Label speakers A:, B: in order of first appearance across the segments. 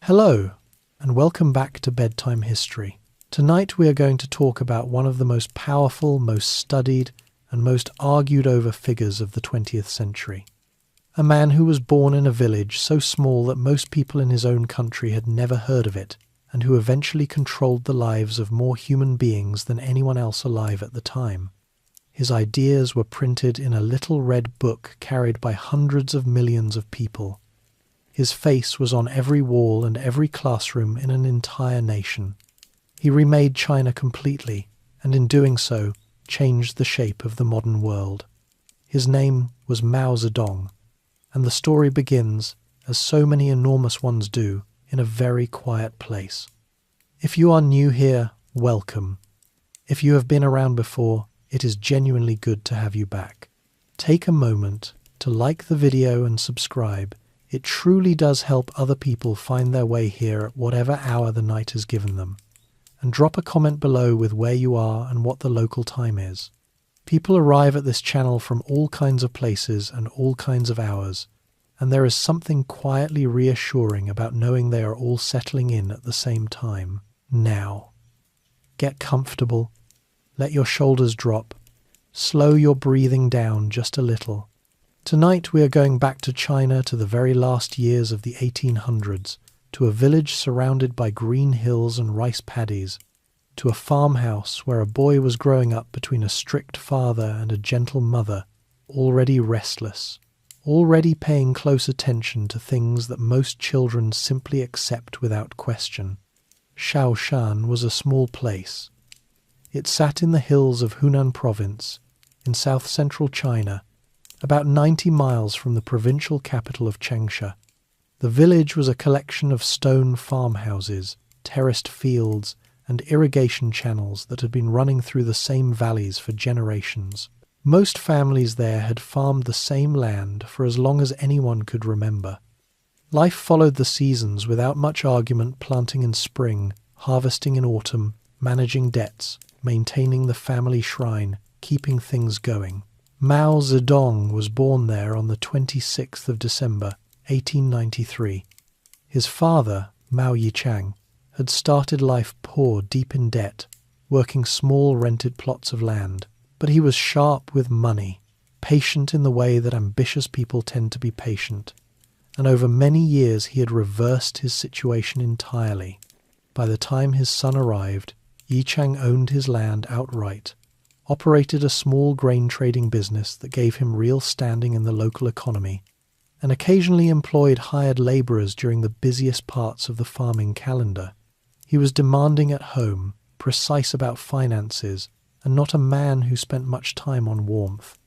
A: Hello, and welcome back to Bedtime History. Tonight we are going to talk about one of the most powerful, most studied, and most argued over figures of the 20th century. A man who was born in a village so small that most people in his own country had never heard of it, and who eventually controlled the lives of more human beings than anyone else alive at the time. His ideas were printed in a little red book carried by hundreds of millions of people. His face was on every wall and every classroom in an entire nation. He remade China completely, and in doing so, changed the shape of the modern world. His name was Mao Zedong, and the story begins, as so many enormous ones do, in a very quiet place. If you are new here, welcome. If you have been around before, it is genuinely good to have you back. Take a moment to like the video and subscribe. It truly does help other people find their way here at whatever hour the night has given them. And drop a comment below with where you are and what the local time is. People arrive at this channel from all kinds of places and all kinds of hours, and there is something quietly reassuring about knowing they are all settling in at the same time, now. Get comfortable, let your shoulders drop, slow your breathing down just a little. Tonight we are going back to China to the very last years of the 1800s, to a village surrounded by green hills and rice paddies, to a farmhouse where a boy was growing up between a strict father and a gentle mother, already restless, already paying close attention to things that most children simply accept without question. Shaoshan was a small place. It sat in the hills of Hunan province, in south-central China, about 90 miles from the provincial capital of Changsha. The village was a collection of stone farmhouses, terraced fields, and irrigation channels that had been running through the same valleys for generations. Most families there had farmed the same land for as long as anyone could remember. Life followed the seasons without much argument, planting in spring, harvesting in autumn, managing debts, maintaining the family shrine, keeping things going. Mao Zedong was born there on the 26th of December, 1893. His father, Mao Yichang, had started life poor, deep in debt, working small rented plots of land. But he was sharp with money, patient in the way that ambitious people tend to be patient, and over many years he had reversed his situation entirely. By the time his son arrived, Yichang owned his land outright, operated a small grain trading business that gave him real standing in the local economy, and occasionally employed hired labourers during the busiest parts of the farming calendar. He was demanding at home, precise about finances, and not a man who spent much time on warmth.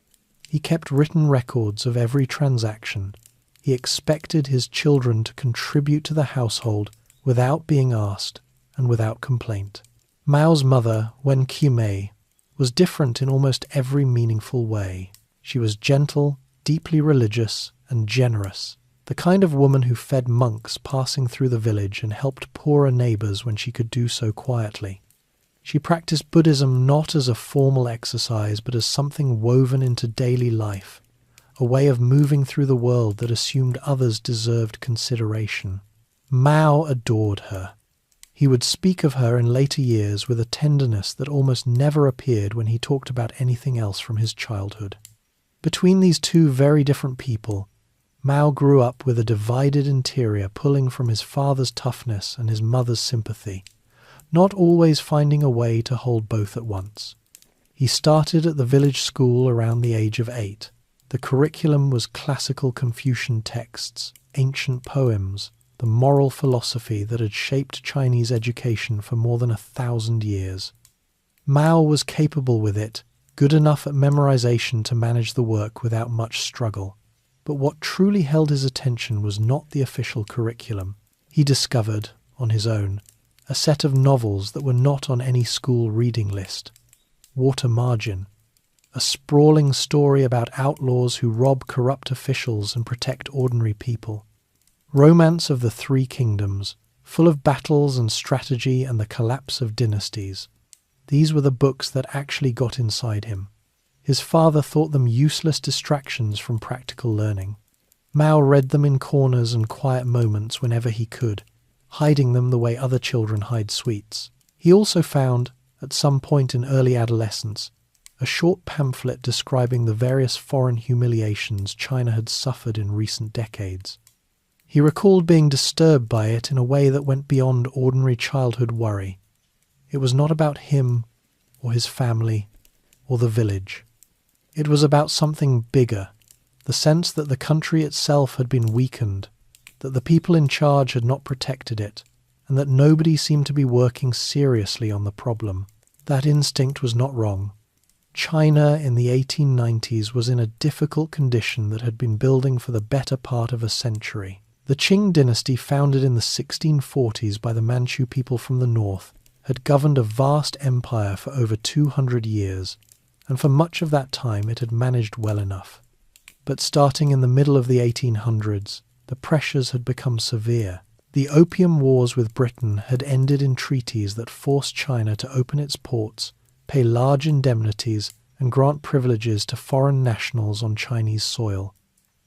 A: He kept written records of every transaction. He expected his children to contribute to the household without being asked and without complaint. Mao's mother, Wen Qimei, was different in almost every meaningful way. She was gentle, deeply religious, and generous, the kind of woman who fed monks passing through the village and helped poorer neighbours when she could do so quietly. She practiced Buddhism not as a formal exercise, but as something woven into daily life, a way of moving through the world that assumed others deserved consideration. Mao adored her. He would speak of her in later years with a tenderness that almost never appeared when he talked about anything else from his childhood. Between these two very different people, Mao grew up with a divided interior pulling from his father's toughness and his mother's sympathy, not always finding a way to hold both at once. He started at the village school around the age of 8. The curriculum was classical Confucian texts, ancient poems, the moral philosophy that had shaped Chinese education for more than 1,000 years. Mao was capable with it, good enough at memorization to manage the work without much struggle. But what truly held his attention was not the official curriculum. He discovered, on his own, a set of novels that were not on any school reading list. Water Margin, a sprawling story about outlaws who rob corrupt officials and protect ordinary people. Romance of the Three Kingdoms, full of battles and strategy and the collapse of dynasties. These were the books that actually got inside him. His father thought them useless distractions from practical learning. Mao read them in corners and quiet moments whenever he could, hiding them the way other children hide sweets. He also found, at some point in early adolescence, a short pamphlet describing the various foreign humiliations China had suffered in recent decades. He recalled being disturbed by it in a way that went beyond ordinary childhood worry. It was not about him or his family or the village. It was about something bigger, the sense that the country itself had been weakened, that the people in charge had not protected it, and that nobody seemed to be working seriously on the problem. That instinct was not wrong. China in the 1890s was in a difficult condition that had been building for the better part of a century. The Qing dynasty, founded in the 1640s by the Manchu people from the north, had governed a vast empire for over 200 years, and for much of that time it had managed well enough. But starting in the middle of the 1800s, the pressures had become severe. The Opium Wars with Britain had ended in treaties that forced China to open its ports, pay large indemnities, and grant privileges to foreign nationals on Chinese soil.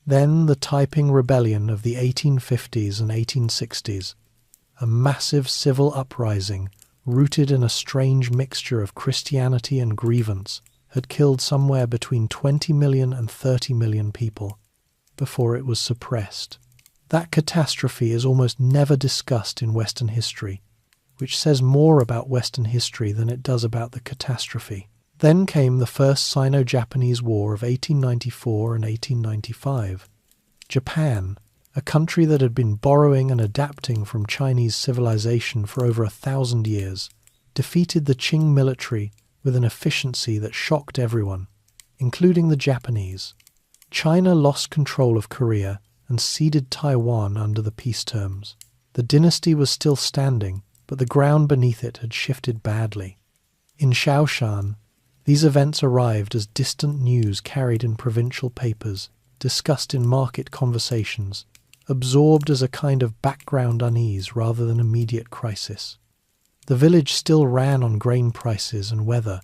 A: Then the Taiping Rebellion of the 1850s and 1860s, a massive civil uprising rooted in a strange mixture of Christianity and grievance, had killed somewhere between 20 million and 30 million people before it was suppressed. That catastrophe is almost never discussed in Western history, which says more about Western history than it does about the catastrophe. Then came the First Sino-Japanese War of 1894 and 1895. Japan, a country that had been borrowing and adapting from Chinese civilization for over 1,000 years, defeated the Qing military with an efficiency that shocked everyone, including the Japanese. China lost control of Korea and ceded Taiwan under the peace terms. The dynasty was still standing, but the ground beneath it had shifted badly. In Shaoshan, these events arrived as distant news carried in provincial papers, discussed in market conversations, absorbed as a kind of background unease rather than immediate crisis. The village still ran on grain prices and weather,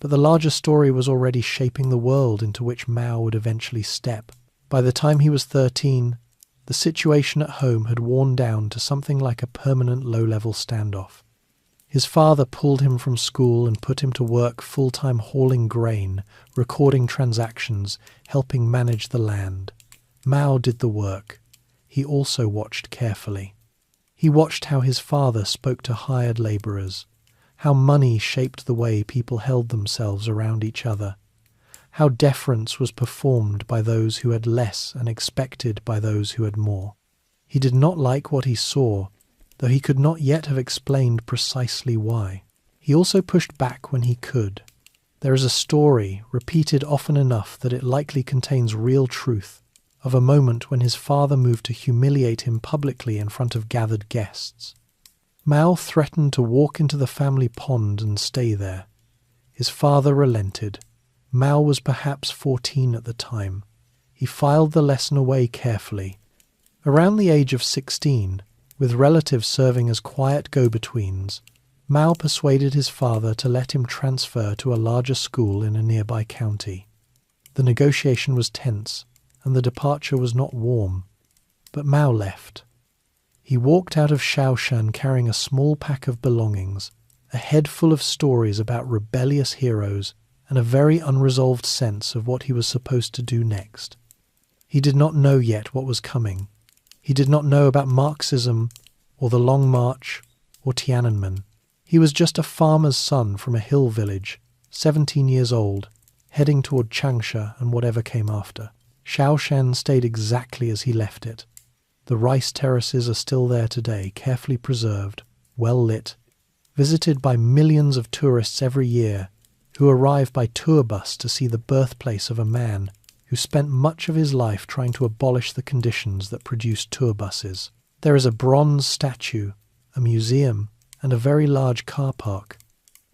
A: but the larger story was already shaping the world into which Mao would eventually step. By the time he was 13, the situation at home had worn down to something like a permanent low-level standoff. His father pulled him from school and put him to work full-time hauling grain, recording transactions, helping manage the land. Mao did the work. He also watched carefully. He watched how his father spoke to hired labourers, how money shaped the way people held themselves around each other, how deference was performed by those who had less and expected by those who had more. He did not like what he saw, though he could not yet have explained precisely why. He also pushed back when he could. There is a story, repeated often enough that it likely contains real truth, of a moment when his father moved to humiliate him publicly in front of gathered guests. Mao threatened to walk into the family pond and stay there. His father relented. Mao was perhaps 14 at the time. He filed the lesson away carefully. Around the age of 16, with relatives serving as quiet go-betweens, Mao persuaded his father to let him transfer to a larger school in a nearby county. The negotiation was tense, and the departure was not warm, but Mao left. He walked out of Shaoshan carrying a small pack of belongings, a head full of stories about rebellious heroes, and a very unresolved sense of what he was supposed to do next. He did not know yet what was coming. He did not know about Marxism, or the Long March, or Tiananmen. He was just a farmer's son from a hill village, 17 years old, heading toward Changsha and whatever came after. Shaoshan stayed exactly as he left it. The rice terraces are still there today, carefully preserved, well lit, visited by millions of tourists every year who arrive by tour bus to see the birthplace of a man who spent much of his life trying to abolish the conditions that produced tour buses. There is a bronze statue, a museum, and a very large car park.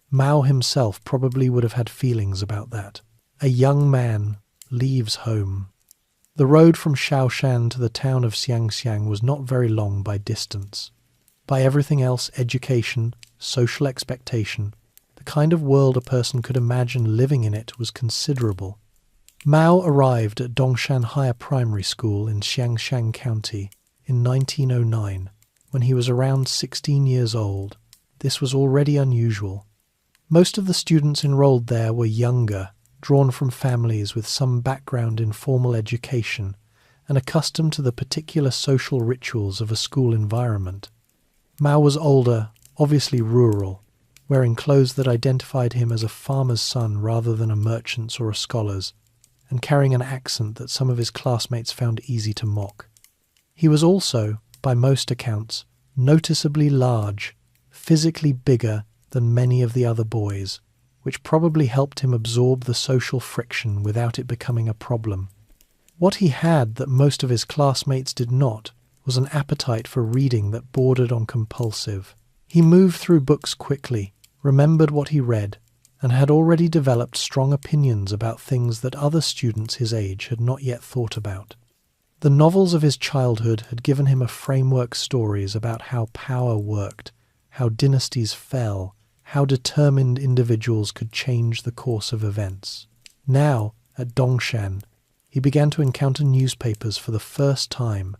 A: Mao himself probably would have had feelings about that. A young man leaves home. The road from Shaoshan to the town of Xiangxiang was not very long by distance. By everything else, education, social expectation, the kind of world a person could imagine living in it was considerable. Mao arrived at Dongshan Higher Primary School in Xiangxiang County in 1909, when he was around 16 years old. This was already unusual. Most of the students enrolled there were younger, drawn from families with some background in formal education and accustomed to the particular social rituals of a school environment. Mao was older, obviously rural, wearing clothes that identified him as a farmer's son rather than a merchant's or a scholar's, and carrying an accent that some of his classmates found easy to mock. He was also, by most accounts, noticeably large, physically bigger than many of the other boys, which probably helped him absorb the social friction without it becoming a problem. What he had that most of his classmates did not was an appetite for reading that bordered on compulsive. He moved through books quickly, remembered what he read, and had already developed strong opinions about things that other students his age had not yet thought about. The novels of his childhood had given him a framework stories about how power worked, how dynasties fell, how determined individuals could change the course of events. Now, at Dongshan, he began to encounter newspapers for the first time.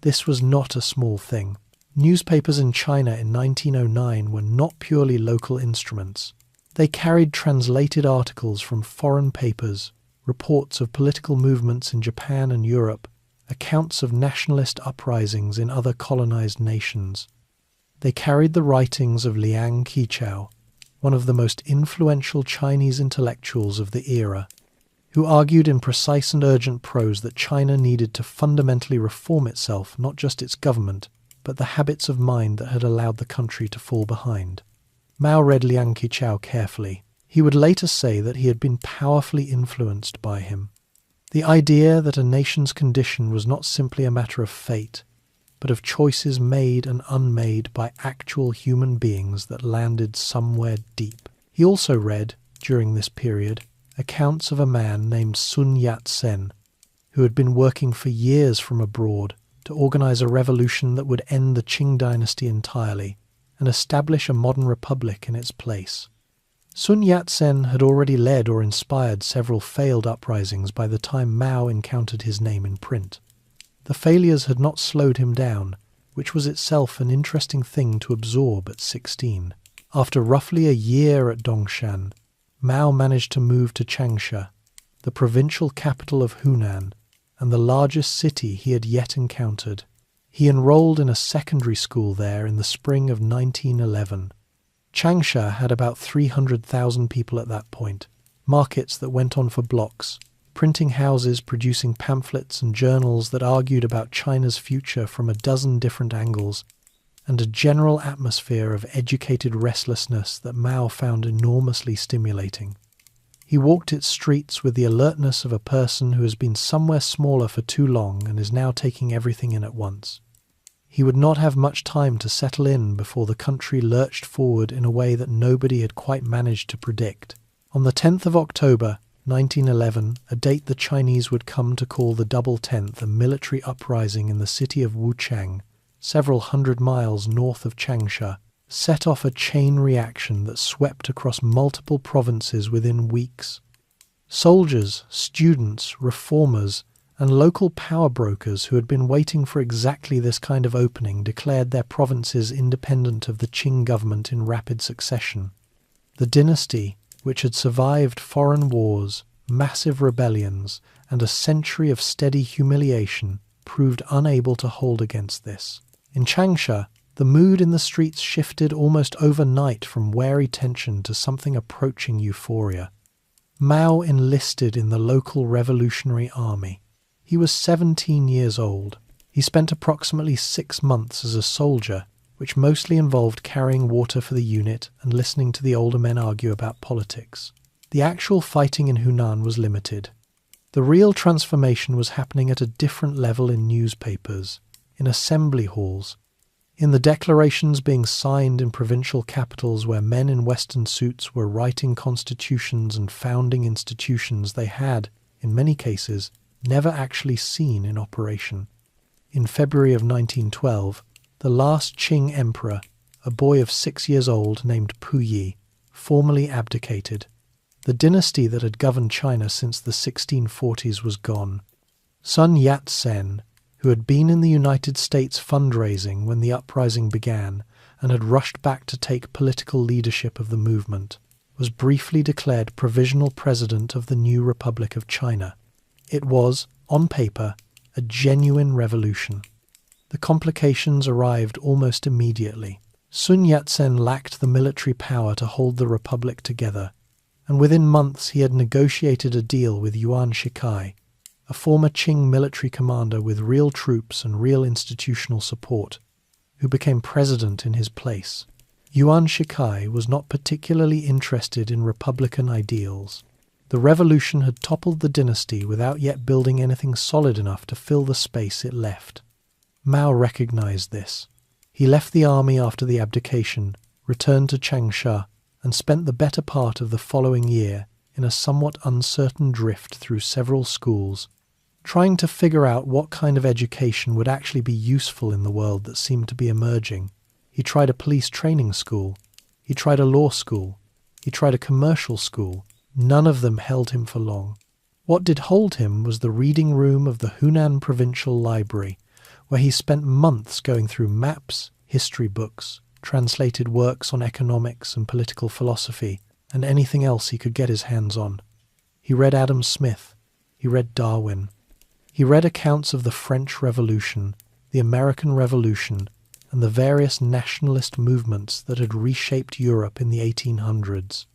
A: This was not a small thing. Newspapers in China in 1909 were not purely local instruments. They carried translated articles from foreign papers, reports of political movements in Japan and Europe, accounts of nationalist uprisings in other colonized nations. They carried the writings of Liang Qichao, one of the most influential Chinese intellectuals of the era, who argued in precise and urgent prose that China needed to fundamentally reform itself, not just its government, but the habits of mind that had allowed the country to fall behind. Mao read Liang Qichao carefully. He would later say that he had been powerfully influenced by him. The idea that a nation's condition was not simply a matter of fate, but of choices made and unmade by actual human beings that landed somewhere deep. He also read, during this period, accounts of a man named Sun Yat-sen, who had been working for years from abroad to organize a revolution that would end the Qing dynasty entirely and establish a modern republic in its place. Sun Yat-sen had already led or inspired several failed uprisings by the time Mao encountered his name in print. The failures had not slowed him down, which was itself an interesting thing to absorb at 16. After roughly a year at Dongshan, Mao managed to move to Changsha, the provincial capital of Hunan, and the largest city he had yet encountered. He enrolled in a secondary school there in the spring of 1911. Changsha had about 300,000 people at that point, markets that went on for blocks, printing houses producing pamphlets and journals that argued about China's future from a dozen different angles, and a general atmosphere of educated restlessness that Mao found enormously stimulating. He walked its streets with the alertness of a person who has been somewhere smaller for too long and is now taking everything in at once. He would not have much time to settle in before the country lurched forward in a way that nobody had quite managed to predict. On the 10th of October, 1911, a date the Chinese would come to call the Double Tenth, a military uprising in the city of Wuchang, several hundred miles north of Changsha, set off a chain reaction that swept across multiple provinces within weeks. Soldiers, students, reformers, and local power brokers who had been waiting for exactly this kind of opening declared their provinces independent of the Qing government in rapid succession. The dynasty, which had survived foreign wars, massive rebellions, and a century of steady humiliation, proved unable to hold against this. In Changsha, the mood in the streets shifted almost overnight from wary tension to something approaching euphoria. Mao enlisted in the local revolutionary army. He was 17 years old. He spent approximately 6 months as a soldier, which mostly involved carrying water for the unit and listening to the older men argue about politics. The actual fighting in Hunan was limited. The real transformation was happening at a different level in newspapers, in assembly halls, in the declarations being signed in provincial capitals where men in Western suits were writing constitutions and founding institutions they had, in many cases, never actually seen in operation. In February of 1912, the last Qing emperor, a boy of 6 years old named Puyi, formally abdicated. The dynasty that had governed China since the 1640s was gone. Sun Yat-sen, who had been in the United States fundraising when the uprising began and had rushed back to take political leadership of the movement, was briefly declared provisional president of the new Republic of China. It was, on paper, a genuine revolution. The complications arrived almost immediately. Sun Yat-sen lacked the military power to hold the republic together, and within months he had negotiated a deal with Yuan Shikai, a former Qing military commander with real troops and real institutional support, who became president in his place. Yuan Shikai was not particularly interested in republican ideals. The revolution had toppled the dynasty without yet building anything solid enough to fill the space it left. Mao recognized this. He left the army after the abdication, returned to Changsha, and spent the better part of the following year in a somewhat uncertain drift through several schools, trying to figure out what kind of education would actually be useful in the world that seemed to be emerging. He tried a police training school. He tried a law school. He tried a commercial school. None of them held him for long. What did hold him was the reading room of the Hunan Provincial Library, where he spent months going through maps, history books, translated works on economics and political philosophy, and anything else he could get his hands on. He read Adam Smith. He read Darwin. He read accounts of the French Revolution, the American Revolution, and the various nationalist movements that had reshaped Europe in the 1800s.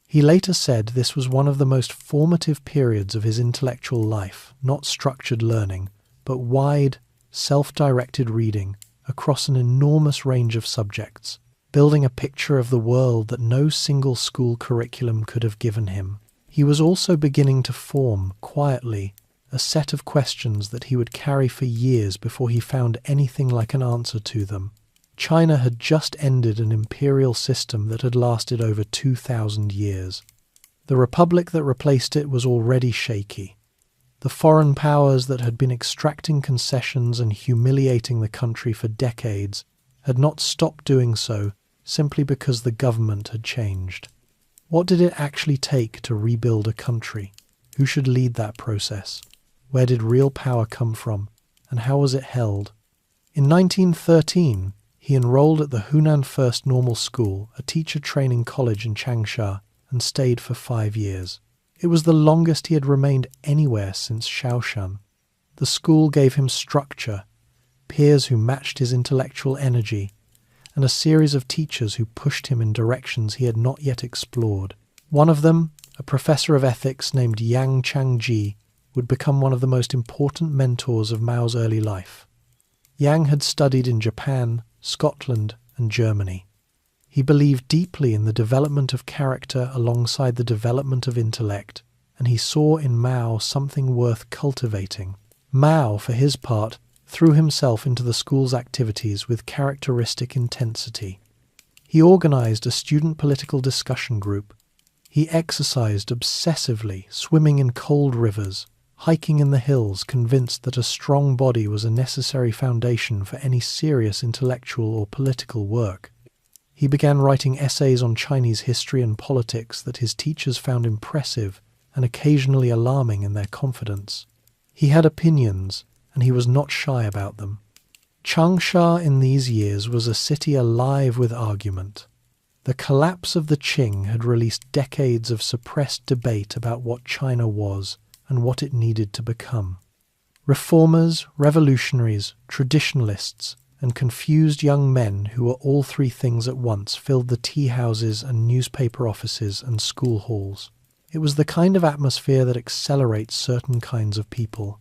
A: He later said this was one of the most formative periods of his intellectual life, not structured learning, but wide, self-directed reading across an enormous range of subjects, building a picture of the world that no single school curriculum could have given him. He was also beginning to form, quietly, a set of questions that he would carry for years before he found anything like an answer to them. China had just ended an imperial system that had lasted over 2,000 years. The republic that replaced it was already shaky. The foreign powers that had been extracting concessions and humiliating the country for decades had not stopped doing so simply because the government had changed. What did it actually take to rebuild a country? Who should lead that process? Where did real power come from, and how was it held? In 1913, he enrolled at the Hunan First Normal School, a teacher training college in Changsha, and stayed for 5 years. It was the longest he had remained anywhere since Shaoshan. The school gave him structure, peers who matched his intellectual energy, and a series of teachers who pushed him in directions he had not yet explored. One of them, a professor of ethics named Yang Changji, would become one of the most important mentors of Mao's early life. Yang had studied in Japan, Scotland, and Germany. He believed deeply in the development of character alongside the development of intellect, and he saw in Mao something worth cultivating. Mao, for his part, threw himself into the school's activities with characteristic intensity. He organized a student political discussion group. He exercised obsessively, swimming in cold rivers, hiking in the hills, convinced that a strong body was a necessary foundation for any serious intellectual or political work. He began writing essays on Chinese history and politics that his teachers found impressive and occasionally alarming in their confidence. He had opinions, and he was not shy about them. Changsha in these years was a city alive with argument. The collapse of the Qing had released decades of suppressed debate about what China was and what it needed to become. Reformers, revolutionaries, traditionalists, and confused young men who were all three things at once filled the tea houses and newspaper offices and school halls. It was the kind of atmosphere that accelerates certain kinds of people.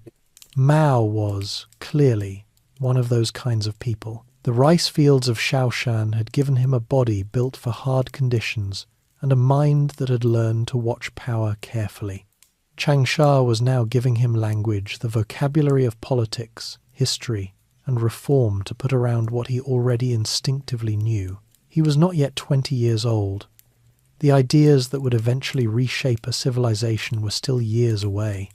A: Mao was, clearly, one of those kinds of people. The rice fields of Shaoshan had given him a body built for hard conditions and a mind that had learned to watch power carefully. Changsha was now giving him language, the vocabulary of politics, history, and reform to put around what he already instinctively knew. He was not yet 20 years old. The ideas that would eventually reshape a civilization were still years away.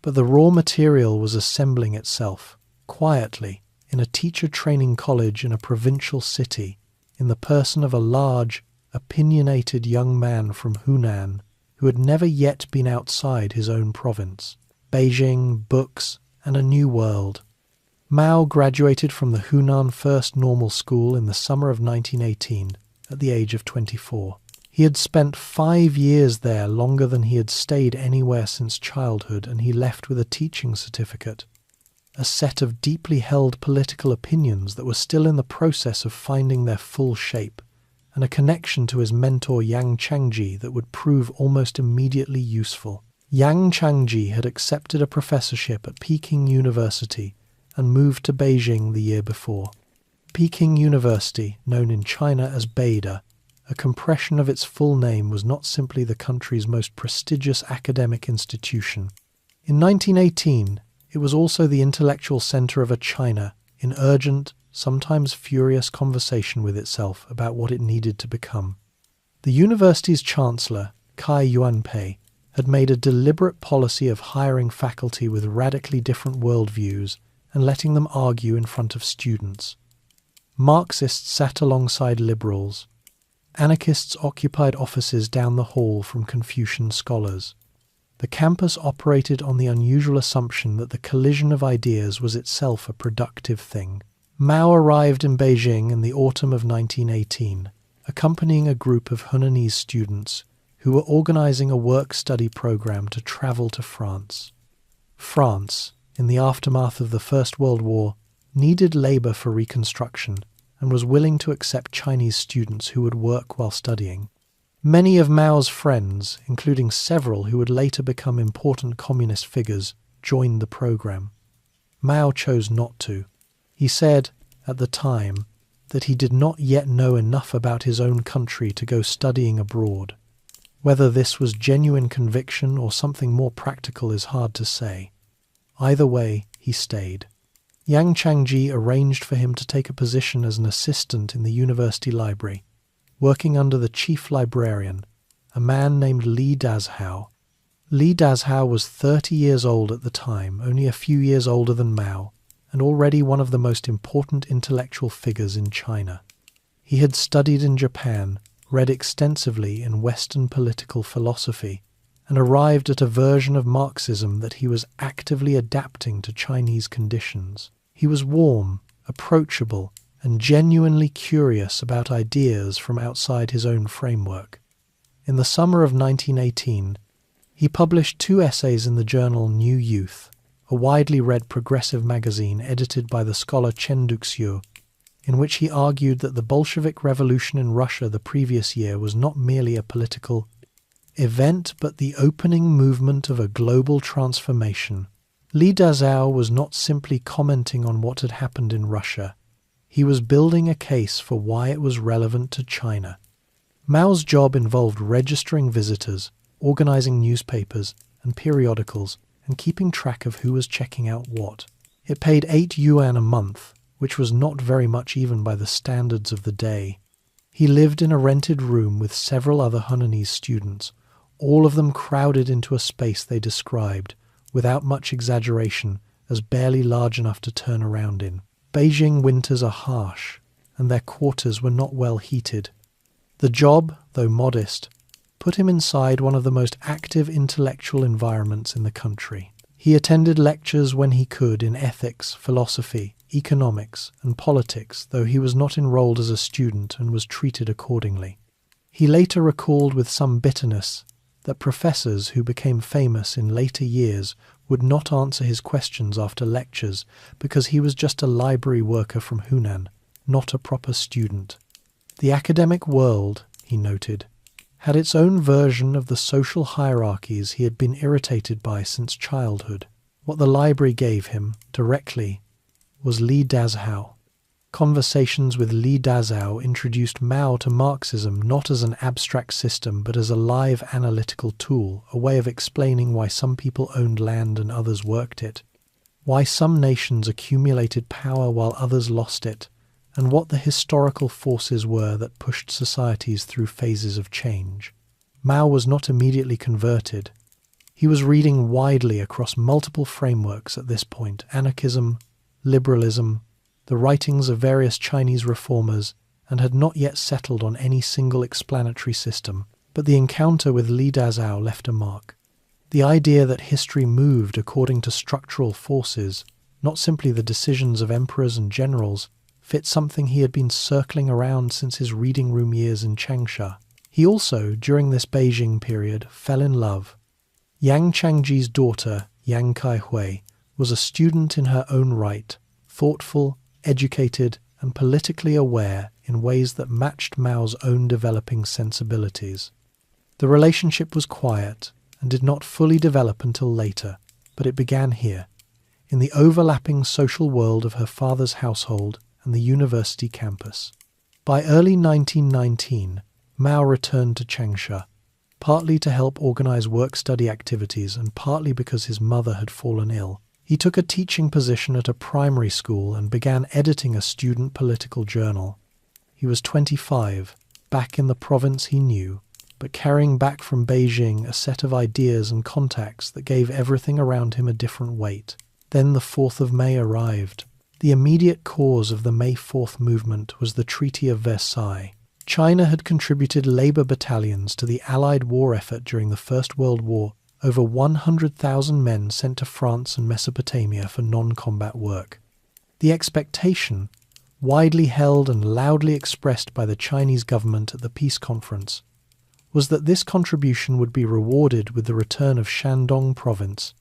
A: But the raw material was assembling itself, quietly, in a teacher training college in a provincial city, in the person of a large, opinionated young man from Hunan, who had never yet been outside his own province. Beijing, books, and a new world. Mao graduated from the Hunan First Normal School in the summer of 1918 at the age of 24. He had spent 5 years there, longer than he had stayed anywhere since childhood, and he left with a teaching certificate, a set of deeply held political opinions that were still in the process of finding their full shape, and a connection to his mentor Yang Changji that would prove almost immediately useful. Yang Changji had accepted a professorship at Peking University and moved to Beijing the year before. Peking University, known in China as Beida, a compression of its full name, was not simply the country's most prestigious academic institution. In 1918, it was also the intellectual center of a China in urgent, sometimes furious conversation with itself about what it needed to become. The university's chancellor, Cai Yuanpei, had made a deliberate policy of hiring faculty with radically different worldviews and letting them argue in front of students. Marxists sat alongside liberals. Anarchists occupied offices down the hall from Confucian scholars. The campus operated on the unusual assumption that the collision of ideas was itself a productive thing. Mao arrived in Beijing in the autumn of 1918, accompanying a group of Hunanese students who were organizing a work-study program to travel to France. France, in the aftermath of the First World War, needed labor for reconstruction and was willing to accept Chinese students who would work while studying. Many of Mao's friends, including several who would later become important communist figures, joined the program. Mao chose not to. He said, at the time, that he did not yet know enough about his own country to go studying abroad. Whether this was genuine conviction or something more practical is hard to say. Either way, he stayed. Yang Changji arranged for him to take a position as an assistant in the university library, working under the chief librarian, a man named Li Dazhao. Li Dazhao was 30 years old at the time, only a few years older than Mao, and already one of the most important intellectual figures in China. He had studied in Japan, read extensively in Western political philosophy, and arrived at a version of Marxism that he was actively adapting to Chinese conditions. He was warm, approachable, and genuinely curious about ideas from outside his own framework. In the summer of 1918, he published 2 essays in the journal New Youth, a widely read progressive magazine edited by the scholar Chen Duxiu, in which he argued that the Bolshevik Revolution in Russia the previous year was not merely a political event but the opening movement of a global transformation. Li Dazhao was not simply commenting on what had happened in Russia. He was building a case for why it was relevant to China. Mao's job involved registering visitors, organizing newspapers and periodicals, and keeping track of who was checking out what. It paid 8 yuan a month, which was not very much even by the standards of the day. He lived in a rented room with several other Hunanese students, all of them crowded into a space they described, without much exaggeration, as barely large enough to turn around in. Beijing winters are harsh, and their quarters were not well heated. The job, though modest, put him inside one of the most active intellectual environments in the country. He attended lectures when he could in ethics, philosophy, economics, and politics, though he was not enrolled as a student and was treated accordingly. He later recalled with some bitterness that professors who became famous in later years would not answer his questions after lectures because he was just a library worker from Hunan, not a proper student. The academic world, he noted, had its own version of the social hierarchies he had been irritated by since childhood. What the library gave him, directly, was Li Dazhao. Conversations with Li Dazhao introduced Mao to Marxism not as an abstract system but as a live analytical tool, a way of explaining why some people owned land and others worked it, why some nations accumulated power while others lost it, and what the historical forces were that pushed societies through phases of change. Mao was not immediately converted. He was reading widely across multiple frameworks at this point: anarchism, liberalism, the writings of various Chinese reformers, and had not yet settled on any single explanatory system. But the encounter with Li Dazhao left a mark. The idea that history moved according to structural forces, not simply the decisions of emperors and generals, fit something he had been circling around since his reading room years in Changsha. He also, during this Beijing period, fell in love. Yang Changji's daughter, Yang Kai-hui, was a student in her own right, thoughtful, educated, and politically aware in ways that matched Mao's own developing sensibilities. The relationship was quiet and did not fully develop until later, but it began here, in the overlapping social world of her father's household and the university campus. By early 1919, Mao returned to Changsha, partly to help organize work-study activities and partly because his mother had fallen ill. He took a teaching position at a primary school and began editing a student political journal. He was 25, back in the province he knew, but carrying back from Beijing a set of ideas and contacts that gave everything around him a different weight. Then the 4th of May arrived. The immediate cause of the May 4th movement was the Treaty of Versailles. China had contributed labor battalions to the Allied war effort during the First World War, over 100,000 men sent to France and Mesopotamia for non-combat work. The expectation, widely held and loudly expressed by the Chinese government at the peace conference, was that this contribution would be rewarded with the return of Shandong province,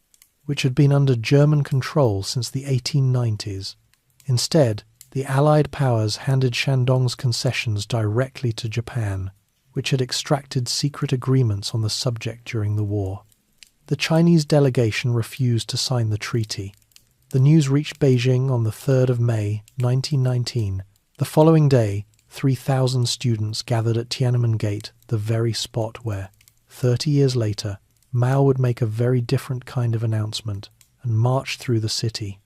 A: which had been under German control since the 1890s. Instead, the Allied powers handed Shandong's concessions directly to Japan, which had extracted secret agreements on the subject during the war. The Chinese delegation refused to sign the treaty. The news reached Beijing on the 3rd of May, 1919. The following day, 3,000 students gathered at Tiananmen Gate, the very spot where, 30 years later, Mao would make a very different kind of announcement and march through the city.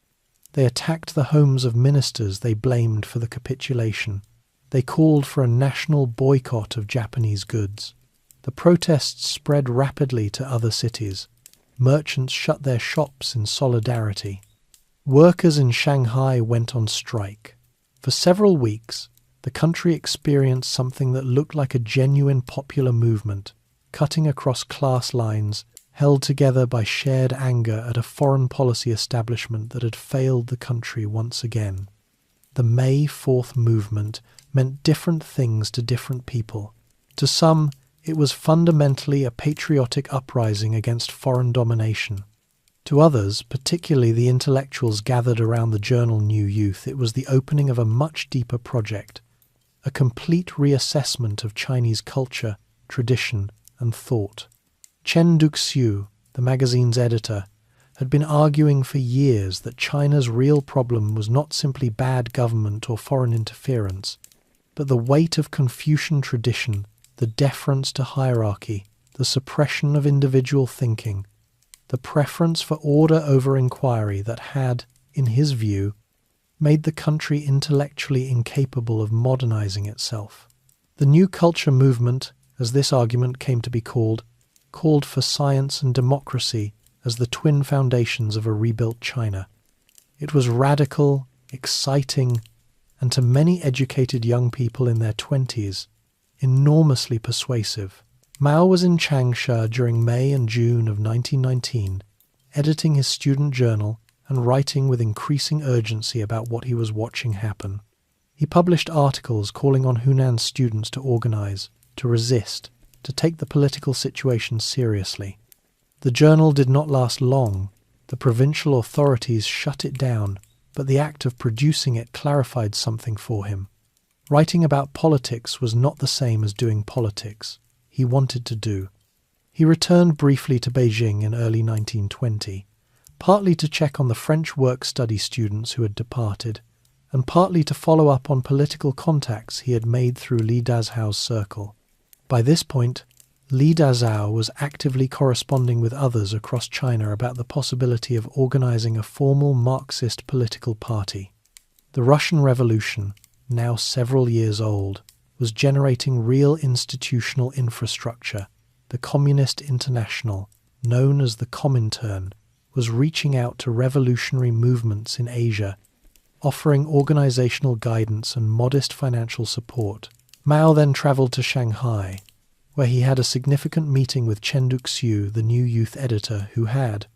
A: They attacked the homes of ministers they blamed for the capitulation. They called for a national boycott of Japanese goods. The protests spread rapidly to other cities. Merchants shut their shops in solidarity. Workers in Shanghai went on strike. For several weeks, the country experienced something that looked like a genuine popular movement, cutting across class lines, held together by shared anger at a foreign policy establishment that had failed the country once again. The May 4th movement meant different things to different people. To some, it was fundamentally a patriotic uprising against foreign domination. To others, particularly the intellectuals gathered around the journal New Youth, it was the opening of a much deeper project, a complete reassessment of Chinese culture, tradition, and thought. Chen Duxiu, the magazine's editor, had been arguing for years that China's real problem was not simply bad government or foreign interference, but the weight of Confucian tradition, the deference to hierarchy, the suppression of individual thinking, the preference for order over inquiry that had, in his view, made the country intellectually incapable of modernizing itself. The New Culture movement, as this argument came to be called for science and democracy as the twin foundations of a rebuilt China. It was radical, exciting, and to many educated young people in their 20s, enormously persuasive. Mao was in Changsha during May and June of 1919, editing his student journal and writing with increasing urgency about what he was watching happen. He published articles calling on Hunan students to organize, to resist, to take the political situation seriously. The journal did not last long. The provincial authorities shut it down, but the act of producing it clarified something for him. Writing about politics was not the same as doing politics. He wanted to do. He returned briefly to Beijing in early 1920, partly to check on the French work-study students who had departed, and partly to follow up on political contacts he had made through Li Dazhao's circle. By this point, Li Dazhao was actively corresponding with others across China about the possibility of organizing a formal Marxist political party. The Russian Revolution, now several years old, was generating real institutional infrastructure. The Communist International, known as the Comintern, was reaching out to revolutionary movements in Asia, offering organizational guidance and modest financial support. Mao then traveled to Shanghai, where he had a significant meeting with Chen Duxiu, the New Youth editor, who had,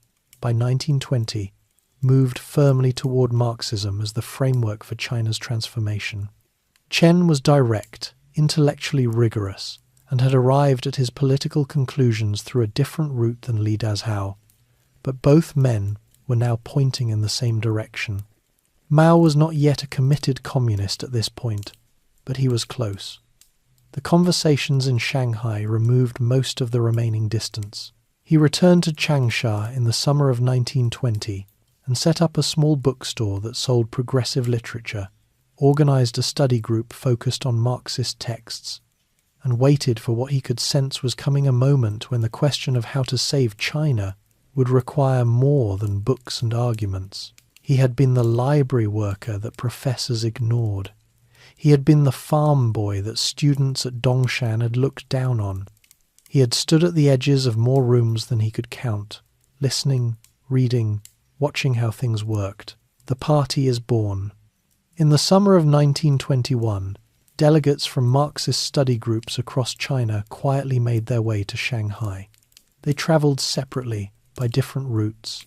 A: by 1920, moved firmly toward Marxism as the framework for China's transformation. Chen was direct, intellectually rigorous, and had arrived at his political conclusions through a different route than Li Dazhao. But both men were now pointing in the same direction. Mao was not yet a committed communist at this point, but he was close. The conversations in Shanghai removed most of the remaining distance. He returned to Changsha in the summer of 1920 and set up a small bookstore that sold progressive literature, organized a study group focused on Marxist texts, and waited for what he could sense was coming a moment when the question of how to save China would require more than books and arguments. He had been the library worker that professors ignored. He had been the farm boy that students at Dongshan had looked down on. He had stood at the edges of more rooms than he could count, listening, reading, watching how things worked. The party is born. In the summer of 1921, delegates from Marxist study groups across China quietly made their way to Shanghai. They travelled separately by different routes,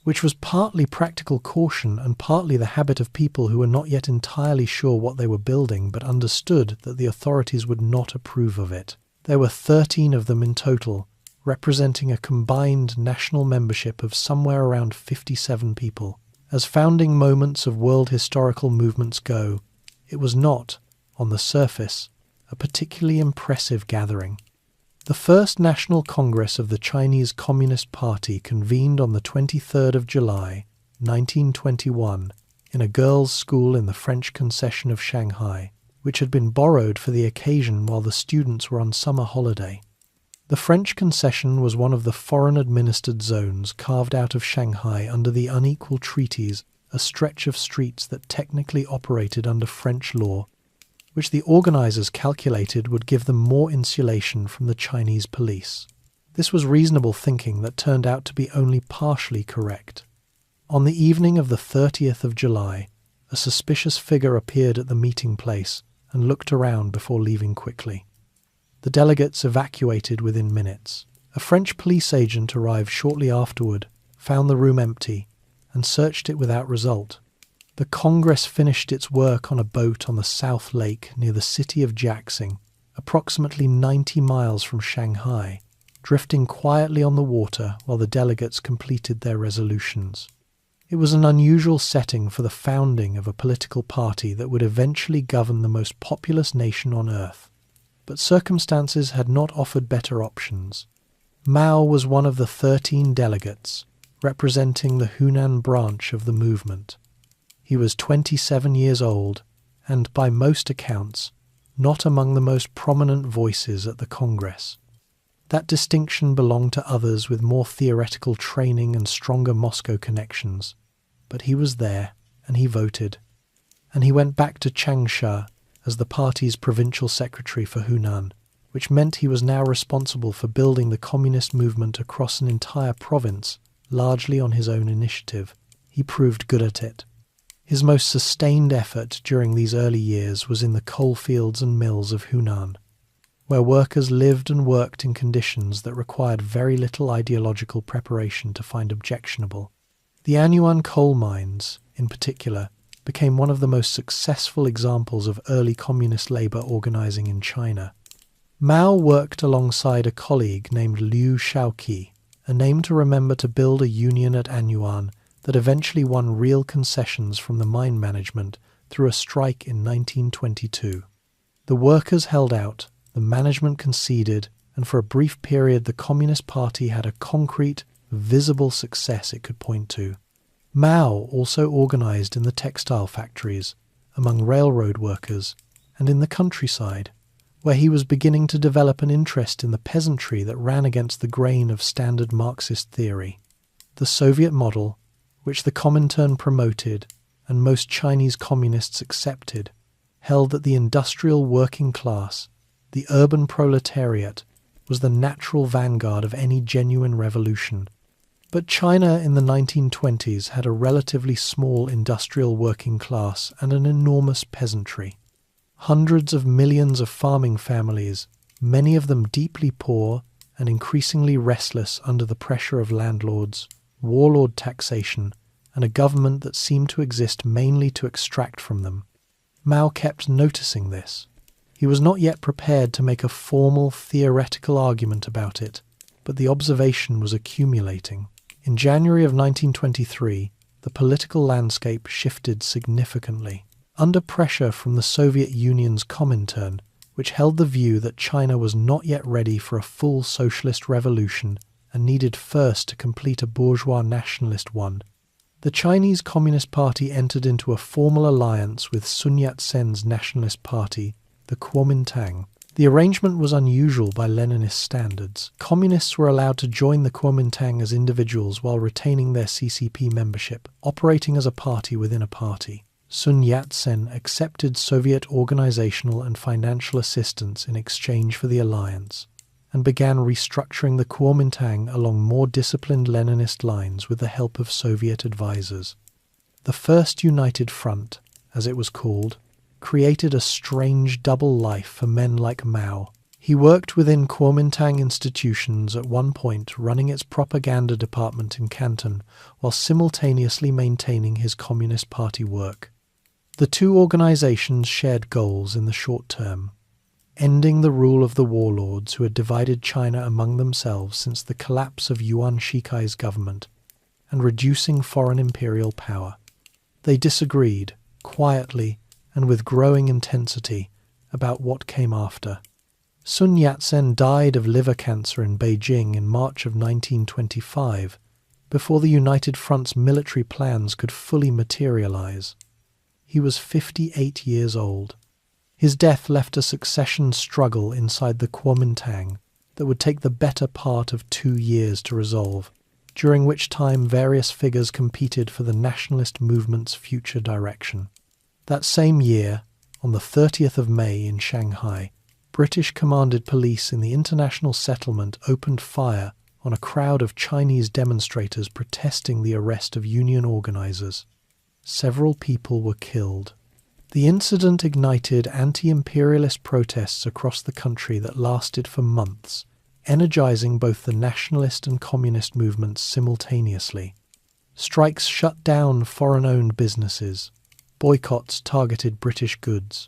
A: which was partly practical caution and partly the habit of people who were not yet entirely sure what they were building but understood that the authorities would not approve of it. There were 13 of them in total, representing a combined national membership of somewhere around 57 people. As founding moments of world historical movements go, it was not, on the surface, a particularly impressive gathering. The First National Congress of the Chinese Communist Party convened on the 23rd of July, 1921, in a girls' school in the French concession of Shanghai, which had been borrowed for the occasion while the students were on summer holiday. The French concession was one of the foreign-administered zones carved out of Shanghai under the unequal treaties, a stretch of streets that technically operated under French law, which the organizers calculated would give them more insulation from the Chinese police. This was reasonable thinking that turned out to be only partially correct. On the evening of the 30th of July, a suspicious figure appeared at the meeting place and looked around before leaving quickly. The delegates evacuated within minutes. A French police agent arrived shortly afterward, found the room empty, and searched it without result. The Congress finished its work on a boat on the South Lake near the city of Jiaxing, approximately 90 miles from Shanghai, drifting quietly on the water while the delegates completed their resolutions. It was an unusual setting for the founding of a political party that would eventually govern the most populous nation on earth. But circumstances had not offered better options. Mao was one of the 13 delegates, representing the Hunan branch of the movement. He was 27 years old, and by most accounts, not among the most prominent voices at the Congress. That distinction belonged to others with more theoretical training and stronger Moscow connections. But he was there, and he voted. And he went back to Changsha as the party's provincial secretary for Hunan, which meant he was now responsible for building the communist movement across an entire province, largely on his own initiative. He proved good at it. His most sustained effort during these early years was in the coalfields and mills of Hunan, where workers lived and worked in conditions that required very little ideological preparation to find objectionable. The Anyuan coal mines, in particular, became one of the most successful examples of early communist labor organizing in China. Mao worked alongside a colleague named Liu Shaoqi, a name to remember, to build a union at Anyuan that eventually won real concessions from the mine management through a strike in 1922. The workers held out, the management conceded, and for a brief period the Communist Party had a concrete, visible success it could point to. Mao also organized in the textile factories, among railroad workers, and in the countryside, where he was beginning to develop an interest in the peasantry that ran against the grain of standard Marxist theory. The Soviet model, which the Comintern promoted and most Chinese communists accepted, held that the industrial working class, the urban proletariat, was the natural vanguard of any genuine revolution. But China in the 1920s had a relatively small industrial working class and an enormous peasantry. Hundreds of millions of farming families, many of them deeply poor and increasingly restless under the pressure of landlords, warlord taxation, and a government that seemed to exist mainly to extract from them. Mao kept noticing this. He was not yet prepared to make a formal theoretical argument about it, but the observation was accumulating. In January of 1923, the political landscape shifted significantly. Under pressure from the Soviet Union's Comintern, which held the view that China was not yet ready for a full socialist revolution and needed first to complete a bourgeois nationalist one, the Chinese Communist Party entered into a formal alliance with Sun Yat-sen's nationalist party, the Kuomintang. The arrangement was unusual by Leninist standards. Communists were allowed to join the Kuomintang as individuals while retaining their CCP membership, operating as a party within a party. Sun Yat-sen accepted Soviet organizational and financial assistance in exchange for the alliance, and began restructuring the Kuomintang along more disciplined Leninist lines with the help of Soviet advisors. The First United Front, as it was called, created a strange double life for men like Mao. He worked within Kuomintang institutions, at one point running its propaganda department in Canton, while simultaneously maintaining his Communist Party work. The two organizations shared goals in the short term: ending the rule of the warlords who had divided China among themselves since the collapse of Yuan Shikai's government, and reducing foreign imperial power. They disagreed, quietly and with growing intensity, about what came after. Sun Yat-sen died of liver cancer in Beijing in March of 1925, before the United Front's military plans could fully materialize. He was 58 years old. His death left a succession struggle inside the Kuomintang that would take the better part of 2 years to resolve, during which time various figures competed for the nationalist movement's future direction. That same year, on the 30th of May in Shanghai, British-commanded police in the international settlement opened fire on a crowd of Chinese demonstrators protesting the arrest of union organizers. Several people were killed. The incident ignited anti-imperialist protests across the country that lasted for months, energizing both the nationalist and communist movements simultaneously. Strikes shut down foreign-owned businesses. Boycotts targeted British goods.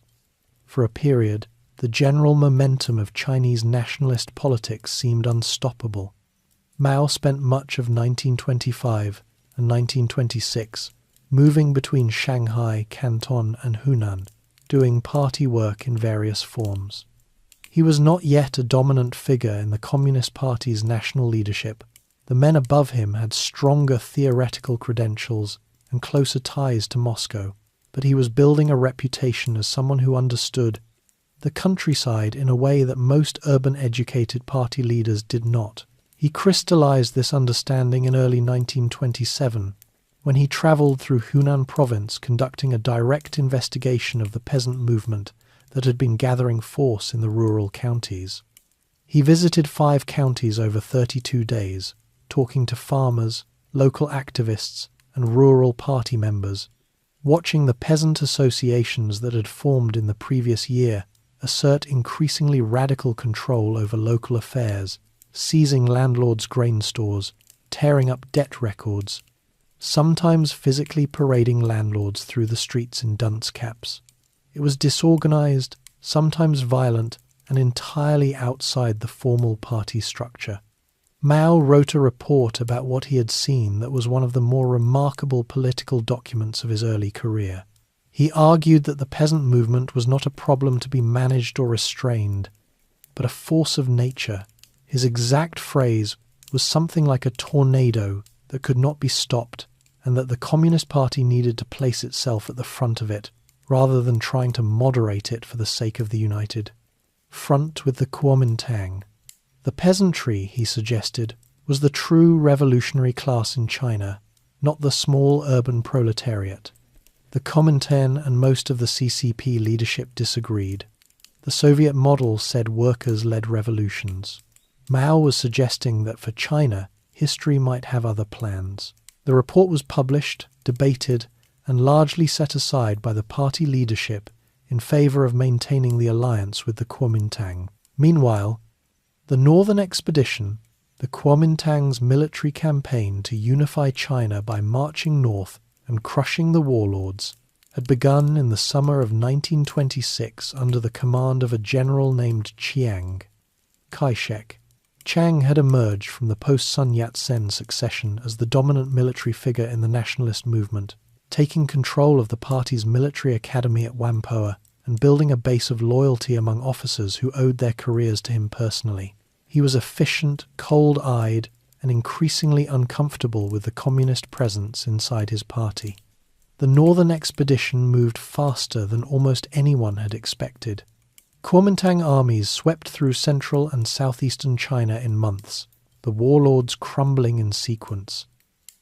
A: For a period, the general momentum of Chinese nationalist politics seemed unstoppable. Mao spent much of 1925 and 1926 moving between Shanghai, Canton, and Hunan, doing party work in various forms. He was not yet a dominant figure in the Communist Party's national leadership. The men above him had stronger theoretical credentials and closer ties to Moscow, but he was building a reputation as someone who understood the countryside in a way that most urban-educated party leaders did not. He crystallized this understanding in early 1927, when he travelled through Hunan province conducting a direct investigation of the peasant movement that had been gathering force in the rural counties. He visited 5 counties over 32 days, talking to farmers, local activists, and rural party members, watching the peasant associations that had formed in the previous year assert increasingly radical control over local affairs, seizing landlords' grain stores, tearing up debt records, sometimes physically parading landlords through the streets in dunce caps. It was disorganized, sometimes violent, and entirely outside the formal party structure. Mao wrote a report about what he had seen that was one of the more remarkable political documents of his early career. He argued that the peasant movement was not a problem to be managed or restrained, but a force of nature. His exact phrase was something like a tornado that could not be stopped, and that the Communist Party needed to place itself at the front of it, rather than trying to moderate it for the sake of the united front with the Kuomintang. The peasantry, he suggested, was the true revolutionary class in China, not the small urban proletariat. The Comintern and most of the CCP leadership disagreed. The Soviet model said workers led revolutions. Mao was suggesting that for China, history might have other plans. The report was published, debated, and largely set aside by the party leadership in favour of maintaining the alliance with the Kuomintang. Meanwhile, the northern expedition, The Kuomintang's military campaign to unify China by marching north and crushing the warlords had begun in the summer of 1926 under the command of a general named Chiang Kai-shek. Chiang had emerged from the post-Sun Yat-sen succession as the dominant military figure in the nationalist movement, taking control of the party's military academy at Whampoa and building a base of loyalty among officers who owed their careers to him personally. He was efficient, cold-eyed, and increasingly uncomfortable with the communist presence inside his party. The northern expedition moved faster than almost anyone had expected. Kuomintang armies swept through central and southeastern China in months, the warlords crumbling in sequence.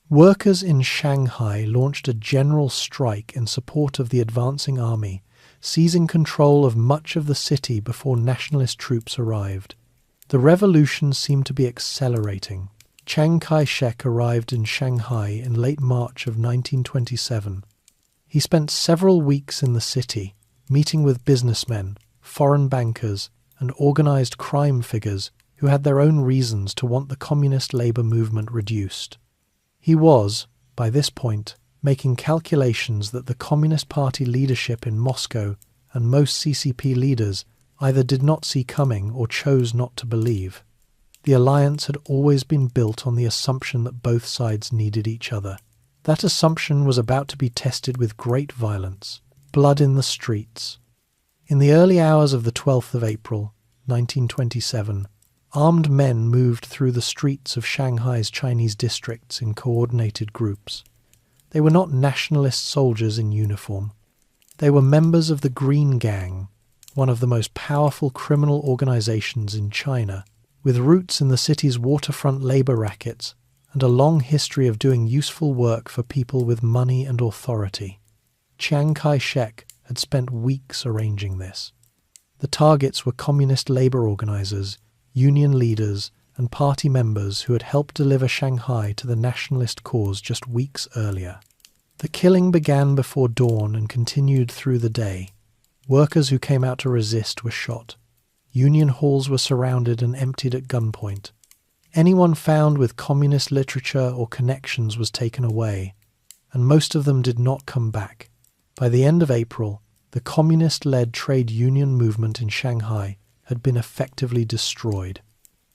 A: Workers in Shanghai launched a general strike in support of the advancing army, seizing control of much of the city before nationalist troops arrived. The revolution seemed to be accelerating. Chiang Kai-shek arrived in Shanghai in late March of 1927. He spent several weeks in the city, meeting with businessmen, foreign bankers, and organized crime figures who had their own reasons to want the communist labor movement reduced. He was, by this point, making calculations that the Communist Party leadership in Moscow and most CCP leaders either did not see coming or chose not to believe. The alliance had always been built on the assumption that both sides needed each other. That assumption was about to be tested with great violence, blood in the streets. In the early hours of the 12th of April, 1927, armed men moved through the streets of Shanghai's Chinese districts in coordinated groups. They were not nationalist soldiers in uniform. They were members of the Green Gang, one of the most powerful criminal organizations in China, with roots in the city's waterfront labor rackets and a long history of doing useful work for people with money and authority. Chiang Kai-shek had spent weeks arranging this. The targets were communist labor organizers, union leaders, and party members who had helped deliver Shanghai to the nationalist cause just weeks earlier. The killing began before dawn and continued through the day. Workers who came out to resist were shot. Union halls were surrounded and emptied at gunpoint. Anyone found with communist literature or connections was taken away, and most of them did not come back. By the end of April, the communist-led trade union movement in Shanghai had been effectively destroyed.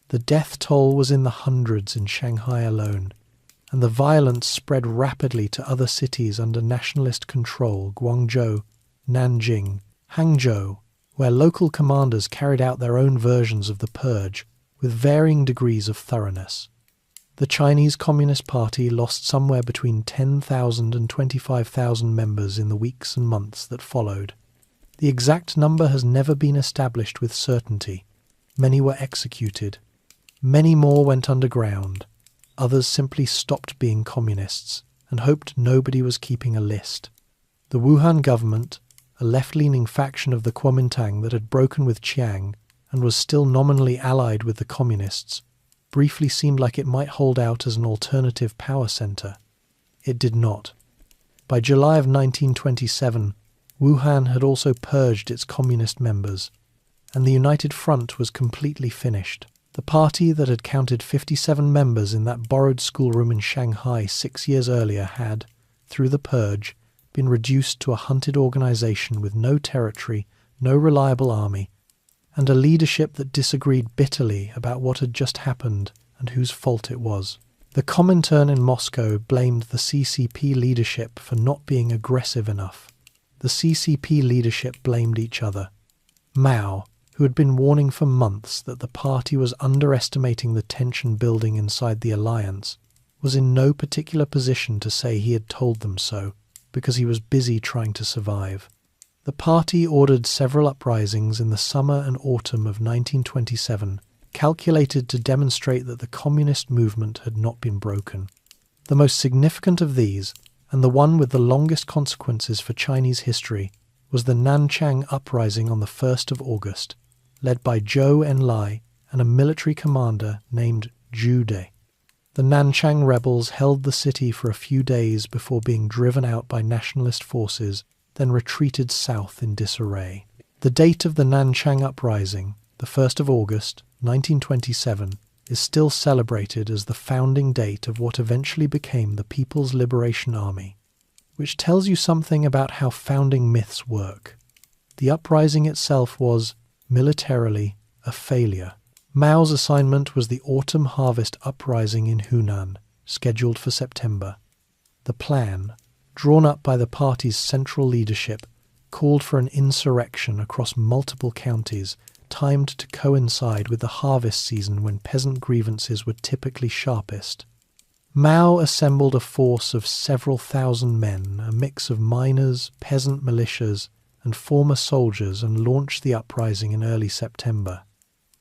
A: The death toll was in the hundreds in Shanghai alone, and the violence spread rapidly to other cities under nationalist control: Guangzhou, Nanjing, Hangzhou, where local commanders carried out their own versions of the purge with varying degrees of thoroughness. The Chinese Communist Party lost somewhere between 10,000 and 25,000 members in the weeks and months that followed. The exact number has never been established with certainty. Many were executed. Many more went underground. Others simply stopped being communists and hoped nobody was keeping a list. The Wuhan government, a left-leaning faction of the Kuomintang that had broken with Chiang and was still nominally allied with the communists, briefly seemed like it might hold out as an alternative power center. It did not. By July of 1927, Wuhan had also purged its communist members, and the United Front was completely finished. The party that had counted 57 members in that borrowed schoolroom in Shanghai 6 years earlier had, through the purge, been reduced to a hunted organization with no territory, no reliable army, and a leadership that disagreed bitterly about what had just happened and whose fault it was. The Comintern in Moscow blamed the CCP leadership for not being aggressive enough. The CCP leadership blamed each other. Mao, who had been warning for months that the party was underestimating the tension building inside the alliance, was in no particular position to say he had told them so, because he was busy trying to survive. The party ordered several uprisings in the summer and autumn of 1927, calculated to demonstrate that the communist movement had not been broken. The most significant of these, and the one with the longest consequences for Chinese history, was the Nanchang Uprising on the 1st of August, led by Zhou Enlai and a military commander named Zhu De. The Nanchang rebels held the city for a few days before being driven out by nationalist forces, then retreated south in disarray. The date of the Nanchang Uprising, the 1st of August, 1927, is still celebrated as the founding date of what eventually became the People's Liberation Army, which tells you something about how founding myths work. The uprising itself was, militarily, a failure. Mao's assignment was the autumn harvest uprising in Hunan, scheduled for September. The plan, drawn up by the party's central leadership, called for an insurrection across multiple counties, timed to coincide with the harvest season when peasant grievances were typically sharpest. Mao assembled a force of several thousand men, a mix of miners, peasant militias, and former soldiers, and launched the uprising in early September.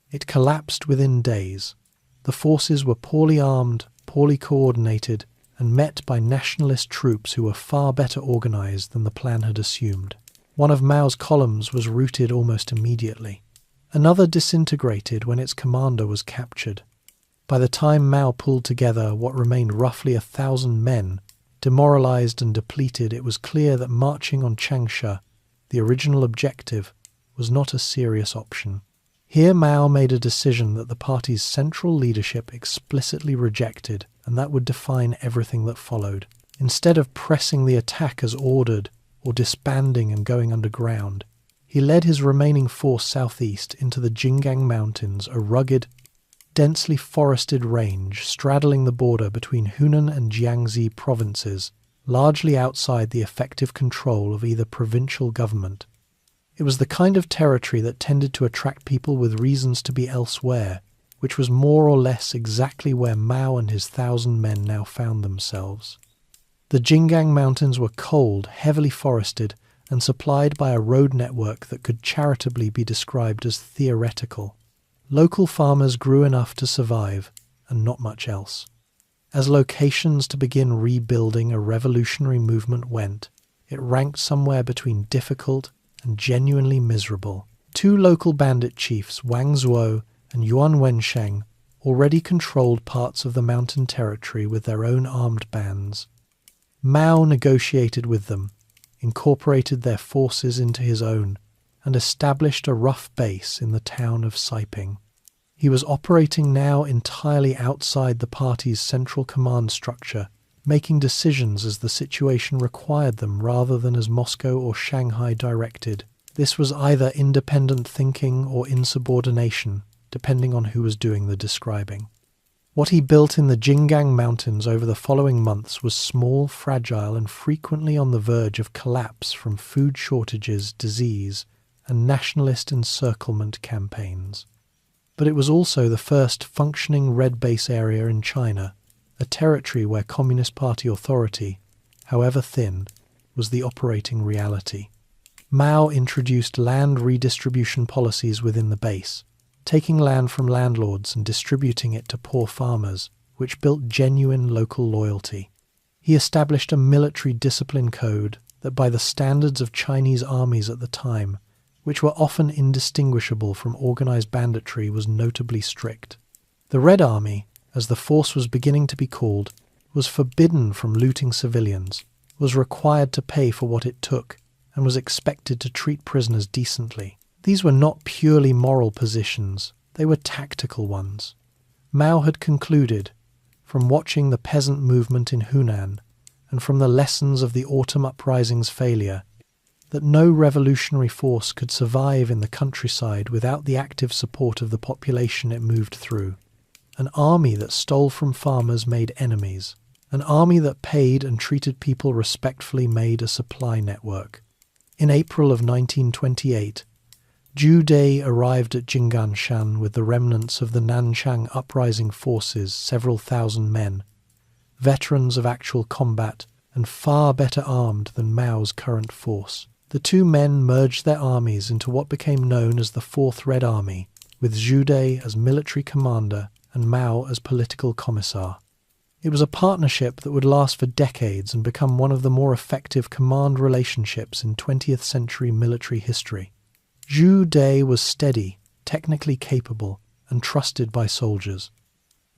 A: It collapsed within days. The forces were poorly armed, poorly coordinated, and met by nationalist troops who were far better organized than the plan had assumed. One of Mao's columns was routed almost immediately. Another disintegrated when its commander was captured. By the time Mao pulled together what remained roughly 1,000 men, demoralized and depleted, it was clear that marching on Changsha, the original objective, was not a serious option. Here Mao made a decision that the party's central leadership explicitly rejected, and that would define everything that followed. Instead of pressing the attack as ordered, or disbanding and going underground, he led his remaining force southeast into the Jinggang Mountains, a rugged, densely forested range straddling the border between Hunan and Jiangxi provinces, largely outside the effective control of either provincial government. It was the kind of territory that tended to attract people with reasons to be elsewhere, which was more or less exactly where Mao and his 1,000 men now found themselves. The Jinggang Mountains were cold, heavily forested, and supplied by a road network that could charitably be described as theoretical. Local farmers grew enough to survive, and not much else. As locations to begin rebuilding a revolutionary movement went, it ranked somewhere between difficult and genuinely miserable. Two local bandit chiefs, Wang Zuo and Yuan Wensheng, already controlled parts of the mountain territory with their own armed bands. Mao negotiated with them, incorporated their forces into his own, and established a rough base in the town of Saiping. He was operating now entirely outside the party's central command structure, making decisions as the situation required them rather than as Moscow or Shanghai directed. This was either independent thinking or insubordination, depending on who was doing the describing. What he built in the Jinggang Mountains over the following months was small, fragile, and frequently on the verge of collapse from food shortages, disease, and nationalist encirclement campaigns. But it was also the first functioning red base area in China, a territory where Communist Party authority, however thin, was the operating reality. Mao introduced land redistribution policies within the base, taking land from landlords and distributing it to poor farmers, which built genuine local loyalty. He established a military discipline code that, by the standards of Chinese armies at the time, which were often indistinguishable from organized banditry, was notably strict. The Red Army, as the force was beginning to be called, was forbidden from looting civilians, was required to pay for what it took, and was expected to treat prisoners decently. These were not purely moral positions, they were tactical ones. Mao had concluded, from watching the peasant movement in Hunan, and from the lessons of the autumn uprising's failure, that no revolutionary force could survive in the countryside without the active support of the population it moved through. An army that stole from farmers made enemies. An army that paid and treated people respectfully made a supply network. In April of 1928, Zhu Dai arrived at Jinganshan with the remnants of the Nanchang uprising forces, several thousand men, veterans of actual combat and far better armed than Mao's current force. The two men merged their armies into what became known as the Fourth Red Army, with Zhu Dai as military commander and Mao as political commissar. It was a partnership that would last for decades and become one of the more effective command relationships in 20th century military history. Zhu Dai was steady, technically capable, and trusted by soldiers.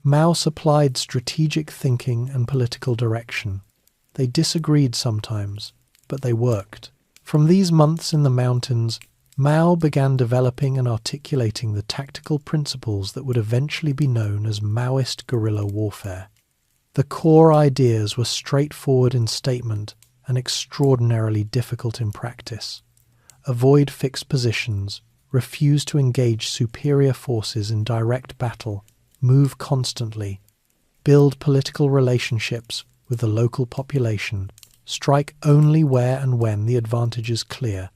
A: Mao supplied strategic thinking and political direction. They disagreed sometimes, but they worked. From these months in the mountains, Mao began developing and articulating the tactical principles that would eventually be known as Maoist guerrilla warfare. The core ideas were straightforward in statement and extraordinarily difficult in practice. Avoid fixed positions, refuse to engage superior forces in direct battle, move constantly, build political relationships with the local population, strike only where and when the advantage is clear,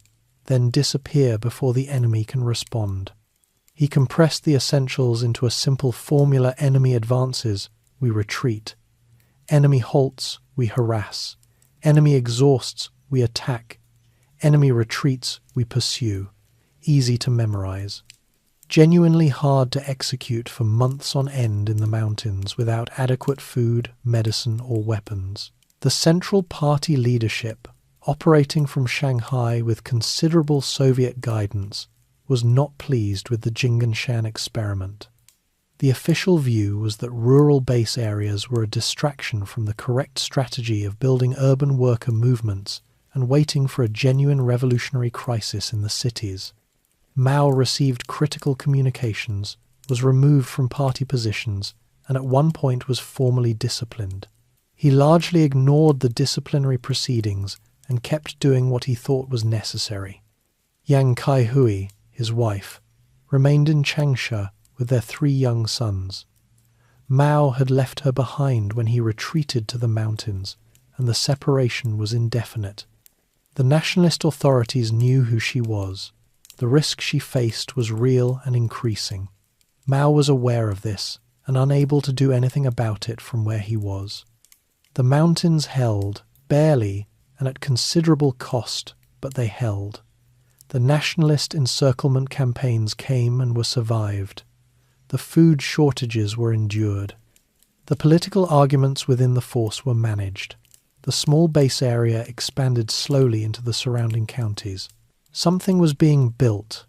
A: then disappear before the enemy can respond. He compressed the essentials into a simple formula: enemy advances, we retreat. Enemy halts, we harass. Enemy exhausts, we attack. Enemy retreats, we pursue. Easy to memorize. Genuinely hard to execute for months on end in the mountains without adequate food, medicine, or weapons. The Central Party leadership, operating from Shanghai with considerable Soviet guidance, was not pleased with the Jinganshan experiment. The official view was that rural base areas were a distraction from the correct strategy of building urban worker movements and waiting for a genuine revolutionary crisis in the cities. Mao received critical communications, was removed from party positions, and at one point was formally disciplined. He largely ignored the disciplinary proceedings and kept doing what he thought was necessary. Yang Kaihui, his wife, remained in Changsha with their 3 young sons. Mao had left her behind when he retreated to the mountains, and the separation was indefinite. The nationalist authorities knew who she was. The risk she faced was real and increasing. Mao was aware of this and unable to do anything about it from where he was. The mountains held, barely, and at considerable cost, but they held. The nationalist encirclement campaigns came and were survived. The food shortages were endured. The political arguments within the force were managed. The small base area expanded slowly into the surrounding counties. Something was being built.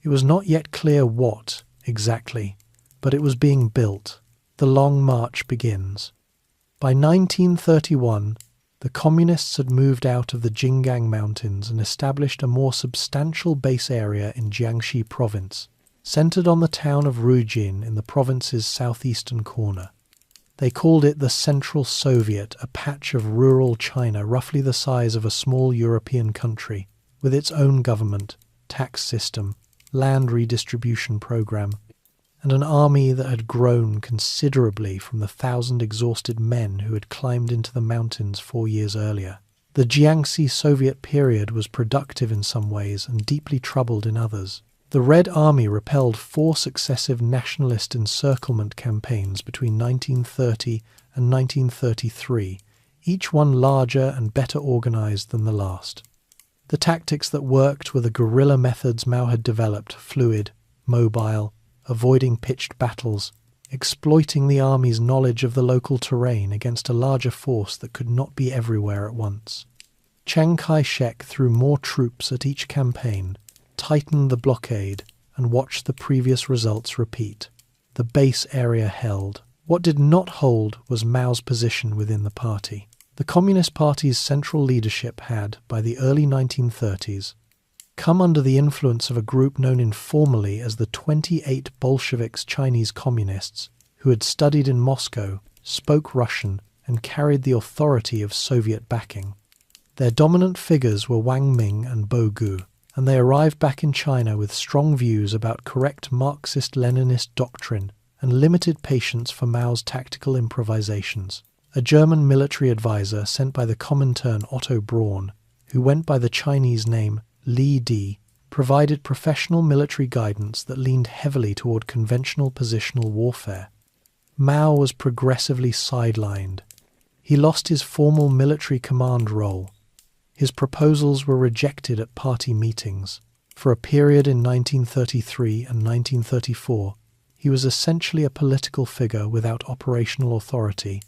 A: It was not yet clear what, exactly, but it was being built. The long march begins. By 1931, the Communists had moved out of the Jinggang Mountains and established a more substantial base area in Jiangxi province, centered on the town of Rujin in the province's southeastern corner. They called it the Central Soviet, a patch of rural China roughly the size of a small European country, with its own government, tax system, land redistribution program, and an army that had grown considerably from the 1,000 exhausted men who had climbed into the mountains 4 years earlier. The Jiangxi Soviet period was productive in some ways and deeply troubled in others. The Red Army repelled 4 successive nationalist encirclement campaigns between 1930 and 1933, each one larger and better organized than the last. The tactics that worked were the guerrilla methods Mao had developed: fluid, mobile, avoiding pitched battles, exploiting the army's knowledge of the local terrain against a larger force that could not be everywhere at once. Chiang Kai-shek threw more troops at each campaign, tightened the blockade, and watched the previous results repeat. The base area held. What did not hold was Mao's position within the party. The Communist Party's central leadership had, by the early 1930s, come under the influence of a group known informally as the 28 Bolsheviks Chinese Communists, who had studied in Moscow, spoke Russian, and carried the authority of Soviet backing. Their dominant figures were Wang Ming and Bo Gu, and they arrived back in China with strong views about correct Marxist-Leninist doctrine and limited patience for Mao's tactical improvisations. A German military advisor sent by the Comintern Otto Braun, who went by the Chinese name Li Di, provided professional military guidance that leaned heavily toward conventional positional warfare. Mao was progressively sidelined. He lost his formal military command role. His proposals were rejected at party meetings. For a period in 1933 and 1934, he was essentially a political figure without operational authority,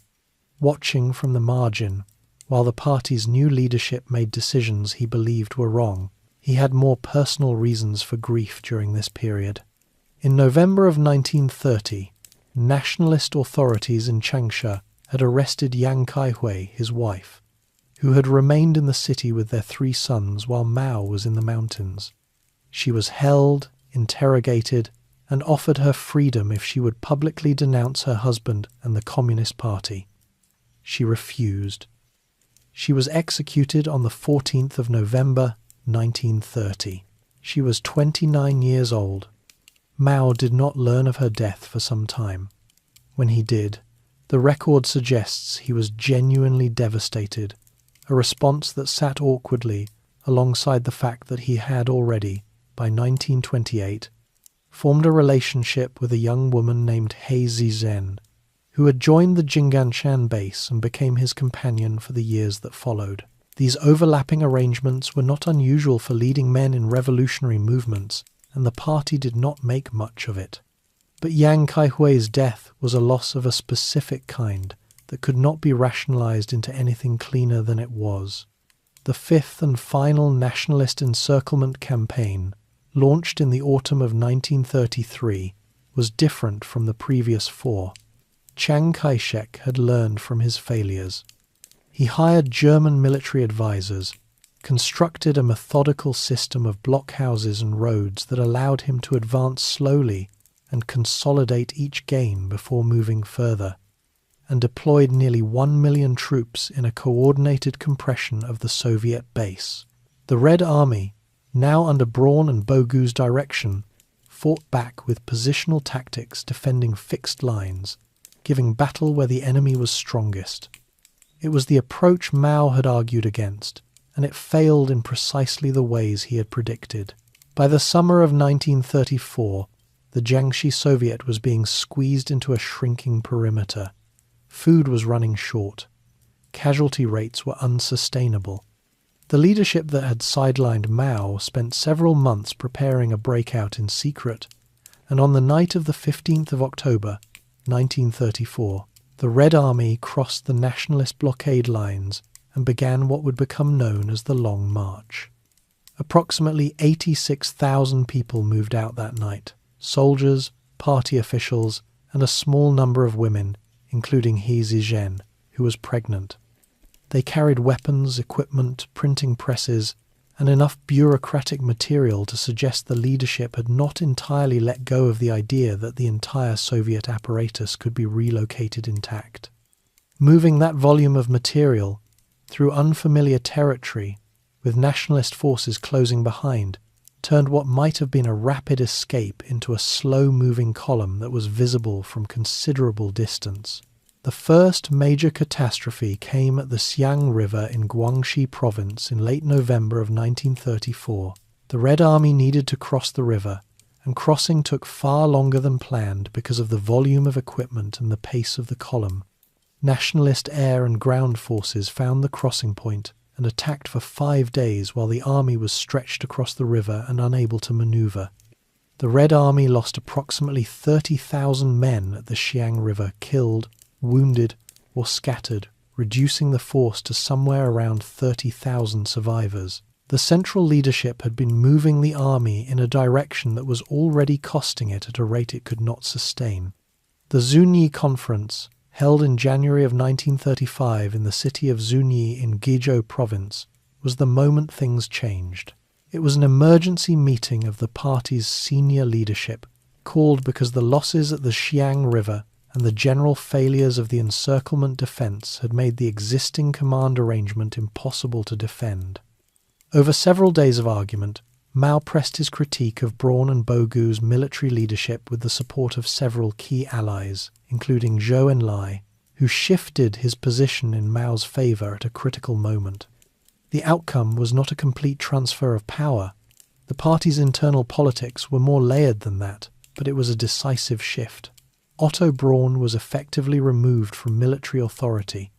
A: watching from the margin, while the party's new leadership made decisions he believed were wrong. He had more personal reasons for grief during this period. In November of 1930, nationalist authorities in Changsha had arrested Yang Kaihui, his wife, who had remained in the city with their 3 sons while Mao was in the mountains. She was held, interrogated, and offered her freedom if she would publicly denounce her husband and the Communist Party. She refused. She was executed on the 14th of November, 1930. She was 29 years old. Mao did not learn of her death for some time. When he did, the record suggests he was genuinely devastated, a response that sat awkwardly alongside the fact that he had already, by 1928, formed a relationship with a young woman named He Zizhen, who had joined the Jinganshan base and became his companion for the years that followed. These overlapping arrangements were not unusual for leading men in revolutionary movements, and the party did not make much of it. But Yang Kaihui's death was a loss of a specific kind that could not be rationalized into anything cleaner than it was. The fifth and final nationalist encirclement campaign, launched in the autumn of 1933, was different from the previous four. Chiang Kai-shek had learned from his failures. He hired German military advisors, constructed a methodical system of blockhouses and roads that allowed him to advance slowly and consolidate each gain before moving further, and deployed nearly 1 million troops in a coordinated compression of the Soviet base. The Red Army, now under Braun and Bogu's direction, fought back with positional tactics defending fixed lines, giving battle where the enemy was strongest. It was the approach Mao had argued against, and it failed in precisely the ways he had predicted. By the summer of 1934, the Jiangxi Soviet was being squeezed into a shrinking perimeter. Food was running short. Casualty rates were unsustainable. The leadership that had sidelined Mao spent several months preparing a breakout in secret, and on the night of the 15th of October, 1934, the Red Army crossed the nationalist blockade lines and began what would become known as the Long March. Approximately 86,000 people moved out that night: soldiers, party officials, and a small number of women, including He Zizhen, who was pregnant. They carried weapons, equipment, printing presses, and enough bureaucratic material to suggest the leadership had not entirely let go of the idea that the entire Soviet apparatus could be relocated intact. Moving that volume of material through unfamiliar territory, with nationalist forces closing behind, turned what might have been a rapid escape into a slow-moving column that was visible from considerable distance. The first major catastrophe came at the Xiang River in Guangxi province in late November of 1934. The Red Army needed to cross the river, and crossing took far longer than planned because of the volume of equipment and the pace of the column. Nationalist air and ground forces found the crossing point and attacked for 5 days while the army was stretched across the river and unable to maneuver. The Red Army lost approximately 30,000 men at the Xiang River, killed, wounded, or scattered, reducing the force to somewhere around 30,000 survivors. The central leadership had been moving the army in a direction that was already costing it at a rate it could not sustain. The Zunyi Conference, held in January of 1935 in the city of Zunyi in Guizhou province, was the moment things changed. It was an emergency meeting of the party's senior leadership, called because the losses at the Xiang River and the general failures of the encirclement defense had made the existing command arrangement impossible to defend. Over several days of argument, Mao pressed his critique of Braun and Bogu's military leadership with the support of several key allies, including Zhou Enlai, who shifted his position in Mao's favour at a critical moment. The outcome was not a complete transfer of power. The party's internal politics were more layered than that, but it was a decisive shift. Otto Braun was effectively removed from military authority.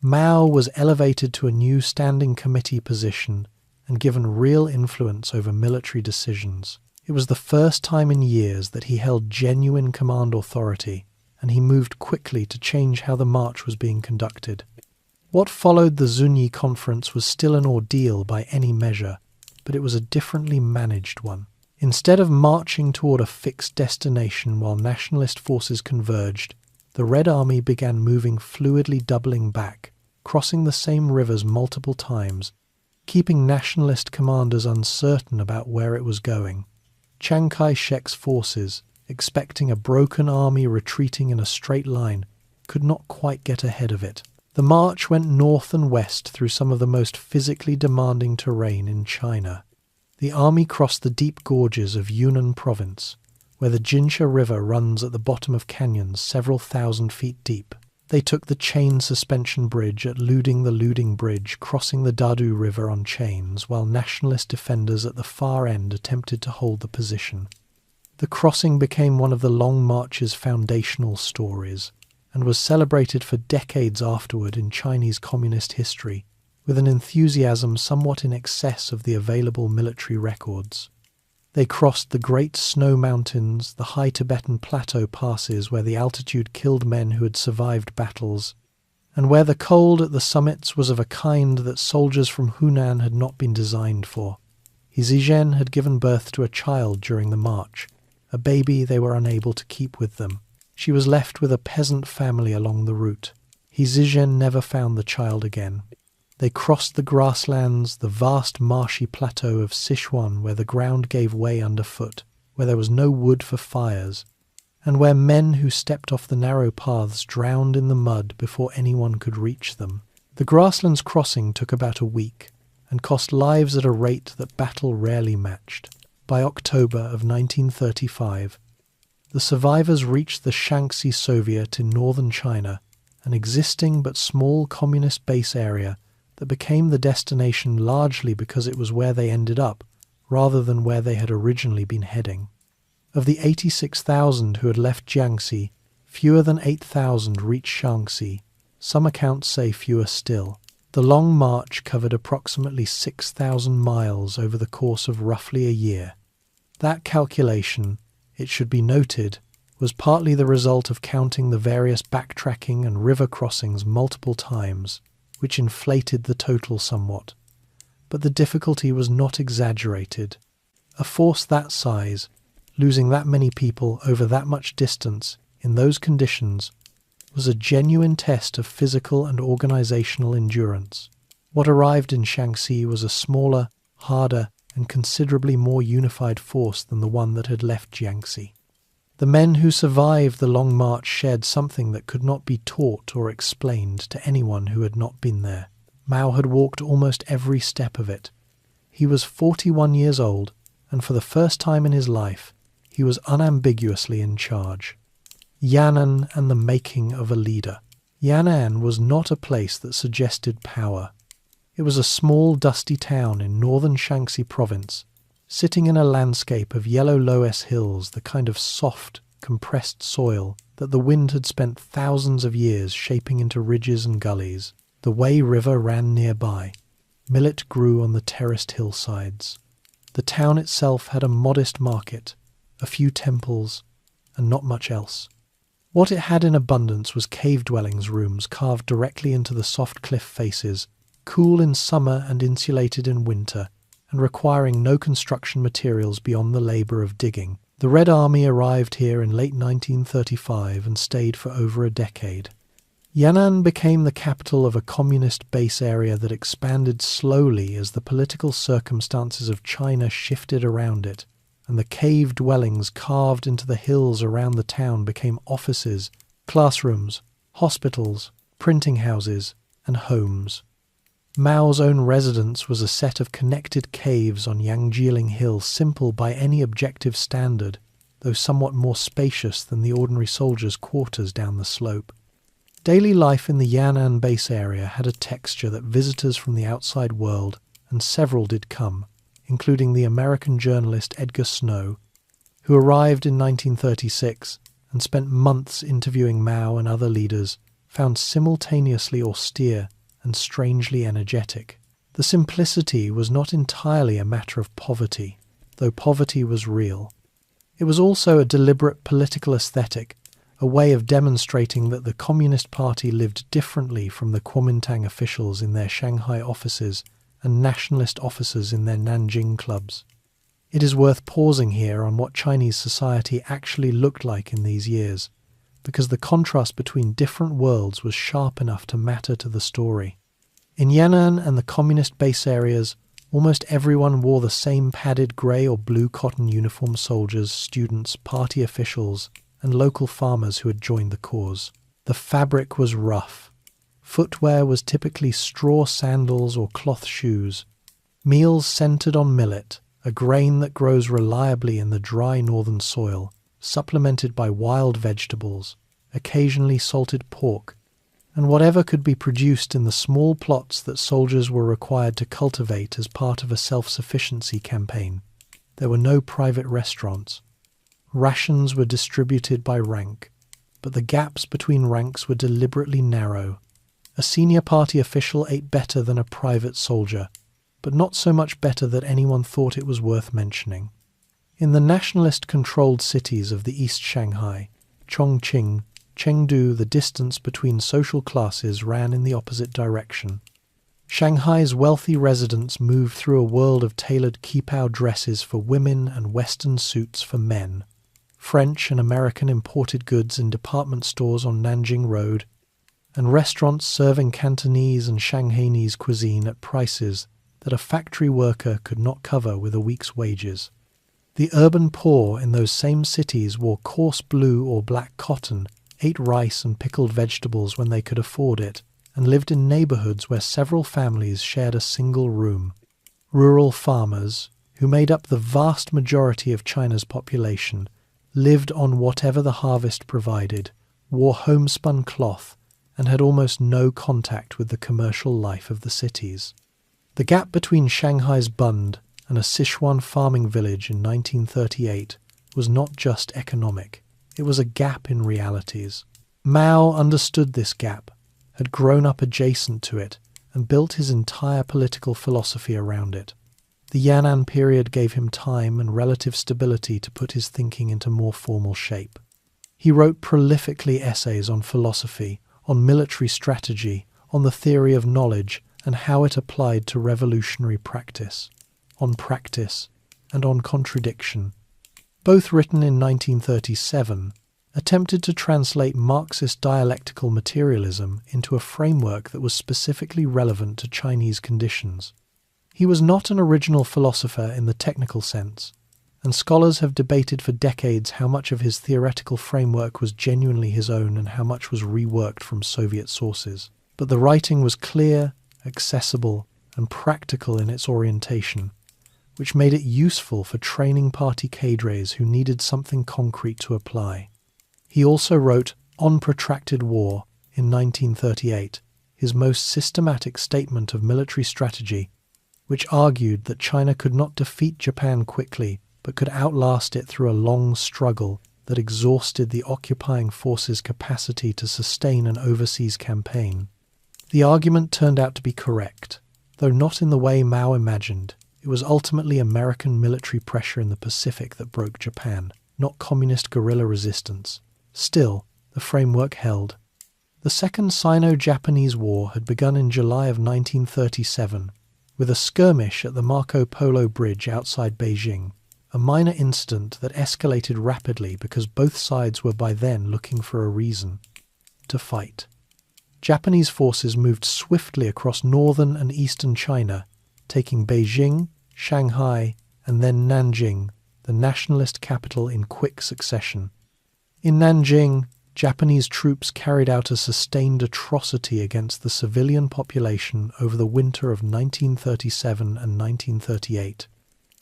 A: Mao was elevated to a new standing committee position and given real influence over military decisions. It was the first time in years that he held genuine command authority, and he moved quickly to change how the march was being conducted. What followed the Zunyi Conference was still an ordeal by any measure, but it was a differently managed one. Instead of marching toward a fixed destination while nationalist forces converged, the Red Army began moving fluidly, doubling back, crossing the same rivers multiple times, keeping nationalist commanders uncertain about where it was going. Chiang Kai-shek's forces, expecting a broken army retreating in a straight line, could not quite get ahead of it. The march went north and west through some of the most physically demanding terrain in China. The army crossed the deep gorges of Yunnan province, where the Jinsha River runs at the bottom of canyons several thousand feet deep. They took the chain suspension bridge at Luding the Luding Bridge, crossing the Dadu River on chains, while nationalist defenders at the far end attempted to hold the position. The crossing became one of the Long March's foundational stories, and was celebrated for decades afterward in Chinese communist history, with an enthusiasm somewhat in excess of the available military records. They crossed the great snow mountains, the high Tibetan plateau passes where the altitude killed men who had survived battles, and where the cold at the summits was of a kind that soldiers from Hunan had not been designed for. Zijen had given birth to a child during the march, a baby they were unable to keep with them. She was left with a peasant family along the route. Zijen never found the child again. They crossed the grasslands, the vast marshy plateau of Sichuan where the ground gave way underfoot, where there was no wood for fires, and where men who stepped off the narrow paths drowned in the mud before anyone could reach them. The grasslands crossing took about a week, and cost lives at a rate that battle rarely matched. By October of 1935, the survivors reached the Shaanxi Soviet in northern China, an existing but small communist base area that became the destination largely because it was where they ended up, rather than where they had originally been heading. Of the 86,000 who had left Jiangxi, fewer than 8,000 reached Shaanxi. Some accounts say fewer still. The Long March covered approximately 6,000 miles over the course of roughly a year. That calculation, it should be noted, was partly the result of counting the various backtracking and river crossings multiple times, which inflated the total somewhat. But the difficulty was not exaggerated. A force that size, losing that many people over that much distance in those conditions, was a genuine test of physical and organizational endurance. What arrived in Shaanxi was a smaller, harder, and considerably more unified force than the one that had left Jiangxi. The men who survived the Long March shared something that could not be taught or explained to anyone who had not been there. Mao had walked almost every step of it. He was 41 years old, and for the first time in his life, he was unambiguously in charge. Yan'an and the making of a leader. Yan'an was not a place that suggested power. It was a small, dusty town in northern Shaanxi province, sitting in a landscape of yellow loess hills, the kind of soft, compressed soil that the wind had spent thousands of years shaping into ridges and gullies. The Wei River ran nearby. Millet grew on the terraced hillsides. The town itself had a modest market, a few temples, and not much else. What it had in abundance was cave dwellings rooms carved directly into the soft cliff faces, cool in summer and insulated in winter, and requiring no construction materials beyond the labour of digging. The Red Army arrived here in late 1935 and stayed for over a decade. Yan'an became the capital of a communist base area that expanded slowly as the political circumstances of China shifted around it, and the cave dwellings carved into the hills around the town became offices, classrooms, hospitals, printing houses, and homes. Mao's own residence was a set of connected caves on Yangjieling Hill, simple by any objective standard, though somewhat more spacious than the ordinary soldiers' quarters down the slope. Daily life in the Yan'an base area had a texture that visitors from the outside world, and several did come, including the American journalist Edgar Snow, who arrived in 1936 and spent months interviewing Mao and other leaders, found simultaneously austere and strangely energetic. The simplicity was not entirely a matter of poverty, though poverty was real. It was also a deliberate political aesthetic, a way of demonstrating that the Communist Party lived differently from the Kuomintang officials in their Shanghai offices and nationalist officers in their Nanjing clubs. It is worth pausing here on what Chinese society actually looked like in these years, because the contrast between different worlds was sharp enough to matter to the story. In Yan'an and the communist base areas, almost everyone wore the same padded grey or blue cotton uniform: soldiers, students, party officials, and local farmers who had joined the cause. The fabric was rough. Footwear was typically straw sandals or cloth shoes. Meals centered on millet, a grain that grows reliably in the dry northern soil, supplemented by wild vegetables, occasionally salted pork, and whatever could be produced in the small plots that soldiers were required to cultivate as part of a self-sufficiency campaign. There were no private restaurants. Rations were distributed by rank, but the gaps between ranks were deliberately narrow. A senior party official ate better than a private soldier, but not so much better that anyone thought it was worth mentioning. In the nationalist-controlled cities of the East Shanghai, Chongqing, Chengdu, the distance between social classes ran in the opposite direction. Shanghai's wealthy residents moved through a world of tailored qipao dresses for women and Western suits for men, French and American imported goods in department stores on Nanjing Road, and restaurants serving Cantonese and Shanghainese cuisine at prices that a factory worker could not cover with a week's wages. The urban poor in those same cities wore coarse blue or black cotton, ate rice and pickled vegetables when they could afford it, and lived in neighborhoods where several families shared a single room. Rural farmers, who made up the vast majority of China's population, lived on whatever the harvest provided, wore homespun cloth, and had almost no contact with the commercial life of the cities. The gap between Shanghai's Bund and a Sichuan farming village in 1938 was not just economic, it was a gap in realities. Mao understood this gap, had grown up adjacent to it, and built his entire political philosophy around it. The Yan'an period gave him time and relative stability to put his thinking into more formal shape. He wrote prolifically essays on philosophy, on military strategy, on the theory of knowledge, and how it applied to revolutionary practice, and on contradiction. Both written in 1937, attempted to translate Marxist dialectical materialism into a framework that was specifically relevant to Chinese conditions. He was not an original philosopher in the technical sense, and scholars have debated for decades how much of his theoretical framework was genuinely his own and how much was reworked from Soviet sources. But the writing was clear, accessible, and practical in its orientation, which made it useful for training party cadres who needed something concrete to apply. He also wrote On Protracted War in 1938, his most systematic statement of military strategy, which argued that China could not defeat Japan quickly, but could outlast it through a long struggle that exhausted the occupying force's capacity to sustain an overseas campaign. The argument turned out to be correct, though not in the way Mao imagined. It was ultimately American military pressure in the Pacific that broke Japan, not communist guerrilla resistance. Still, the framework held. The Second Sino-Japanese War had begun in July of 1937, with a skirmish at the Marco Polo Bridge outside Beijing, a minor incident that escalated rapidly because both sides were by then looking for a reason to fight. Japanese forces moved swiftly across northern and eastern China, taking Beijing, Shanghai, and then Nanjing, the nationalist capital, in quick succession. In Nanjing, Japanese troops carried out a sustained atrocity against the civilian population over the winter of 1937 and 1938,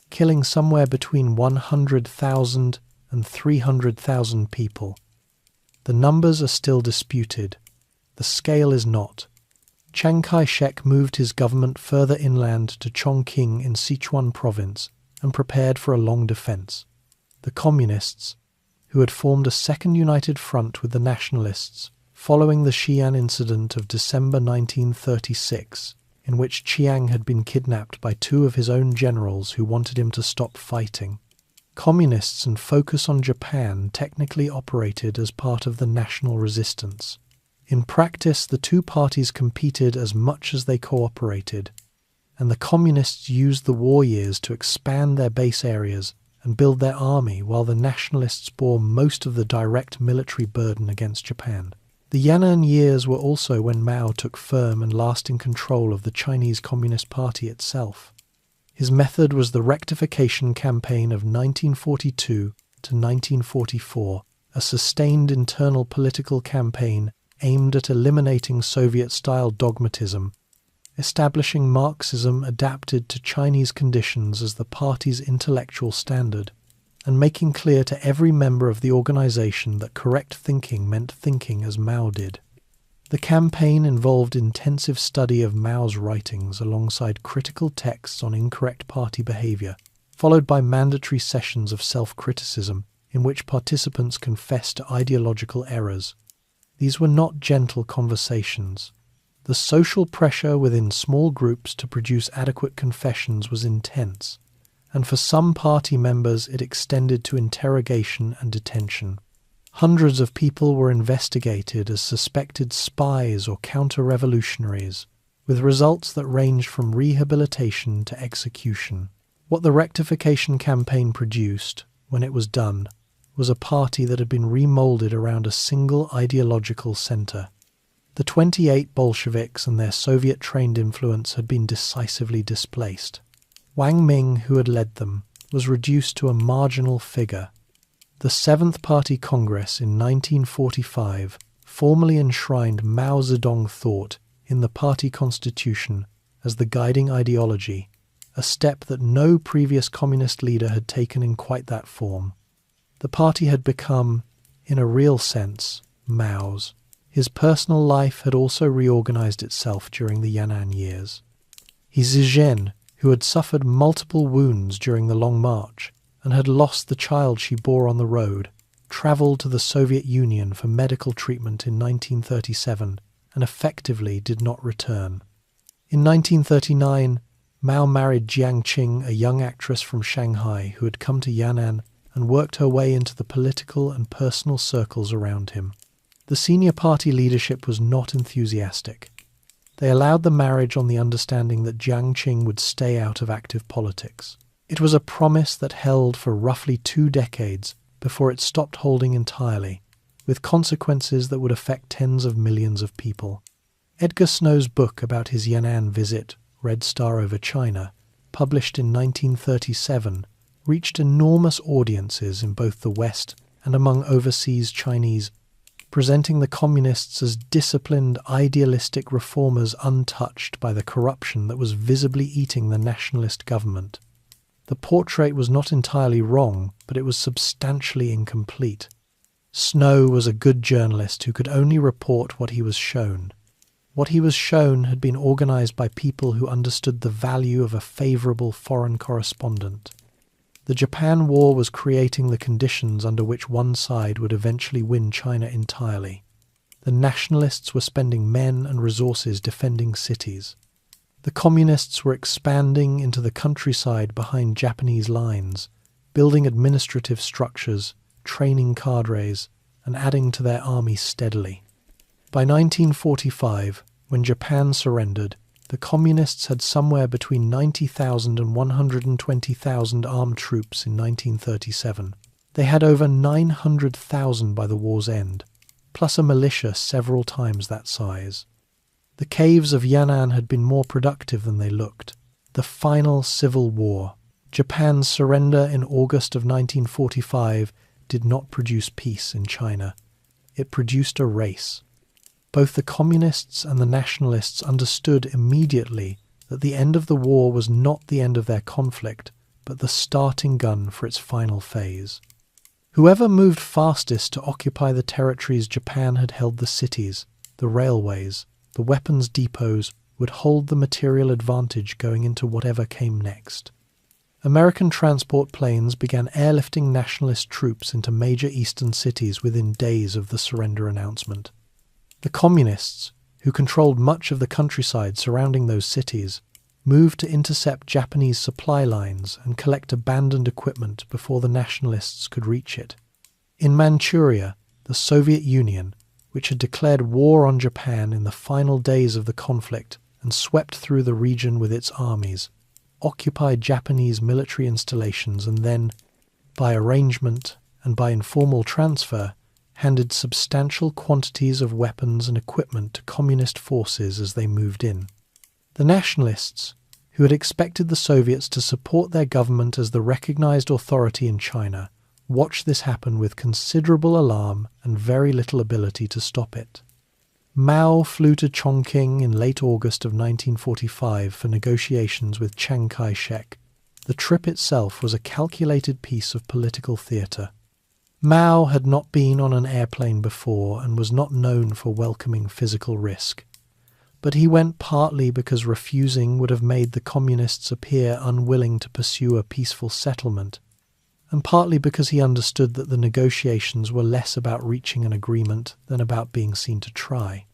A: killing somewhere between 100,000 and 300,000 people. The numbers are still disputed. The scale is not. Chiang Kai-shek moved his government further inland to Chongqing in Sichuan province and prepared for a long defense. The communists, who had formed a second united front with the nationalists following the Xi'an incident of December 1936, in which Chiang had been kidnapped by two of his own generals who wanted him to stop fighting. Communists and Focus on Japan technically operated as part of the national resistance. In practice, the two parties competed as much as they cooperated, and the communists used the war years to expand their base areas and build their army, while the nationalists bore most of the direct military burden against Japan. The Yan'an years were also when Mao took firm and lasting control of the Chinese Communist Party itself. His method was the rectification campaign of 1942 to 1944, a sustained internal political campaign aimed at eliminating Soviet-style dogmatism, establishing Marxism adapted to Chinese conditions as the party's intellectual standard, and making clear to every member of the organization that correct thinking meant thinking as Mao did. The campaign involved intensive study of Mao's writings alongside critical texts on incorrect party behavior, followed by mandatory sessions of self-criticism in which participants confessed to ideological errors. These were not gentle conversations. The social pressure within small groups to produce adequate confessions was intense, and for some party members it extended to interrogation and detention. Hundreds of people were investigated as suspected spies or counter-revolutionaries, with results that ranged from rehabilitation to execution. What the rectification campaign produced, when it was done, was a party that had been remoulded around a single ideological center. The 28 Bolsheviks and their Soviet-trained influence had been decisively displaced. Wang Ming, who had led them, was reduced to a marginal figure. The Seventh Party Congress in 1945 formally enshrined Mao Zedong thought in the party constitution as the guiding ideology, a step that no previous communist leader had taken in quite that form. The party had become, in a real sense, Mao's. His personal life had also reorganized itself during the Yan'an years. His Zizhen, who had suffered multiple wounds during the Long March and had lost the child she bore on the road, travelled to the Soviet Union for medical treatment in 1937 and effectively did not return. In 1939, Mao married Jiang Qing, a young actress from Shanghai who had come to Yan'an and worked her way into the political and personal circles around him. The senior party leadership was not enthusiastic. They allowed the marriage on the understanding that Jiang Qing would stay out of active politics. It was a promise that held for roughly 2 decades before it stopped holding entirely, with consequences that would affect tens of millions of people. Edgar Snow's book about his Yan'an visit, Red Star over China, published in 1937, reached enormous audiences in both the West and among overseas Chinese, presenting the communists as disciplined, idealistic reformers untouched by the corruption that was visibly eating the nationalist government. The portrait was not entirely wrong, but it was substantially incomplete. Snow was a good journalist who could only report what he was shown. What he was shown had been organized by people who understood the value of a favorable foreign correspondent. The Japan War was creating the conditions under which one side would eventually win China entirely. The nationalists were spending men and resources defending cities. The communists were expanding into the countryside behind Japanese lines, building administrative structures, training cadres, and adding to their army steadily. By 1945, when Japan surrendered, the communists had somewhere between 90,000 and 120,000 armed troops in 1937. They had over 900,000 by the war's end, plus a militia several times that size. The caves of Yan'an had been more productive than they looked. The final civil war, Japan's surrender in August of 1945, did not produce peace in China. It produced a race. Both the communists and the nationalists understood immediately that the end of the war was not the end of their conflict, but the starting gun for its final phase. Whoever moved fastest to occupy the territories Japan had held, the cities, the railways, the weapons depots, would hold the material advantage going into whatever came next. American transport planes began airlifting nationalist troops into major eastern cities within days of the surrender announcement. The communists, who controlled much of the countryside surrounding those cities, moved to intercept Japanese supply lines and collect abandoned equipment before the nationalists could reach it. In Manchuria, the Soviet Union, which had declared war on Japan in the final days of the conflict and swept through the region with its armies, occupied Japanese military installations and then, by arrangement and by informal transfer, handed substantial quantities of weapons and equipment to communist forces as they moved in. The nationalists, who had expected the Soviets to support their government as the recognized authority in China, watched this happen with considerable alarm and very little ability to stop it. Mao flew to Chongqing in late August of 1945 for negotiations with Chiang Kai-shek. The trip itself was a calculated piece of political theatre. Mao had not been on an airplane before and was not known for welcoming physical risk. But he went partly because refusing would have made the communists appear unwilling to pursue a peaceful settlement, and partly because he understood that the negotiations were less about reaching an agreement than about being seen to try.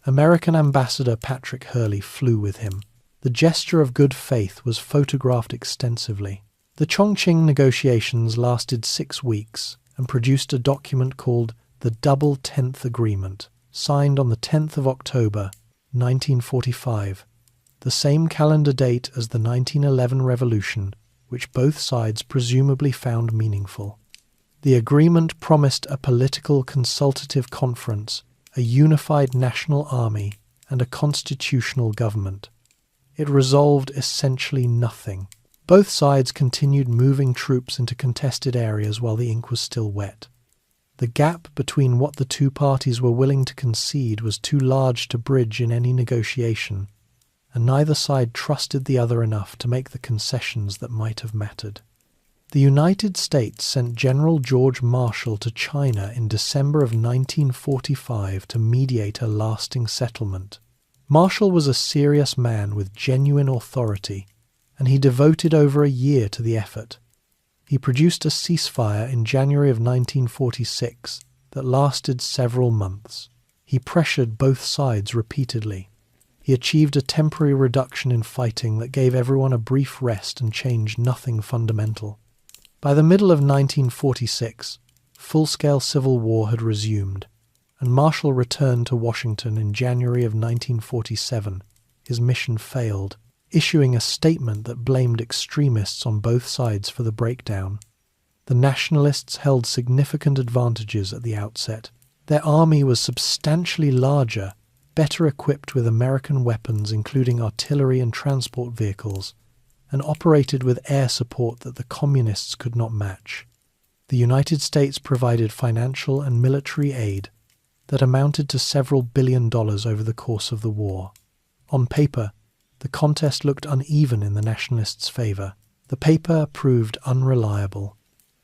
A: American Ambassador Patrick Hurley flew with him. The gesture of good faith was photographed extensively. The Chongqing negotiations lasted 6 weeks and produced a document called the Double Tenth Agreement, signed on the 10th of October, 1945, the same calendar date as the 1911 revolution, which both sides presumably found meaningful. The agreement promised a political consultative conference, a unified national army, and a constitutional government. It resolved essentially nothing. Both sides continued moving troops into contested areas while the ink was still wet. The gap between what the two parties were willing to concede was too large to bridge in any negotiation, and neither side trusted the other enough to make the concessions that might have mattered. The United States sent General George Marshall to China in December of 1945 to mediate a lasting settlement. Marshall was a serious man with genuine authority, and he devoted over a year to the effort. He produced a ceasefire in January of 1946 that lasted several months. He pressured both sides repeatedly. He achieved a temporary reduction in fighting that gave everyone a brief rest and changed nothing fundamental. By the middle of 1946, full-scale civil war had resumed, and Marshall returned to Washington in January of 1947. His mission failed, issuing a statement that blamed extremists on both sides for the breakdown. The nationalists held significant advantages at the outset. Their army was substantially larger, better equipped with American weapons including artillery and transport vehicles, and operated with air support that the communists could not match. The United States provided financial and military aid that amounted to several $billion over the course of the war. On paper, the contest looked uneven in the nationalists' favour. The paper proved unreliable.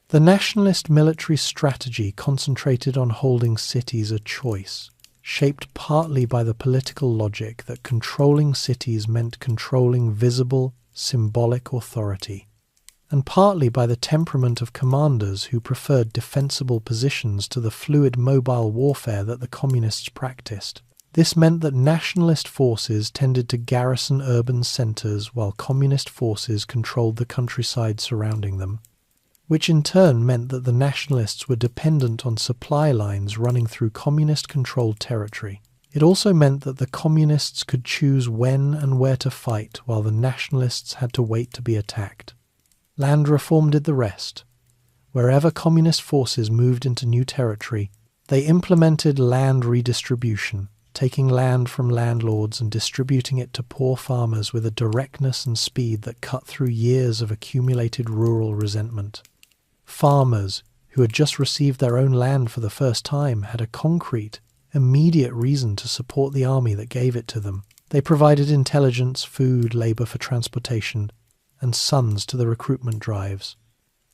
A: The nationalist military strategy concentrated on holding cities a choice, shaped partly by the political logic that controlling cities meant controlling visible, symbolic authority, and partly by the temperament of commanders who preferred defensible positions to the fluid mobile warfare that the communists practiced. This meant that nationalist forces tended to garrison urban centres while communist forces controlled the countryside surrounding them, which in turn meant that the nationalists were dependent on supply lines running through communist-controlled territory. It also meant that the communists could choose when and where to fight while the nationalists had to wait to be attacked. Land reform did the rest. Wherever communist forces moved into new territory, they implemented land redistribution, taking land from landlords and distributing it to poor farmers with a directness and speed that cut through years of accumulated rural resentment. Farmers, who had just received their own land for the first time, had a concrete, immediate reason to support the army that gave it to them. They provided intelligence, food, labour for transportation, and sons to the recruitment drives.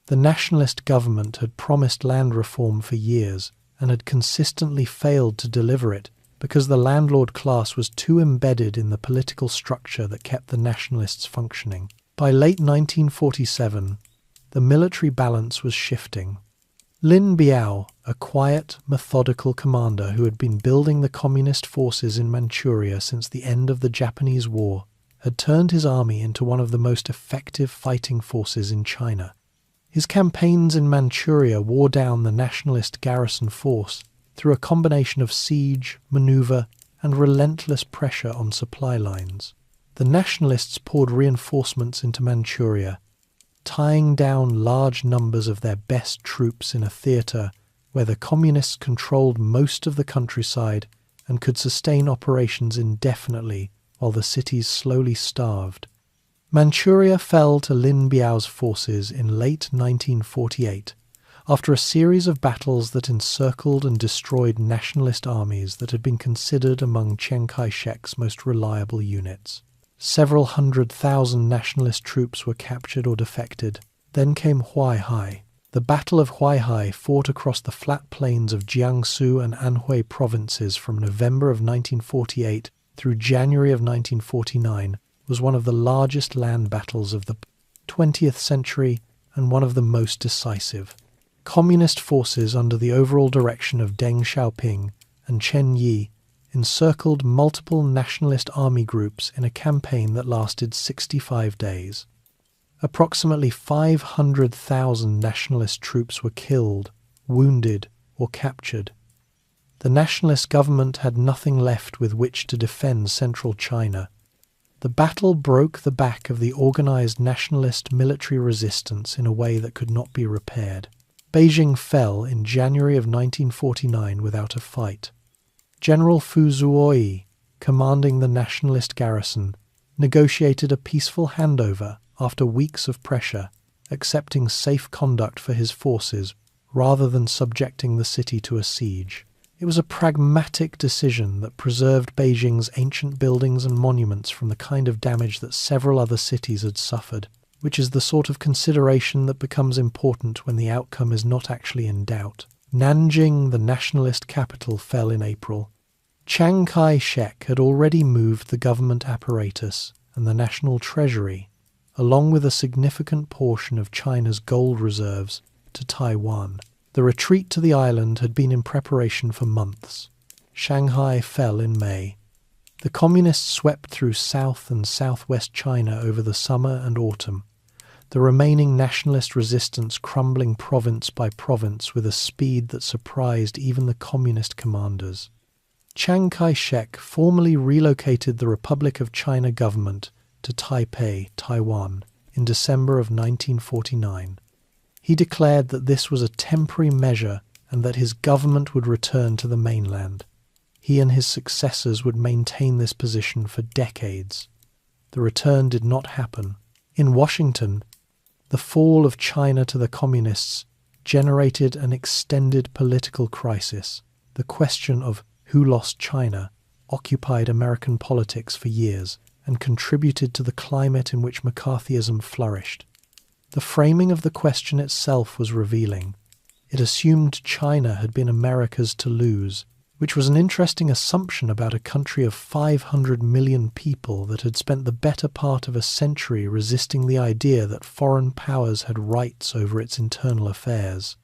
A: The nationalist government had promised land reform for years and had consistently failed to deliver it because the landlord class was too embedded in the political structure that kept the nationalists functioning. By late 1947, the military balance was shifting. Lin Biao, a quiet, methodical commander who had been building the communist forces in Manchuria since the end of the Japanese War, had turned his army into one of the most effective fighting forces in China. His campaigns in Manchuria wore down the nationalist garrison force through a combination of siege, maneuver, and relentless pressure on supply lines. The nationalists poured reinforcements into Manchuria, tying down large numbers of their best troops in a theatre where the communists controlled most of the countryside and could sustain operations indefinitely while the cities slowly starved. Manchuria fell to Lin Biao's forces in late 1948, after a series of battles that encircled and destroyed nationalist armies that had been considered among Chiang Kai-shek's most reliable units. Several 100,000 nationalist troops were captured or defected. Then came Huaihai. The Battle of Huaihai, fought across the flat plains of Jiangsu and Anhui provinces from November of 1948 through January of 1949, was one of the largest land battles of the 20th century and one of the most decisive. Communist forces under the overall direction of Deng Xiaoping and Chen Yi encircled multiple nationalist army groups in a campaign that lasted 65 days. Approximately 500,000 nationalist troops were killed, wounded, or captured. The nationalist government had nothing left with which to defend central China. The battle broke the back of the organized nationalist military resistance in a way that could not be repaired. Beijing fell in January of 1949 without a fight. General Fu Zuoyi, commanding the nationalist garrison, negotiated a peaceful handover after weeks of pressure, accepting safe conduct for his forces rather than subjecting the city to a siege. It was a pragmatic decision that preserved Beijing's ancient buildings and monuments from the kind of damage that several other cities had suffered, which is the sort of consideration that becomes important when the outcome is not actually in doubt. Nanjing, the nationalist capital, fell in April. Chiang Kai-shek had already moved the government apparatus and the national treasury, along with a significant portion of China's gold reserves, to Taiwan. The retreat to the island had been in preparation for months. Shanghai fell in May. The communists swept through South and Southwest China over the summer and autumn, the remaining nationalist resistance crumbling province by province with a speed that surprised even the communist commanders. Chiang Kai-shek formally relocated the Republic of China government to Taipei, Taiwan, in December of 1949. He declared that this was a temporary measure and that his government would return to the mainland. He and his successors would maintain this position for decades. The return did not happen. In Washington, the fall of China to the communists generated an extended political crisis. The question of who lost China occupied American politics for years and contributed to the climate in which McCarthyism flourished. The framing of the question itself was revealing. It assumed China had been America's to lose, which was an interesting assumption about a country of 500 million people that had spent the better part of a century resisting the idea that foreign powers had rights over its internal affairs.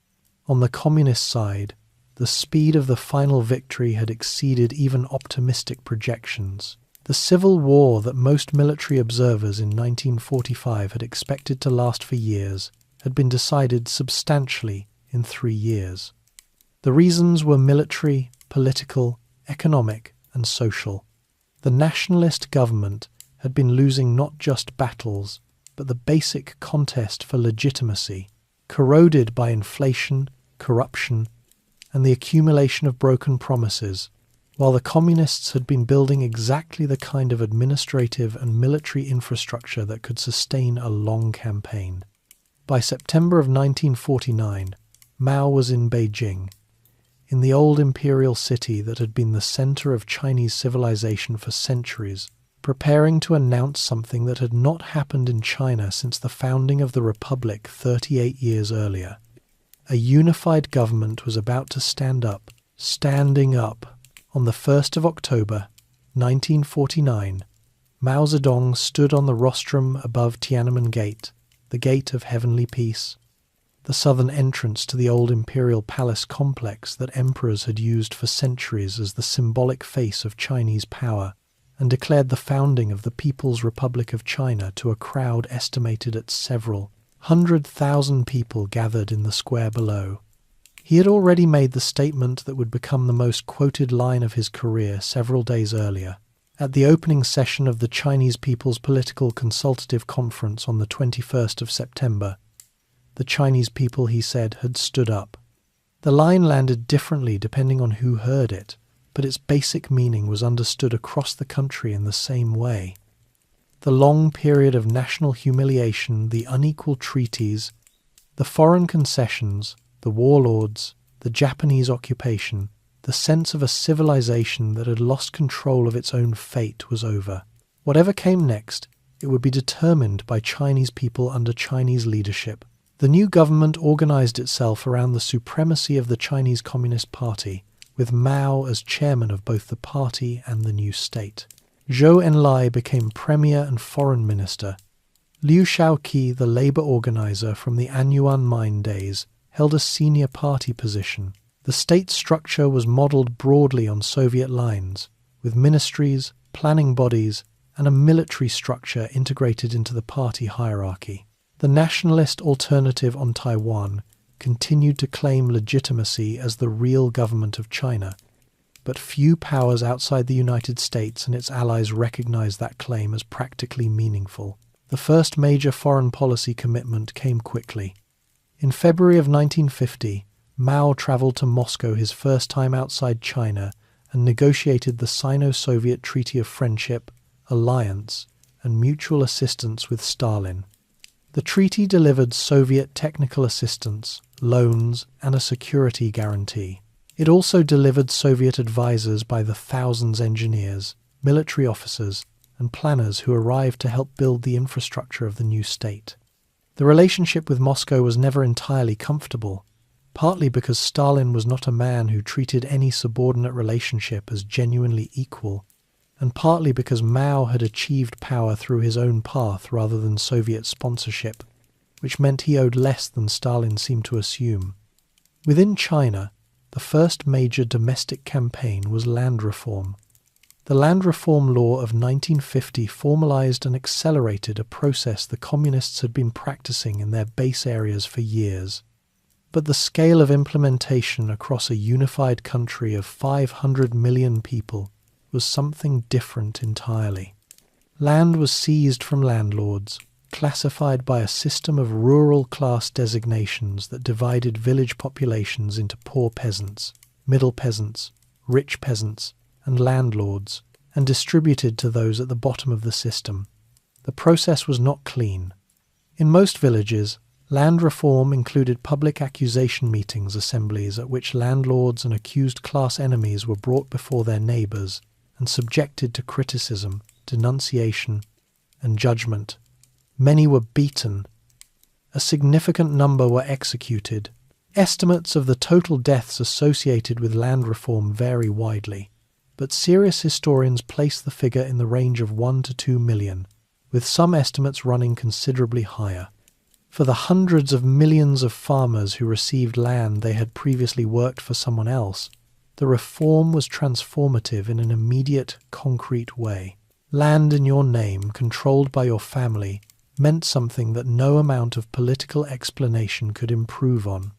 A: On the communist side, the speed of the final victory had exceeded even optimistic projections. The civil war that most military observers in 1945 had expected to last for years had been decided substantially in 3 years. The reasons were military, political, economic, and social. The nationalist government had been losing not just battles, but the basic contest for legitimacy, corroded by inflation, corruption, and the accumulation of broken promises, while the communists had been building exactly the kind of administrative and military infrastructure that could sustain a long campaign. By September of 1949, Mao was in Beijing, in the old imperial city that had been the center of Chinese civilization for centuries, preparing to announce something that had not happened in China since the founding of the Republic 38 years earlier. A unified government was about to standing up. On the 1st of October, 1949, Mao Zedong stood on the rostrum above Tiananmen Gate, the gate of heavenly peace, the southern entrance to the old imperial palace complex that emperors had used for centuries as the symbolic face of Chinese power, and declared the founding of the People's Republic of China to a crowd estimated at several 100,000 people gathered in the square below. He had already made the statement that would become the most quoted line of his career several days earlier. At the opening session of the Chinese People's Political Consultative Conference on the 21st of September, the Chinese people, he said, had stood up. The line landed differently depending on who heard it, but its basic meaning was understood across the country in the same way. The long period of national humiliation, the unequal treaties, the foreign concessions, the warlords, the Japanese occupation, the sense of a civilization that had lost control of its own fate was over. Whatever came next, it would be determined by Chinese people under Chinese leadership. The new government organized itself around the supremacy of the Chinese Communist Party, with Mao as chairman of both the party and the new state. Zhou Enlai became premier and foreign minister. Liu Shaoqi, the labor organizer from the Anyuan mine days, held a senior party position. The state structure was modeled broadly on Soviet lines, with ministries, planning bodies, and a military structure integrated into the party hierarchy. The nationalist alternative on Taiwan continued to claim legitimacy as the real government of China, but few powers outside the United States and its allies recognized that claim as practically meaningful. The first major foreign policy commitment came quickly. In February of 1950, Mao traveled to Moscow his first time outside China and negotiated the Sino-Soviet Treaty of Friendship, Alliance, and Mutual Assistance with Stalin. The treaty delivered Soviet technical assistance, loans, and a security guarantee. It also delivered Soviet advisors by the thousands engineers, military officers, and planners who arrived to help build the infrastructure of the new state. The relationship with Moscow was never entirely comfortable, partly because Stalin was not a man who treated any subordinate relationship as genuinely equal, and partly because Mao had achieved power through his own path rather than Soviet sponsorship, which meant he owed less than Stalin seemed to assume. Within China, the first major domestic campaign was land reform. The Land Reform Law of 1950 formalized and accelerated a process the communists had been practicing in their base areas for years. But the scale of implementation across a unified country of 500 million people was something different entirely. Land was seized from landlords, classified by a system of rural class designations that divided village populations into poor peasants, middle peasants, rich peasants, and landlords, and distributed to those at the bottom of the system. The process was not clean. In most villages, land reform included public accusation meetings assemblies at which landlords and accused class enemies were brought before their neighbours and subjected to criticism, denunciation, and judgment. Many were beaten. A significant number were executed. Estimates of the total deaths associated with land reform vary widely, but serious historians place the figure in the range of 1 to 2 million, with some estimates running considerably higher. For the hundreds of millions of farmers who received land they had previously worked for someone else, the reform was transformative in an immediate, concrete way. Land in your name, controlled by your family, meant something that no amount of political explanation could improve on.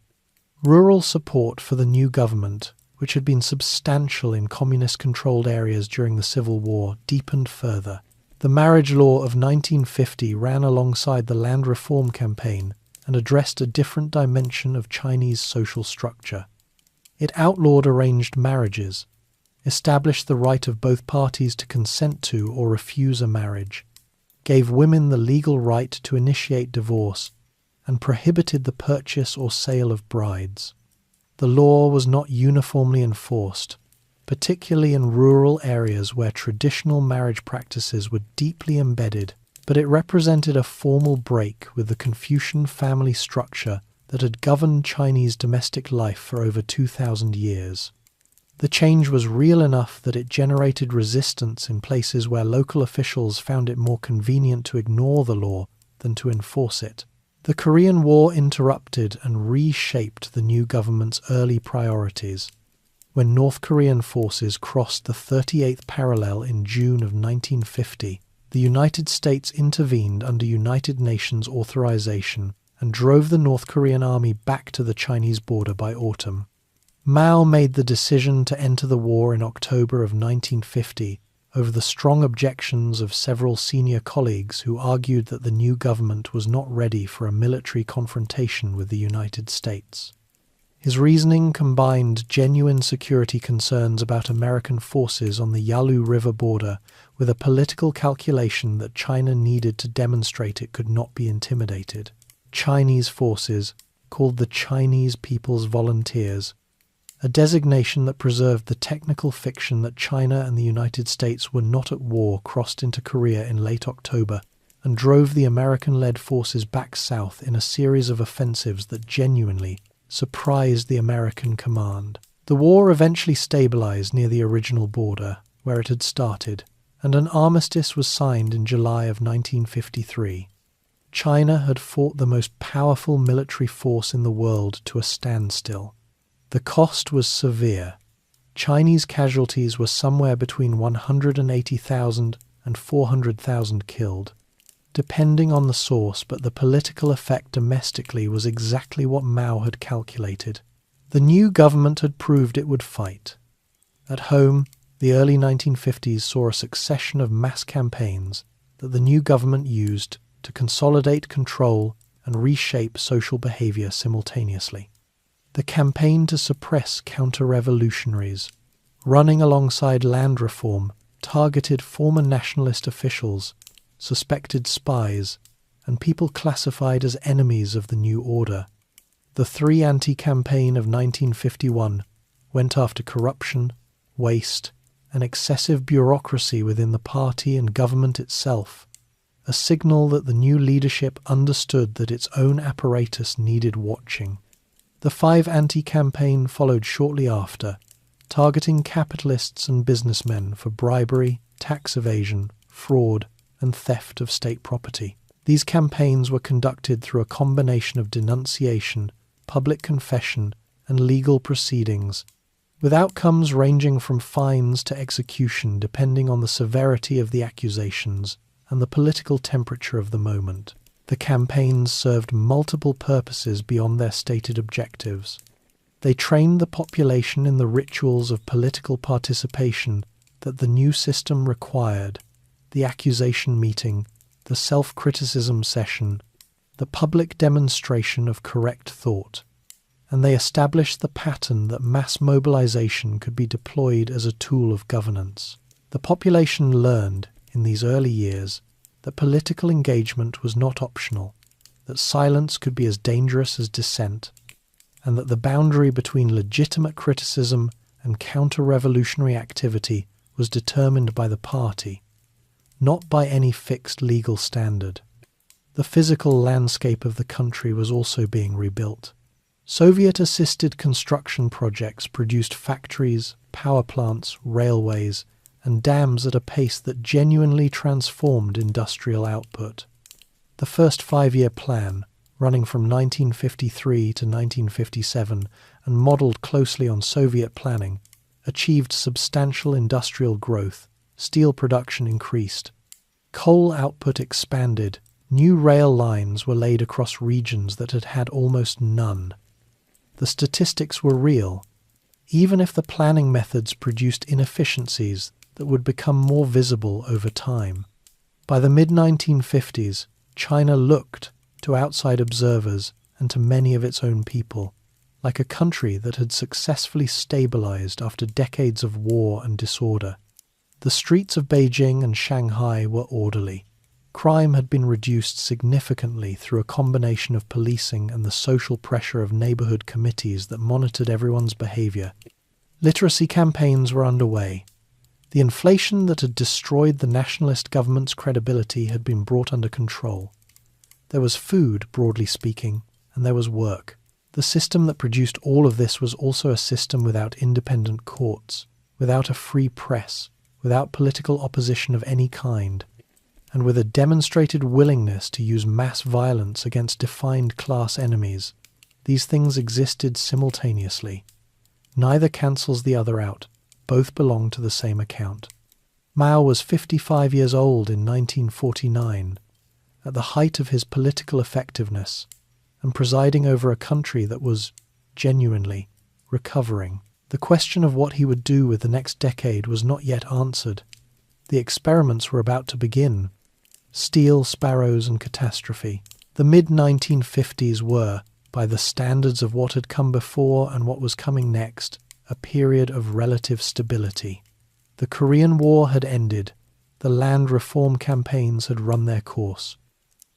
A: Rural support for the new government, which had been substantial in communist-controlled areas during the Civil War, deepened further. The marriage law of 1950 ran alongside the land reform campaign and addressed a different dimension of Chinese social structure. It outlawed arranged marriages, established the right of both parties to consent to or refuse a marriage, gave women the legal right to initiate divorce, and prohibited the purchase or sale of brides. The law was not uniformly enforced, particularly in rural areas where traditional marriage practices were deeply embedded, but it represented a formal break with the Confucian family structure that had governed Chinese domestic life for over 2,000 years. The change was real enough that it generated resistance in places where local officials found it more convenient to ignore the law than to enforce it. The Korean War interrupted and reshaped the new government's early priorities. When North Korean forces crossed the 38th parallel in June of 1950, the United States intervened under United Nations authorization and drove the North Korean army back to the Chinese border by autumn. Mao made the decision to enter the war in October of 1950 over the strong objections of several senior colleagues who argued that the new government was not ready for a military confrontation with the United States. His reasoning combined genuine security concerns about American forces on the Yalu River border with a political calculation that China needed to demonstrate it could not be intimidated. Chinese forces, called the Chinese People's Volunteers, a designation that preserved the technical fiction that China and the United States were not at war, crossed into Korea in late October and drove the American-led forces back south in a series of offensives that genuinely surprised the American command. The war eventually stabilized near the original border, where it had started, and an armistice was signed in July of 1953. China had fought the most powerful military force in the world to a standstill. The cost was severe. Chinese casualties were somewhere between 180,000 and 400,000 killed, depending on the source, but the political effect domestically was exactly what Mao had calculated. The new government had proved it would fight. At home, the early 1950s saw a succession of mass campaigns that the new government used to consolidate control and reshape social behavior simultaneously. The campaign to suppress counter-revolutionaries, running alongside land reform, targeted former nationalist officials, suspected spies, and people classified as enemies of the new order. The Three Anti-campaign of 1951 went after corruption, waste, and excessive bureaucracy within the party and government itself, a signal that the new leadership understood that its own apparatus needed watching. The Five Anti-campaign followed shortly after, targeting capitalists and businessmen for bribery, tax evasion, fraud, and theft of state property. These campaigns were conducted through a combination of denunciation, public confession, and legal proceedings, with outcomes ranging from fines to execution depending on the severity of the accusations and the political temperature of the moment. The campaigns served multiple purposes beyond their stated objectives. They trained the population in the rituals of political participation that the new system required: the accusation meeting, the self-criticism session, the public demonstration of correct thought, and they established the pattern that mass mobilization could be deployed as a tool of governance. The population learned, in these early years, that political engagement was not optional, that silence could be as dangerous as dissent, and that the boundary between legitimate criticism and counter-revolutionary activity was determined by the party, not by any fixed legal standard. The physical landscape of the country was also being rebuilt. Soviet-assisted construction projects produced factories, power plants, railways, and dams at a pace that genuinely transformed industrial output. The first five-year plan, running from 1953 to 1957 and modelled closely on Soviet planning, achieved substantial industrial growth. Steel production increased. Coal output expanded. New rail lines were laid across regions that had had almost none. The statistics were real, even if the planning methods produced inefficiencies that would become more visible over time. By the mid-1950s, China looked, to outside observers and to many of its own people, like a country that had successfully stabilized after decades of war and disorder. The streets of Beijing and Shanghai were orderly. Crime had been reduced significantly through a combination of policing and the social pressure of neighborhood committees that monitored everyone's behavior. Literacy campaigns were underway. The inflation that had destroyed the nationalist government's credibility had been brought under control. There was food, broadly speaking, and there was work. The system that produced all of this was also a system without independent courts, without a free press, without political opposition of any kind, and with a demonstrated willingness to use mass violence against defined class enemies. These things existed simultaneously. Neither cancels the other out. Both belong to the same account. Mao was 55 years old in 1949, at the height of his political effectiveness, and presiding over a country that was, genuinely, recovering. The question of what he would do with the next decade was not yet answered. The experiments were about to begin. Steel, sparrows, and catastrophe. The mid-1950s were, by the standards of what had come before and what was coming next, a period of relative stability. The Korean War had ended. The land reform campaigns had run their course.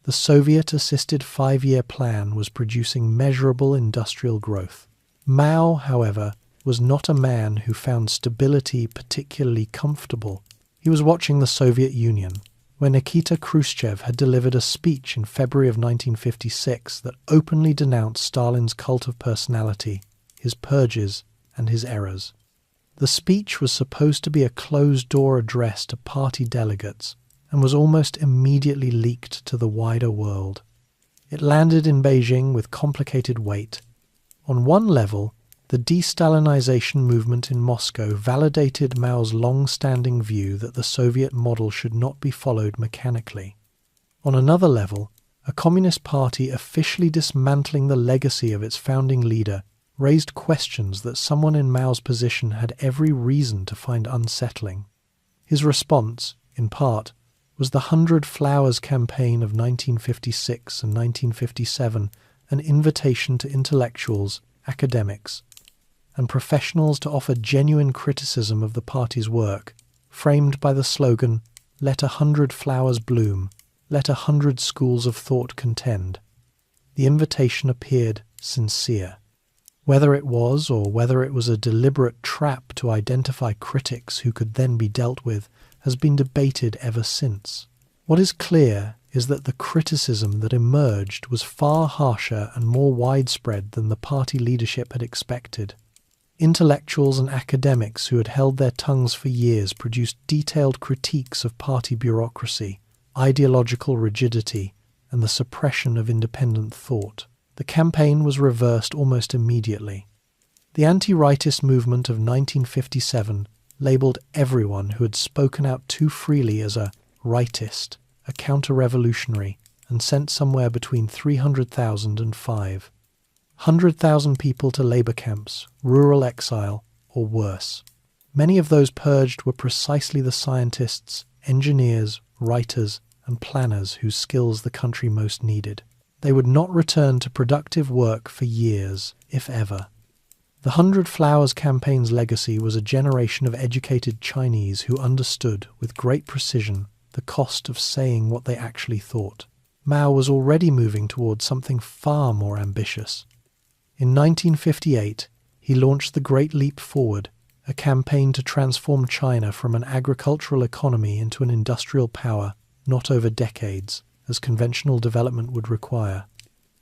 A: The Soviet-assisted 5-year plan was producing measurable industrial growth. Mao, however, was not a man who found stability particularly comfortable. He was watching the Soviet Union, where Nikita Khrushchev had delivered a speech in February of 1956 that openly denounced Stalin's cult of personality, his purges, and his errors. The speech was supposed to be a closed-door address to party delegates and was almost immediately leaked to the wider world. It landed in Beijing with complicated weight. On one level, the de-Stalinization movement in Moscow validated Mao's long-standing view that the Soviet model should not be followed mechanically. On another level, a Communist Party officially dismantling the legacy of its founding leader raised questions that someone in Mao's position had every reason to find unsettling. His response, in part, was the 100 Flowers campaign of 1956 and 1957, an invitation to intellectuals, academics, and professionals to offer genuine criticism of the party's work, framed by the slogan, "Let 100 flowers bloom, let 100 schools of thought contend." The invitation appeared sincere. Whether it was, or whether it was a deliberate trap to identify critics who could then be dealt with, has been debated ever since. What is clear is that the criticism that emerged was far harsher and more widespread than the party leadership had expected. Intellectuals and academics who had held their tongues for years produced detailed critiques of party bureaucracy, ideological rigidity, and the suppression of independent thought. The campaign was reversed almost immediately. The anti-rightist movement of 1957 labelled everyone who had spoken out too freely as a rightist, a counter-revolutionary, and sent somewhere between 300,000 and 500,000 people to labour camps, rural exile, or worse. Many of those purged were precisely the scientists, engineers, writers, and planners whose skills the country most needed. They would not return to productive work for years, if ever. The 100 Flowers campaign's legacy was a generation of educated Chinese who understood, with great precision, the cost of saying what they actually thought. Mao was already moving towards something far more ambitious. In 1958, he launched the Great Leap Forward, a campaign to transform China from an agricultural economy into an industrial power, not over decades, as conventional development would require,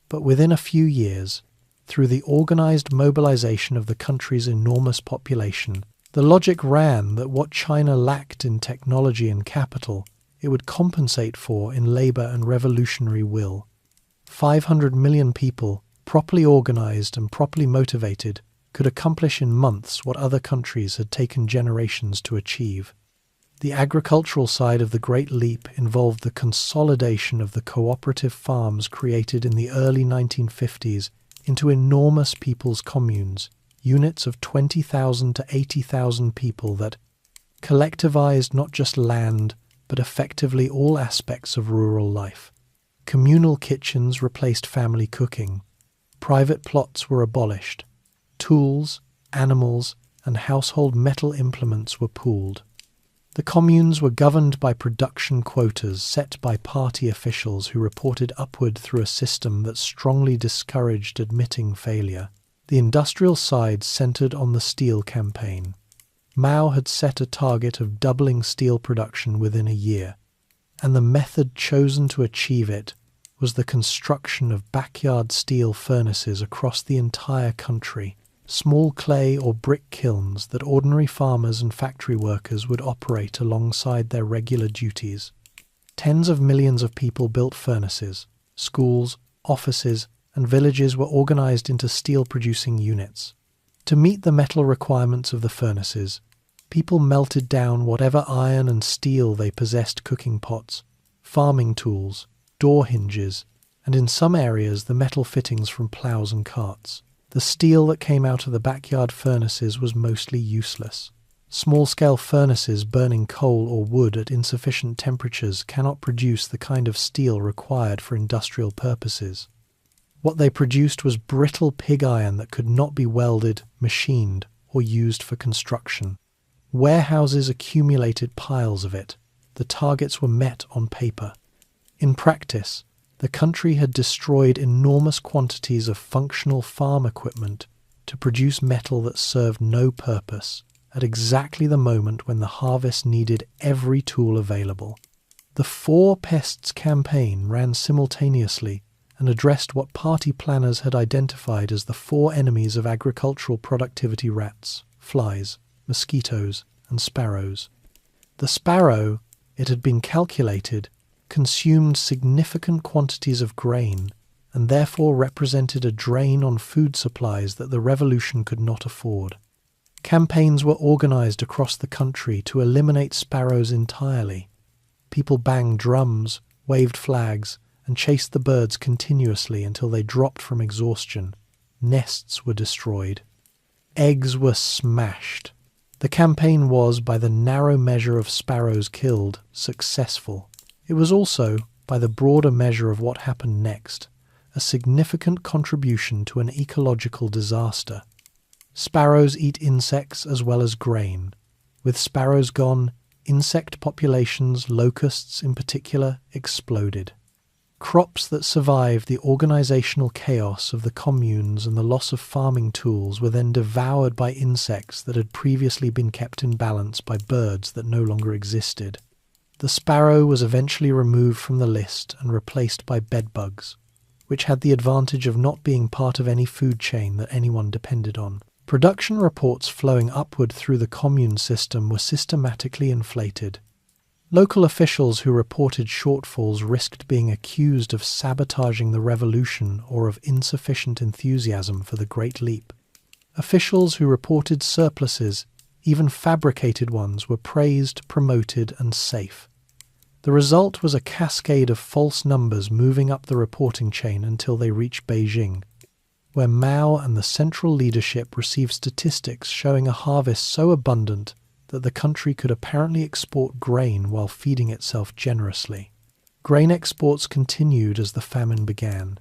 A: but within a few years, through the organized mobilization of the country's enormous population. The logic ran that what China lacked in technology and capital, it would compensate for in labor and revolutionary will. 500 million people, properly organized and properly motivated, could accomplish in months what other countries had taken generations to achieve. The agricultural side of the Great Leap involved the consolidation of the cooperative farms created in the early 1950s into enormous people's communes, units of 20,000 to 80,000 people that collectivized not just land, but effectively all aspects of rural life. Communal kitchens replaced family cooking. Private plots were abolished. Tools, animals, and household metal implements were pooled. The communes were governed by production quotas set by party officials who reported upward through a system that strongly discouraged admitting failure. The industrial side centered on the steel campaign. Mao had set a target of doubling steel production within a year, and the method chosen to achieve it was the construction of backyard steel furnaces across the entire country, small clay or brick kilns that ordinary farmers and factory workers would operate alongside their regular duties. Tens of millions of people built furnaces. Schools, offices, and villages were organized into steel-producing units. To meet the metal requirements of the furnaces, people melted down whatever iron and steel they possessed: cooking pots, farming tools, door hinges, and in some areas the metal fittings from plows and carts. The steel that came out of the backyard furnaces was mostly useless. Small-scale furnaces burning coal or wood at insufficient temperatures cannot produce the kind of steel required for industrial purposes. What they produced was brittle pig iron that could not be welded, machined, or used for construction. Warehouses accumulated piles of it. The targets were met on paper. In practice, the country had destroyed enormous quantities of functional farm equipment to produce metal that served no purpose at exactly the moment when the harvest needed every tool available. The Four Pests campaign ran simultaneously and addressed what party planners had identified as the four enemies of agricultural productivity: rats, flies, mosquitoes, and sparrows. The sparrow, it had been calculated, consumed significant quantities of grain and therefore represented a drain on food supplies that the revolution could not afford. Campaigns were organized across the country to eliminate sparrows entirely. People banged drums, waved flags, and chased the birds continuously until they dropped from exhaustion. Nests were destroyed. Eggs were smashed. The campaign was, by the narrow measure of sparrows killed, successful. It was also, by the broader measure of what happened next, a significant contribution to an ecological disaster. Sparrows eat insects as well as grain. With sparrows gone, insect populations, locusts in particular, exploded. Crops that survived the organizational chaos of the communes and the loss of farming tools were then devoured by insects that had previously been kept in balance by birds that no longer existed. The sparrow was eventually removed from the list and replaced by bedbugs, which had the advantage of not being part of any food chain that anyone depended on. Production reports flowing upward through the commune system were systematically inflated. Local officials who reported shortfalls risked being accused of sabotaging the revolution or of insufficient enthusiasm for the Great Leap. Officials who reported surpluses, even fabricated ones, were praised, promoted, and safe. The result was a cascade of false numbers moving up the reporting chain until they reached Beijing, where Mao and the central leadership received statistics showing a harvest so abundant that the country could apparently export grain while feeding itself generously. Grain exports continued as the famine began.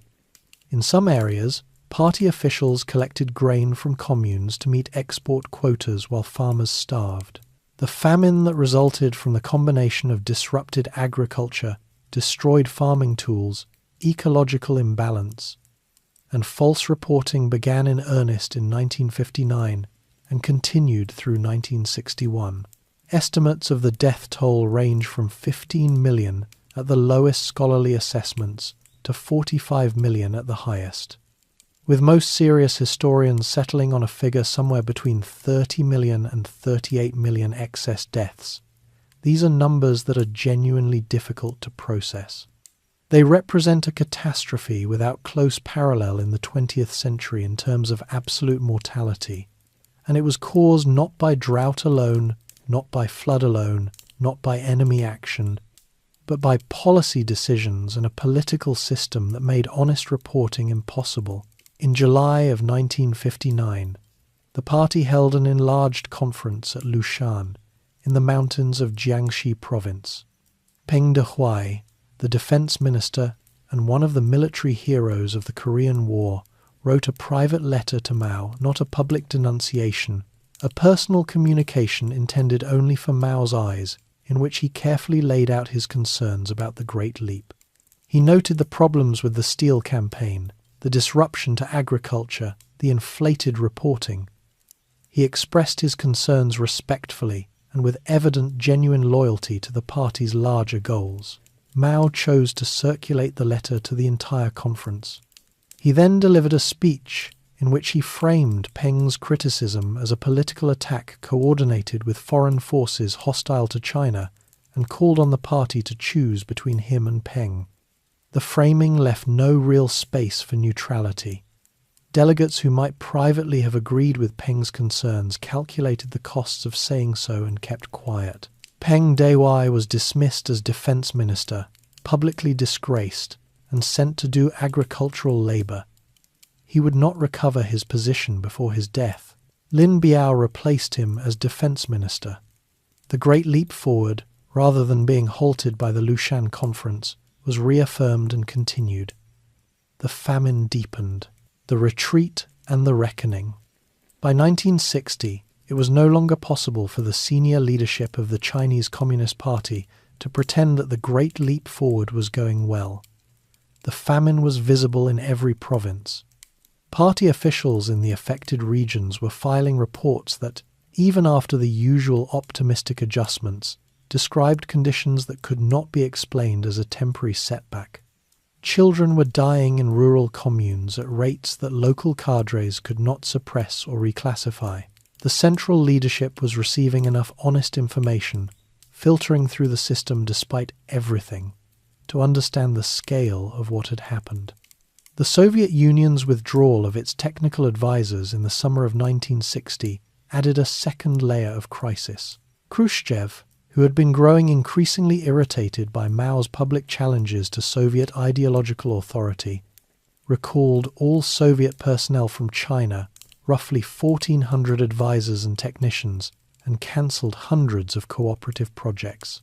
A: In some areas, party officials collected grain from communes to meet export quotas while farmers starved. The famine that resulted from the combination of disrupted agriculture, destroyed farming tools, ecological imbalance, and false reporting began in earnest in 1959 and continued through 1961. Estimates of the death toll range from 15 million at the lowest scholarly assessments to 45 million at the highest, with most serious historians settling on a figure somewhere between 30 million and 38 million excess deaths. These are numbers that are genuinely difficult to process. They represent a catastrophe without close parallel in the 20th century in terms of absolute mortality, and it was caused not by drought alone, not by flood alone, not by enemy action, but by policy decisions and a political system that made honest reporting impossible. In July of 1959, the party held an enlarged conference at Lushan, in the mountains of Jiangxi province. Peng Dehuai, the defense minister and one of the military heroes of the Korean War, wrote a private letter to Mao, not a public denunciation, a personal communication intended only for Mao's eyes, in which he carefully laid out his concerns about the Great Leap. He noted the problems with the steel campaign, the disruption to agriculture, the inflated reporting. He expressed his concerns respectfully and with evident genuine loyalty to the party's larger goals. Mao chose to circulate the letter to the entire conference. He then delivered a speech in which he framed Peng's criticism as a political attack coordinated with foreign forces hostile to China and called on the party to choose between him and Peng. The framing left no real space for neutrality. Delegates who might privately have agreed with Peng's concerns calculated the costs of saying so and kept quiet. Peng Dehuai was dismissed as defense minister, publicly disgraced, and sent to do agricultural labor. He would not recover his position before his death. Lin Biao replaced him as defense minister. The Great Leap Forward, rather than being halted by the Lushan Conference, was reaffirmed and continued. the famine deepened, the retreat and the reckoning. By 1960, it was no longer possible for the senior leadership of the Chinese Communist Party to pretend that the Great Leap Forward was going well. The famine was visible in every province. Party officials in the affected regions were filing reports that, even after the usual optimistic adjustments, described conditions that could not be explained as a temporary setback. Children were dying in rural communes at rates that local cadres could not suppress or reclassify. The central leadership was receiving enough honest information, filtering through the system despite everything, to understand the scale of what had happened. The Soviet Union's withdrawal of its technical advisors in the summer of 1960 added a second layer of crisis. Khrushchev, who had been growing increasingly irritated by Mao's public challenges to Soviet ideological authority, recalled all Soviet personnel from China, roughly 1,400 advisors and technicians, and cancelled hundreds of cooperative projects.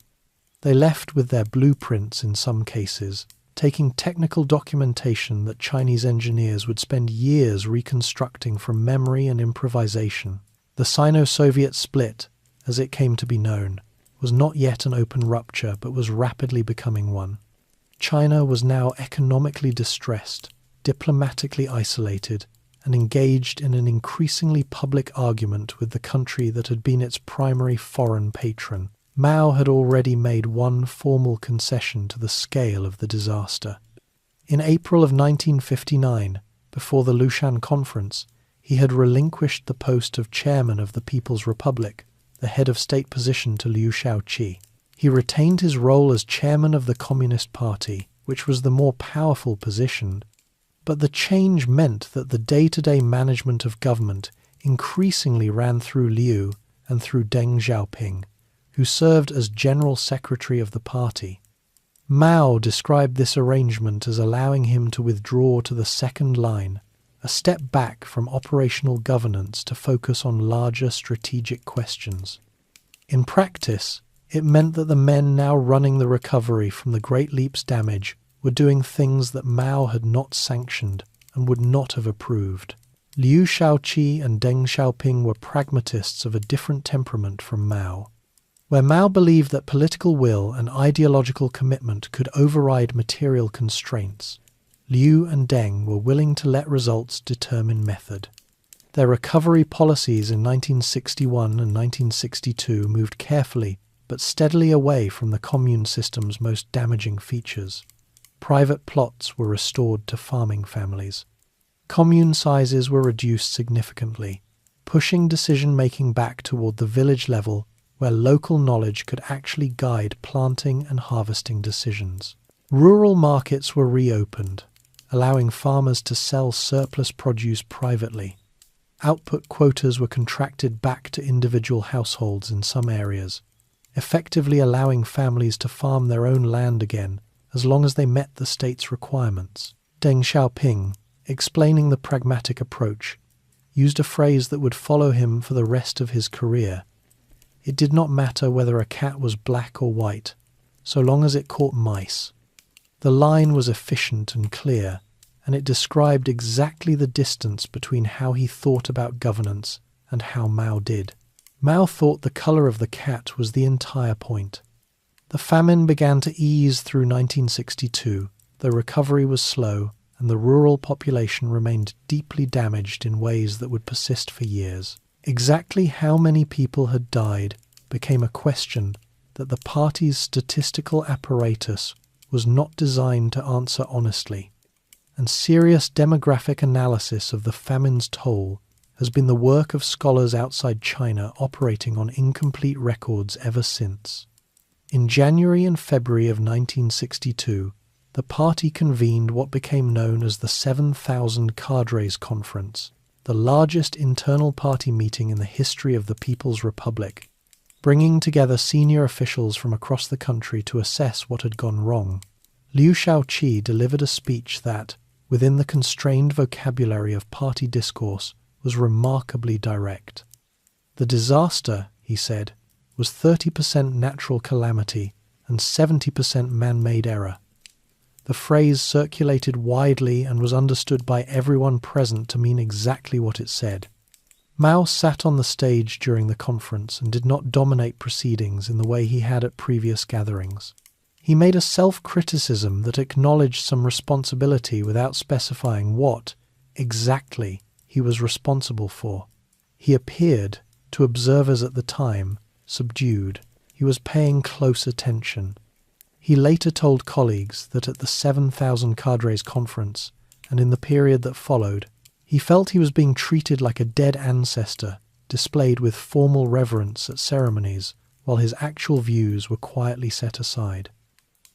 A: They left with their blueprints in some cases, taking technical documentation that Chinese engineers would spend years reconstructing from memory and improvisation. The Sino-Soviet split, as it came to be known, was not yet an open rupture but was rapidly becoming one. China was now economically distressed, diplomatically isolated, and engaged in an increasingly public argument with the country that had been its primary foreign patron. Mao had already made one formal concession to the scale of the disaster. In April of 1959, before the Lushan Conference, he had relinquished the post of chairman of the People's Republic, the head of state position, to Liu Shaoqi. He retained his role as chairman of the Communist Party, which was the more powerful position, but the change meant that the day-to-day management of government increasingly ran through Liu and through Deng Xiaoping, who served as general secretary of the party. Mao described this arrangement as allowing him to withdraw to the second line, a step back from operational governance to focus on larger strategic questions. In practice, it meant that the men now running the recovery from the Great Leap's damage were doing things that Mao had not sanctioned and would not have approved. Liu Shaoqi and Deng Xiaoping were pragmatists of a different temperament from Mao. Where Mao believed that political will and ideological commitment could override material constraints, Liu and Deng were willing to let results determine method. Their recovery policies in 1961 and 1962 moved carefully but steadily away from the commune system's most damaging features. Private plots were restored to farming families. Commune sizes were reduced significantly, pushing decision-making back toward the village level where local knowledge could actually guide planting and harvesting decisions. Rural markets were reopened, allowing farmers to sell surplus produce privately. Output quotas were contracted back to individual households in some areas, effectively allowing families to farm their own land again as long as they met the state's requirements. Deng Xiaoping, explaining the pragmatic approach, used a phrase that would follow him for the rest of his career. It did not matter whether a cat was black or white, so long as it caught mice. The line was efficient and clear, and it described exactly the distance between how he thought about governance and how Mao did. Mao thought the colour of the cat was the entire point. The famine began to ease through 1962, though recovery was slow, and the rural population remained deeply damaged in ways that would persist for years. Exactly how many people had died became a question that the party's statistical apparatus was not designed to answer honestly, and serious demographic analysis of the famine's toll has been the work of scholars outside China operating on incomplete records ever since. In January and February of 1962, the party convened what became known as the 7,000 Cadres Conference, the largest internal party meeting in the history of the People's Republic, bringing together senior officials from across the country to assess what had gone wrong. Liu Shaoqi delivered a speech that, within the constrained vocabulary of party discourse, was remarkably direct. The disaster, he said, was 30% natural calamity and 70% man-made error. The The phrase circulated widely and was understood by everyone present to mean exactly what it said. Mao sat on the stage during the conference and did not dominate proceedings in the way he had at previous gatherings. He made a self-criticism that acknowledged some responsibility without specifying what, exactly, he was responsible for. He appeared, to observers at the time, subdued. He was paying close attention. He later told colleagues that at the 7,000 cadres conference, and in the period that followed, he felt he was being treated like a dead ancestor, displayed with formal reverence at ceremonies, while his actual views were quietly set aside.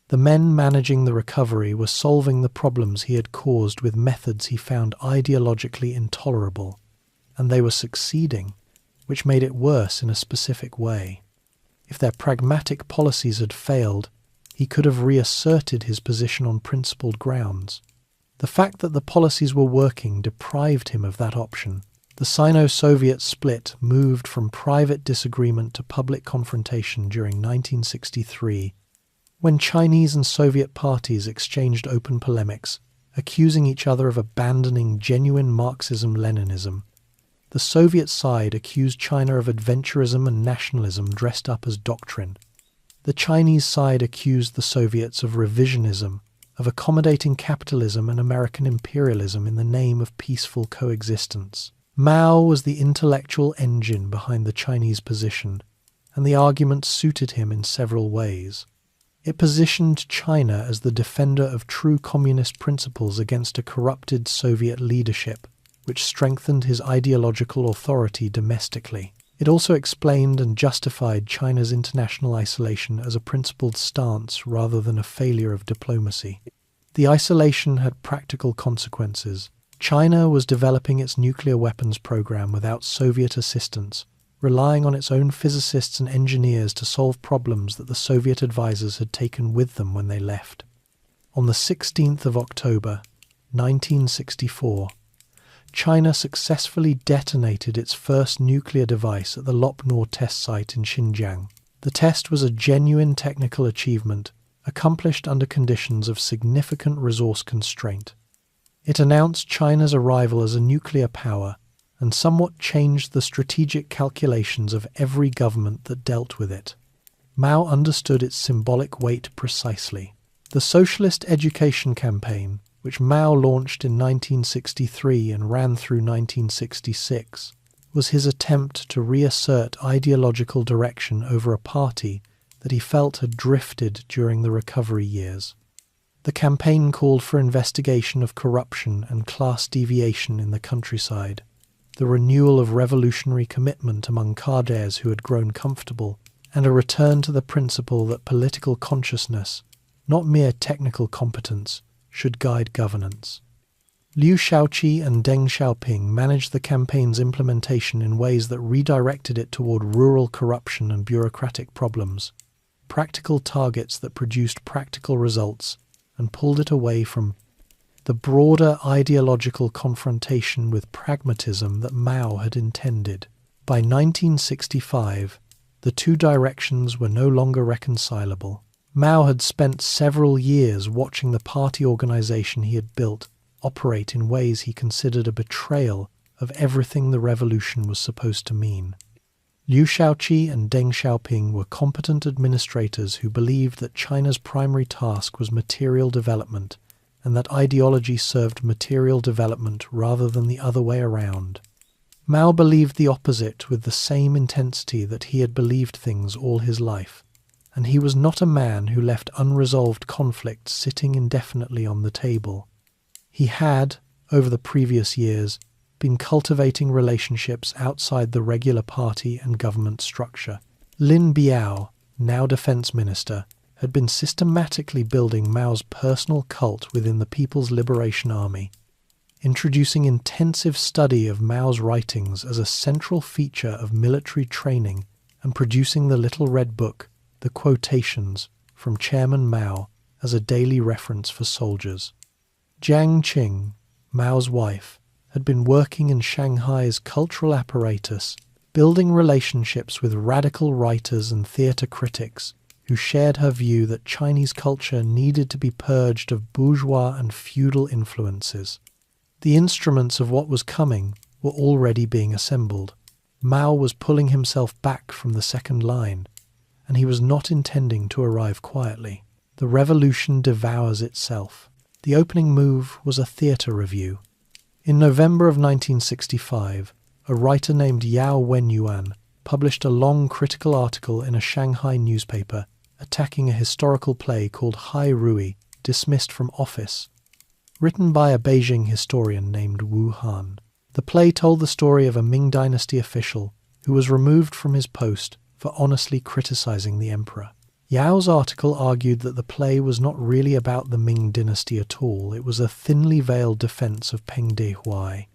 A: The men managing the recovery were solving the problems he had caused with methods he found ideologically intolerable, and they were succeeding, which made it worse in a specific way. If their pragmatic policies had failed, he could have reasserted his position on principled grounds. The fact that the policies were working deprived him of that option. The Sino-Soviet split moved from private disagreement to public confrontation during 1963, when Chinese and Soviet parties exchanged open polemics, accusing each other of abandoning genuine Marxism-Leninism. The Soviet side accused China of adventurism and nationalism dressed up as doctrine. The Chinese side accused the Soviets of revisionism, of accommodating capitalism and American imperialism in the name of peaceful coexistence. Mao was the intellectual engine behind the Chinese position, and the argument suited him in several ways. It positioned China as the defender of true communist principles against a corrupted Soviet leadership, which strengthened his ideological authority domestically. It also explained and justified China's international isolation as a principled stance rather than a failure of diplomacy. The isolation had practical consequences. China was developing its nuclear weapons program without Soviet assistance, relying on its own physicists and engineers to solve problems that the Soviet advisors had taken with them when they left. On the 16th of October, 1964, China successfully detonated its first nuclear device at the Lopnor test site in Xinjiang. The test was a genuine technical achievement, accomplished under conditions of significant resource constraint. It announced China's arrival as a nuclear power and somewhat changed the strategic calculations of every government that dealt with it. Mao understood its symbolic weight precisely. The Socialist Education Campaign, which Mao launched in 1963 and ran through 1966, was his attempt to reassert ideological direction over a party that he felt had drifted during the recovery years. The campaign called for investigation of corruption and class deviation in the countryside, the renewal of revolutionary commitment among cadres who had grown comfortable, and a return to the principle that political consciousness, not mere technical competence, should guide governance. Liu Shaoqi and Deng Xiaoping managed the campaign's implementation in ways that redirected it toward rural corruption and bureaucratic problems, practical targets that produced practical results, and pulled it away from the broader ideological confrontation with pragmatism that Mao had intended. By 1965, the two directions were no longer reconcilable. Mao had spent several years watching the party organization he had built operate in ways he considered a betrayal of everything the revolution was supposed to mean. Liu Shaoqi and Deng Xiaoping were competent administrators who believed that China's primary task was material development and that ideology served material development rather than the other way around. Mao believed the opposite with the same intensity that he had believed things all his life, and he was not a man who left unresolved conflicts sitting indefinitely on the table. He had, over the previous years, been cultivating relationships outside the regular party and government structure. Lin Biao, now defense minister, had been systematically building Mao's personal cult within the People's Liberation Army, introducing intensive study of Mao's writings as a central feature of military training and producing the Little Red Book, the quotations from Chairman Mao, as a daily reference for soldiers. Jiang Qing, Mao's wife, had been working in Shanghai's cultural apparatus, building relationships with radical writers and theatre critics who shared her view that Chinese culture needed to be purged of bourgeois and feudal influences. The instruments of what was coming were already being assembled. Mao was pulling himself back from the second line, and he was not intending to arrive quietly. The revolution devours itself. The opening move was a theatre review. In November of 1965, a writer named Yao Wenyuan published a long critical article in a Shanghai newspaper attacking a historical play called Hai Rui, Dismissed from Office, written by a Beijing historian named Wu Han. The play told the story of a Ming Dynasty official who was removed from his post for honestly criticizing the emperor. Yao's article argued that the play was not really about the Ming dynasty at all. It was a thinly veiled defense of Peng Dehuai.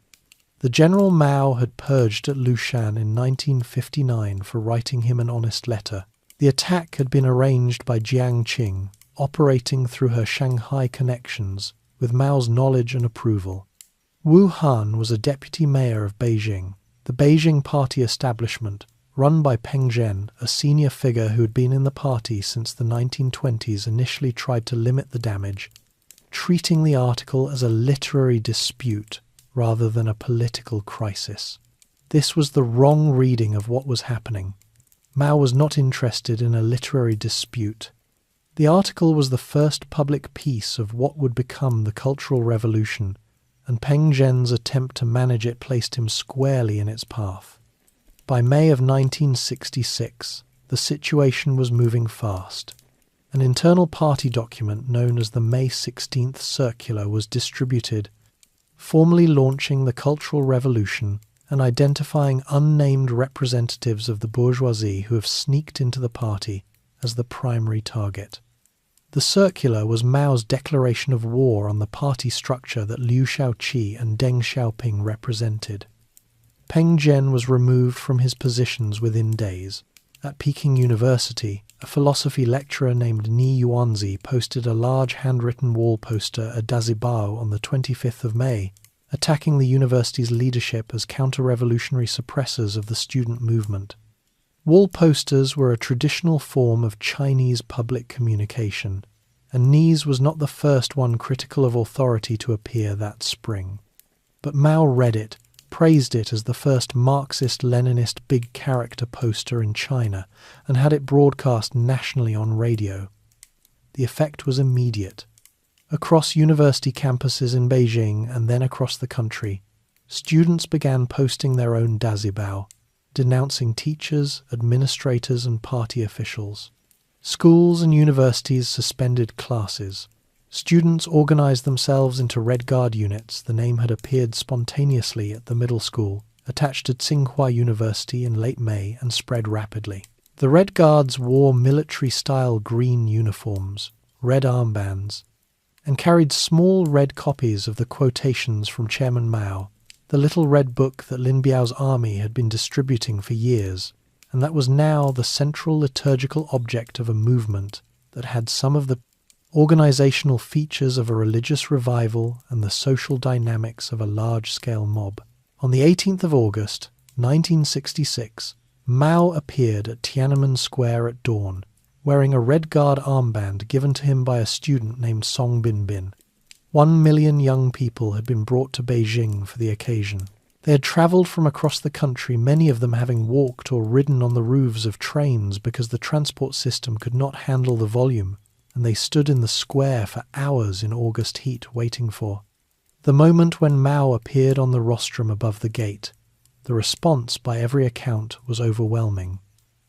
A: The General Mao had purged at Lushan in 1959 for writing him an honest letter. The attack had been arranged by Jiang Qing, operating through her Shanghai connections, with Mao's knowledge and approval. Wu Han was a deputy mayor of Beijing. The Beijing party establishment, run by Peng Zhen, a senior figure who had been in the party since the 1920s, initially tried to limit the damage, treating the article as a literary dispute rather than a political crisis. This was the wrong reading of what was happening. Mao was not interested in a literary dispute. The article was the first public piece of what would become the Cultural Revolution, and Peng Zhen's attempt to manage it placed him squarely in its path. By May of 1966, the situation was moving fast. An internal party document known as the May 16th Circular was distributed, formally launching the Cultural Revolution and identifying unnamed representatives of the bourgeoisie who have sneaked into the party as the primary target. The circular was Mao's declaration of war on the party structure that Liu Shaoqi and Deng Xiaoping represented. Peng Zhen was removed from his positions within days. At Peking University, a philosophy lecturer named Ni Yuanzi posted a large handwritten wall poster at Dazibao on the 25th of May, attacking the university's leadership as counter-revolutionary suppressors of the student movement. Wall posters were a traditional form of Chinese public communication, and Ni's was not the first one critical of authority to appear that spring. But Mao read it, praised it as the first Marxist-Leninist big character poster in China, and had it broadcast nationally on radio. The effect was immediate. Across university campuses in Beijing and then across the country, students began posting their own Dazibao, denouncing teachers, administrators and party officials. Schools and universities suspended classes. Students organized themselves into Red Guard units. The name had appeared spontaneously at the middle school, attached to Tsinghua University in late May, and spread rapidly. The Red Guards wore military-style green uniforms, red armbands, and carried small red copies of the quotations from Chairman Mao, the little red book that Lin Biao's army had been distributing for years, and that was now the central liturgical object of a movement that had some of the organizational features of a religious revival and the social dynamics of a large-scale mob. On the 18th of August, 1966, Mao appeared at Tiananmen Square at dawn, wearing a Red Guard armband given to him by a student named Song Binbin. 1 million young people had been brought to Beijing for the occasion. They had travelled from across the country, many of them having walked or ridden on the roofs of trains because the transport system could not handle the volume, and they stood in the square for hours in August heat waiting for the moment when Mao appeared on the rostrum above the gate. The response, by every account, was overwhelming.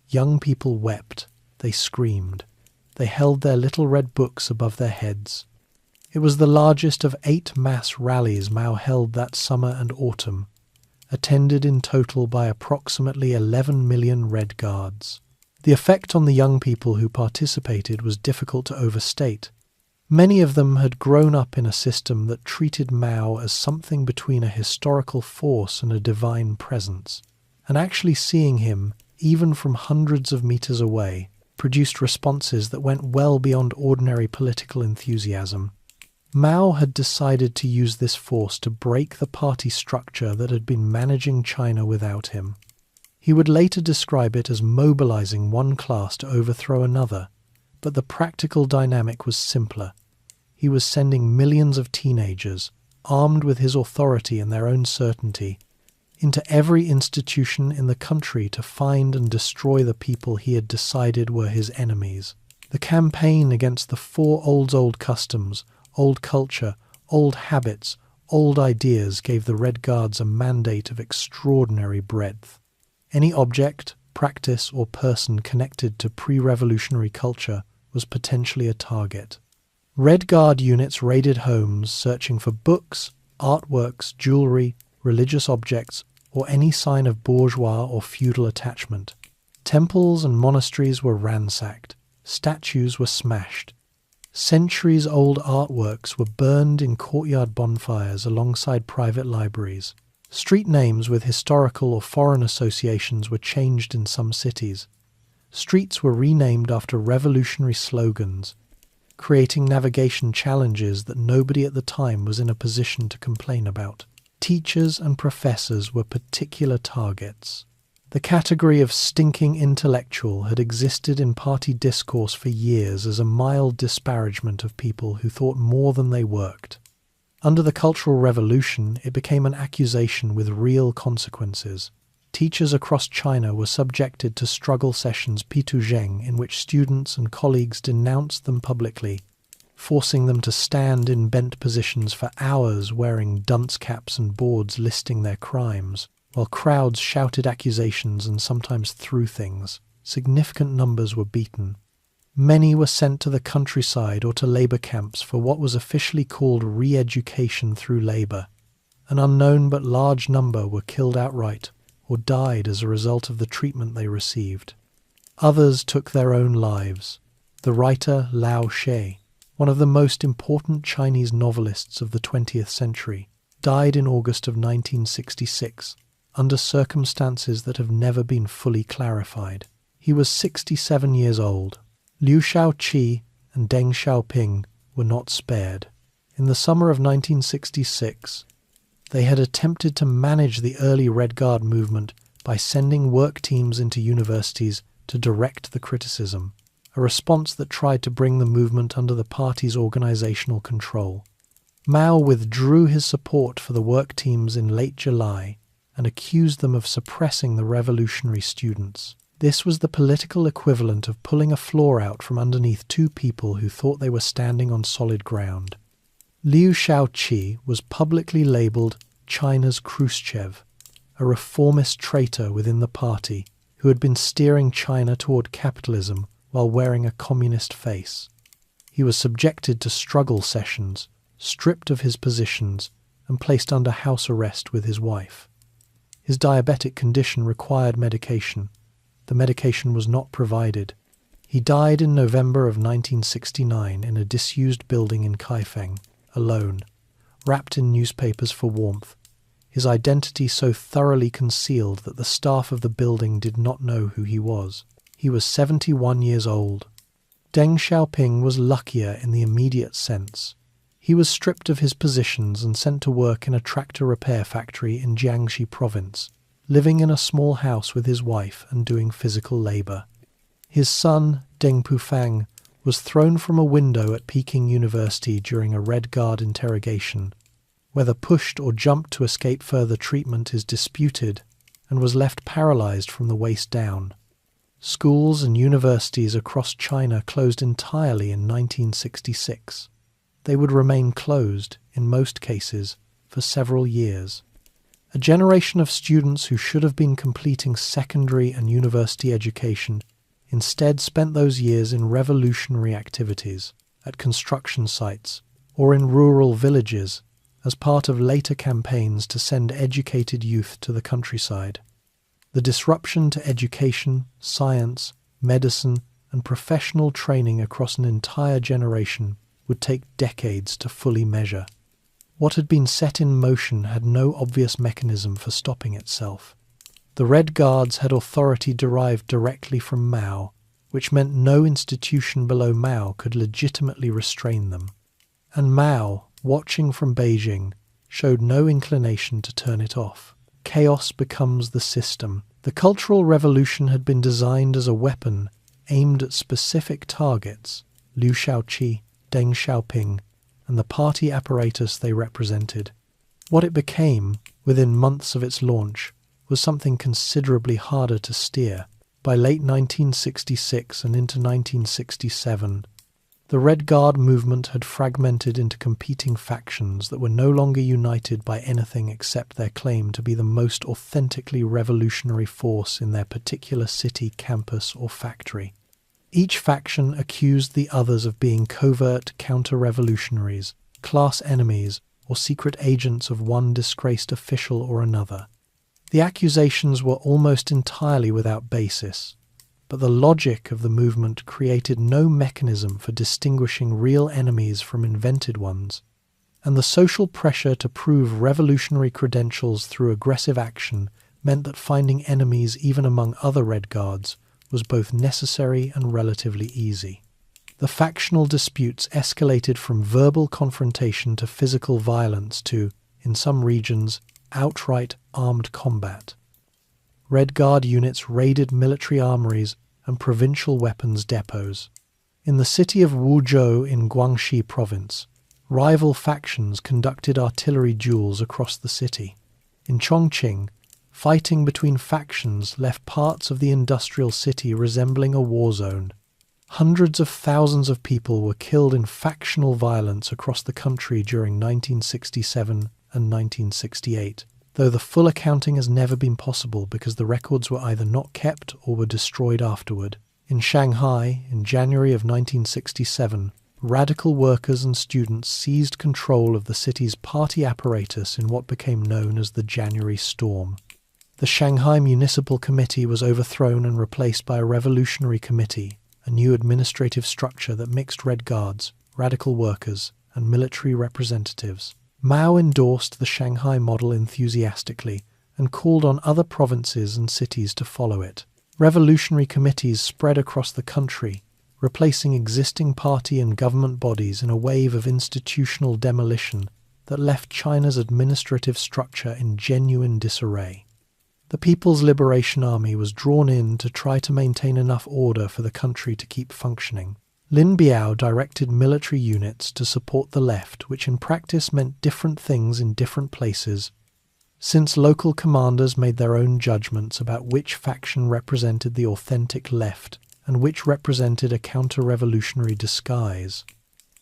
A: Young people wept. They screamed. They held their little red books above their heads. It was the largest of 8 mass rallies Mao held that summer and autumn, attended in total by approximately 11 million Red Guards. The effect on the young people who participated was difficult to overstate. Many of them had grown up in a system that treated Mao as something between a historical force and a divine presence, and actually seeing him, even from hundreds of meters away, produced responses that went well beyond ordinary political enthusiasm. Mao had decided to use this force to break the party structure that had been managing China without him. He would later describe it as mobilizing one class to overthrow another, But the practical dynamic was simpler. He was sending millions of teenagers, armed with his authority and their own certainty, into every institution in the country to find and destroy the people he had decided were his enemies. The campaign against the four old customs, old culture, old habits, old ideas gave the Red Guards a mandate of extraordinary breadth. Any object, practice, or person connected to pre-revolutionary culture was potentially a target. Red Guard units raided homes searching for books, artworks, jewelry, religious objects, or any sign of bourgeois or feudal attachment. Temples and monasteries were ransacked. Statues were smashed. Centuries-old artworks were burned in courtyard bonfires alongside private libraries. Street names with historical or foreign associations were changed in some cities. Streets were renamed after revolutionary slogans, creating navigation challenges that nobody at the time was in a position to complain about. Teachers and professors were particular targets. The category of stinking intellectual had existed in party discourse for years as a mild disparagement of people who thought more than they worked. Under the Cultural Revolution, it became an accusation with real consequences. Teachers across China were subjected to struggle sessions pituzheng in which students and colleagues denounced them publicly, forcing them to stand in bent positions for hours wearing dunce caps and boards listing their crimes, while crowds shouted accusations and sometimes threw things. Significant numbers were beaten. Many were sent to the countryside or to labour camps for what was officially called re-education through labour. An unknown but large number were killed outright or died as a result of the treatment they received. Others took their own lives. The writer Lao She, one of the most important Chinese novelists of the 20th century, died in August of 1966, under circumstances that have never been fully clarified. He was 67 years old. Liu Shaoqi and Deng Xiaoping were not spared. In the summer of 1966, they had attempted to manage the early Red Guard movement by sending work teams into universities to direct the criticism, a response that tried to bring the movement under the party's organizational control. Mao withdrew his support for the work teams in late July and accused them of suppressing the revolutionary students. This was the political equivalent of pulling a floor out from underneath two people who thought they were standing on solid ground. Liu Shaoqi was publicly labelled China's Khrushchev, a reformist traitor within the party who had been steering China toward capitalism while wearing a communist face. He was subjected to struggle sessions, stripped of his positions, and placed under house arrest with his wife. His diabetic condition required medication. The medication was not provided. He died in November of 1969 in a disused building in Kaifeng, alone, wrapped in newspapers for warmth, his identity so thoroughly concealed that the staff of the building did not know who he was. He was 71 years old. Deng Xiaoping was luckier in the immediate sense. He was stripped of his positions and sent to work in a tractor repair factory in Jiangxi province, living in a small house with his wife and doing physical labour. His son, Deng Pufang, was thrown from a window at Peking University during a Red Guard interrogation. Whether pushed or jumped to escape further treatment is disputed, and was left paralysed from the waist down. Schools and universities across China closed entirely in 1966. They would remain closed, in most cases, for several years. A generation of students who should have been completing secondary and university education instead spent those years in revolutionary activities, at construction sites, or in rural villages, as part of later campaigns to send educated youth to the countryside. The disruption to education, science, medicine, and professional training across an entire generation would take decades to fully measure. What had been set in motion had no obvious mechanism for stopping itself. The Red Guards had authority derived directly from Mao, which meant no institution below Mao could legitimately restrain them. And Mao, watching from Beijing, showed no inclination to turn it off. Chaos becomes the system. The Cultural Revolution had been designed as a weapon aimed at specific targets, Liu Shaoqi, Deng Xiaoping, and the party apparatus they represented. What it became, within months of its launch, was something considerably harder to steer. By late 1966 and into 1967, the Red Guard movement had fragmented into competing factions that were no longer united by anything except their claim to be the most authentically revolutionary force in their particular city, campus, or factory. Each faction accused the others of being covert counter-revolutionaries, class enemies, or secret agents of one disgraced official or another. The accusations were almost entirely without basis, but the logic of the movement created no mechanism for distinguishing real enemies from invented ones, and the social pressure to prove revolutionary credentials through aggressive action meant that finding enemies even among other Red Guards was both necessary and relatively easy. The factional disputes escalated from verbal confrontation to physical violence to, in some regions, outright armed combat. Red Guard units raided military armories and provincial weapons depots. In the city of Wuzhou in Guangxi province, rival factions conducted artillery duels across the city. In Chongqing, fighting between factions left parts of the industrial city resembling a war zone. Hundreds of thousands of people were killed in factional violence across the country during 1967 and 1968, though the full accounting has never been possible because the records were either not kept or were destroyed afterward. In Shanghai, in January of 1967, radical workers and students seized control of the city's party apparatus in what became known as the January Storm. The Shanghai Municipal Committee was overthrown and replaced by a revolutionary committee, a new administrative structure that mixed Red Guards, radical workers, and military representatives. Mao endorsed the Shanghai model enthusiastically and called on other provinces and cities to follow it. Revolutionary committees spread across the country, replacing existing party and government bodies in a wave of institutional demolition that left China's administrative structure in genuine disarray. The People's Liberation Army was drawn in to try to maintain enough order for the country to keep functioning. Lin Biao directed military units to support the left, which in practice meant different things in different places, since local commanders made their own judgments about which faction represented the authentic left and which represented a counter-revolutionary disguise.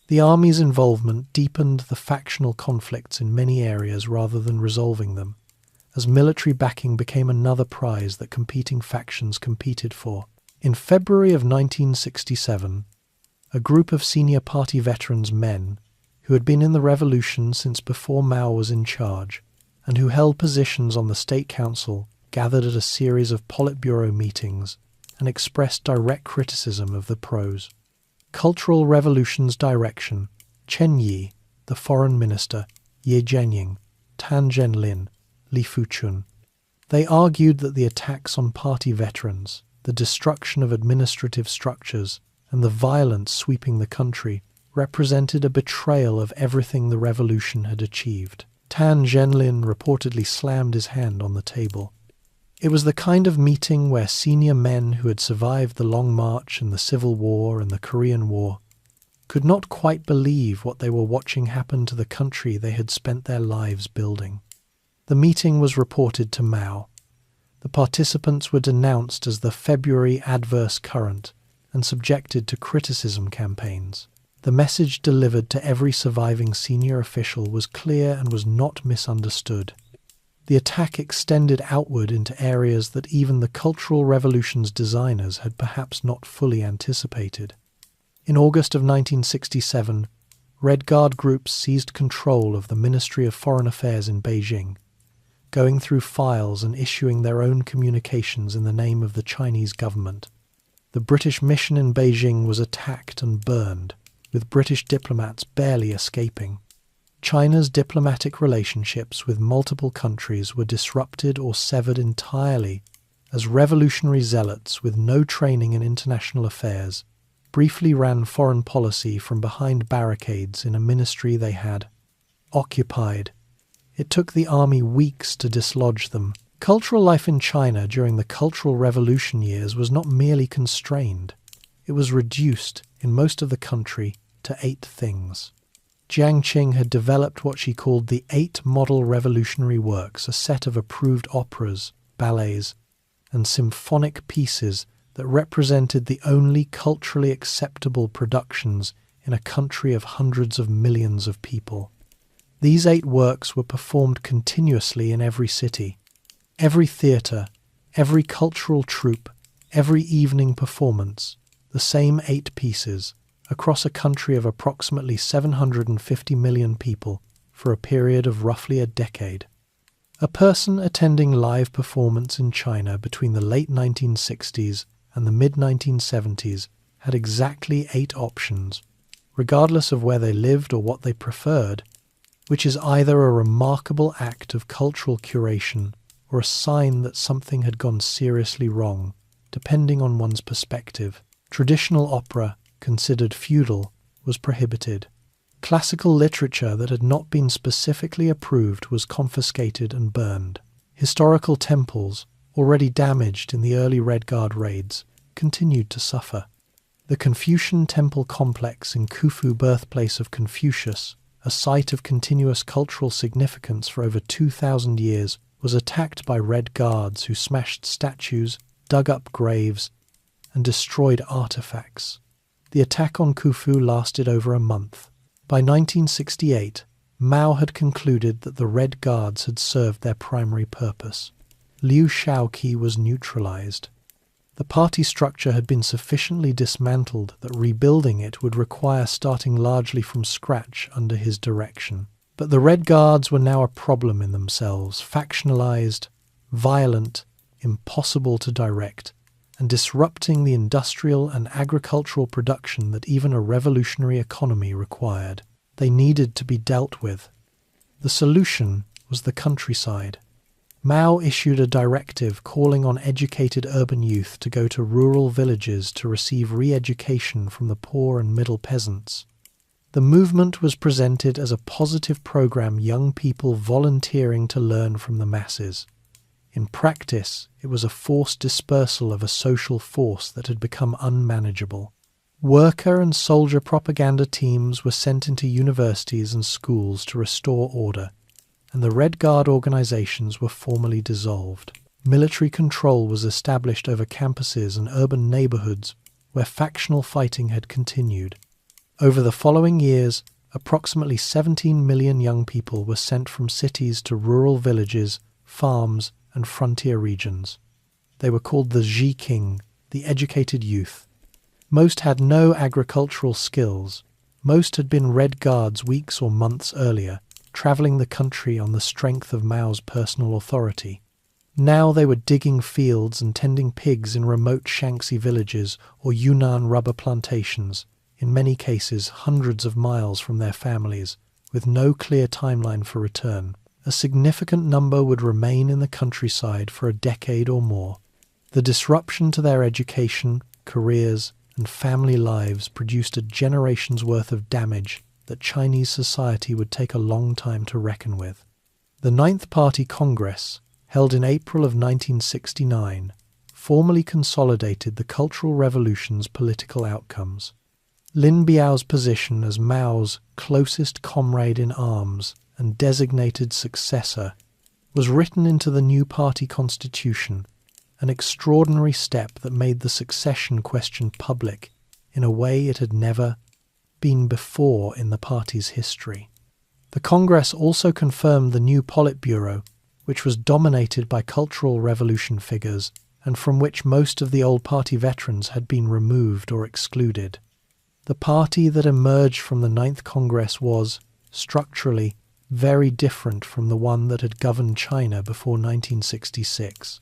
A: The army's involvement deepened the factional conflicts in many areas rather than resolving them, as military backing became another prize that competing factions competed for. In February of 1967, a group of senior party veterans men, who had been in the revolution since before Mao was in charge, and who held positions on the State Council, gathered at a series of Politburo meetings and expressed direct criticism of the PRO's Cultural Revolution's direction. Chen Yi, the foreign minister, Ye Jianying, Tan Zhenlin, Li Fuchun. They argued that the attacks on party veterans, the destruction of administrative structures, and the violence sweeping the country represented a betrayal of everything the revolution had achieved. Tan Zhenlin reportedly slammed his hand on the table. It was the kind of meeting where senior men who had survived the Long March and the Civil War and the Korean War could not quite believe what they were watching happen to the country they had spent their lives building. The meeting was reported to Mao. The participants were denounced as the February adverse current and subjected to criticism campaigns. The message delivered to every surviving senior official was clear and was not misunderstood. The attack extended outward into areas that even the Cultural Revolution's designers had perhaps not fully anticipated. In August of 1967, Red Guard groups seized control of the Ministry of Foreign Affairs in Beijing, going through files and issuing their own communications in the name of the Chinese government. The British mission in Beijing was attacked and burned, with British diplomats barely escaping. China's diplomatic relationships with multiple countries were disrupted or severed entirely as revolutionary zealots with no training in international affairs briefly ran foreign policy from behind barricades in a ministry they had occupied. It took the army weeks to dislodge them. Cultural life in China during the Cultural Revolution years was not merely constrained. it was reduced in most of the country to 8 things. Jiang Qing had developed what she called the 8 model revolutionary works, a set of approved operas, ballets, and symphonic pieces that represented the only culturally acceptable productions in a country of hundreds of millions of people. These 8 works were performed continuously in every city. Every theatre, every cultural troupe, every evening performance, the same 8 pieces, across a country of approximately 750 million people for a period of roughly a decade. A person attending live performance in China between the late 1960s and the mid-1970s had exactly 8 options, regardless of where they lived or what they preferred, which is either a remarkable act of cultural curation or a sign that something had gone seriously wrong, depending on one's perspective. Traditional opera, considered feudal, was prohibited. Classical literature that had not been specifically approved was confiscated and burned. Historical temples, already damaged in the early Red Guard raids, continued to suffer. The Confucian temple complex in Khufu, birthplace of Confucius, a site of continuous cultural significance for over 2,000 years, was attacked by Red Guards who smashed statues, dug up graves, and destroyed artifacts. The attack on Khufu lasted over a month. By 1968, Mao had concluded that the Red Guards had served their primary purpose. Liu Shaoqi was neutralized. The party structure had been sufficiently dismantled that rebuilding it would require starting largely from scratch under his direction. But the Red Guards were now a problem in themselves, factionalized, violent, impossible to direct, and disrupting the industrial and agricultural production that even a revolutionary economy required. They needed to be dealt with. The solution was the countryside. Mao issued a directive calling on educated urban youth to go to rural villages to receive re-education from the poor and middle peasants. The movement was presented as a positive program, young people volunteering to learn from the masses. In practice, it was a forced dispersal of a social force that had become unmanageable. Worker and soldier propaganda teams were sent into universities and schools to restore order, and the Red Guard organizations were formally dissolved. Military control was established over campuses and urban neighborhoods where factional fighting had continued. Over the following years, approximately 17 million young people were sent from cities to rural villages, farms, and frontier regions. They were called the Zhiqing, the educated youth. Most had no agricultural skills. Most had been Red Guards weeks or months earlier, travelling the country on the strength of Mao's personal authority. Now they were digging fields and tending pigs in remote Shaanxi villages or Yunnan rubber plantations, in many cases hundreds of miles from their families, with no clear timeline for return. A significant number would remain in the countryside for a decade or more. The disruption to their education, careers, and family lives produced a generation's worth of damage that Chinese society would take a long time to reckon with. The Ninth Party Congress, held in April of 1969, formally consolidated the Cultural Revolution's political outcomes. Lin Biao's position as Mao's closest comrade in arms and designated successor was written into the new party constitution, an extraordinary step that made the succession question public in a way it had never been before in the party's history. The Congress also confirmed the new Politburo, which was dominated by Cultural Revolution figures and from which most of the old party veterans had been removed or excluded. The party that emerged from the Ninth Congress was, structurally, very different from the one that had governed China before 1966.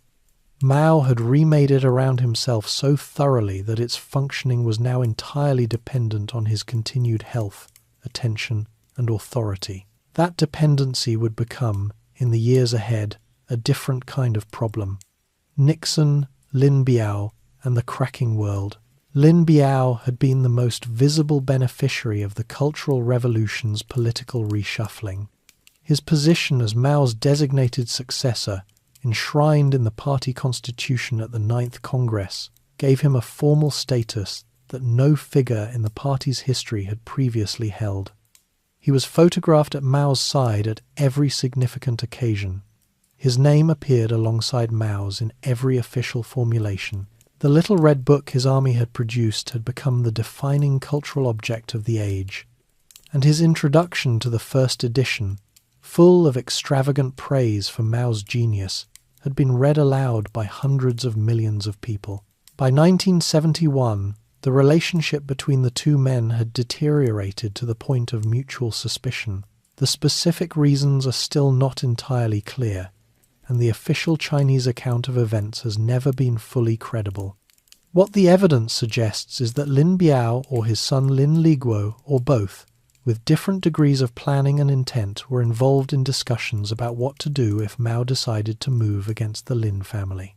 A: Mao had remade it around himself so thoroughly that its functioning was now entirely dependent on his continued health, attention, and authority. That dependency would become, in the years ahead, a different kind of problem. Nixon, Lin Biao, and the cracking world. Lin Biao had been the most visible beneficiary of the Cultural Revolution's political reshuffling. His position as Mao's designated successor, enshrined in the party constitution at the Ninth Congress, gave him a formal status that no figure in the party's history had previously held. He was photographed at Mao's side at every significant occasion. His name appeared alongside Mao's in every official formulation. The little red book his army had produced had become the defining cultural object of the age, and his introduction to the first edition, full of extravagant praise for Mao's genius, had been read aloud by hundreds of millions of people. By 1971, the relationship between the two men had deteriorated to the point of mutual suspicion. The specific reasons are still not entirely clear, and the official Chinese account of events has never been fully credible. What the evidence suggests is that Lin Biao or his son Lin Liguo, or both, with different degrees of planning and intent, were involved in discussions about what to do if Mao decided to move against the Lin family.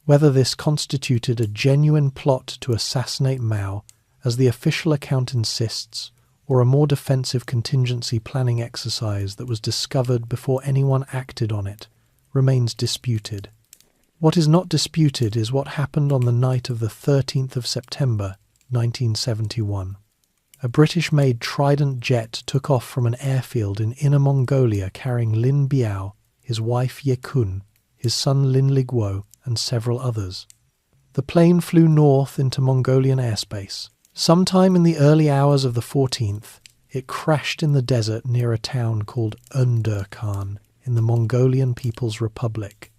A: Whether this constituted a genuine plot to assassinate Mao, as the official account insists, or a more defensive contingency planning exercise that was discovered before anyone acted on it, remains disputed. What is not disputed is what happened on the night of the 13th of September, 1971. A British-made Trident jet took off from an airfield in Inner Mongolia carrying Lin Biao, his wife Ye Kun, his son Lin Liguo, and several others. The plane flew north into Mongolian airspace. Sometime in the early hours of the 14th, it crashed in the desert near a town called Underkhan in the Mongolian People's Republic.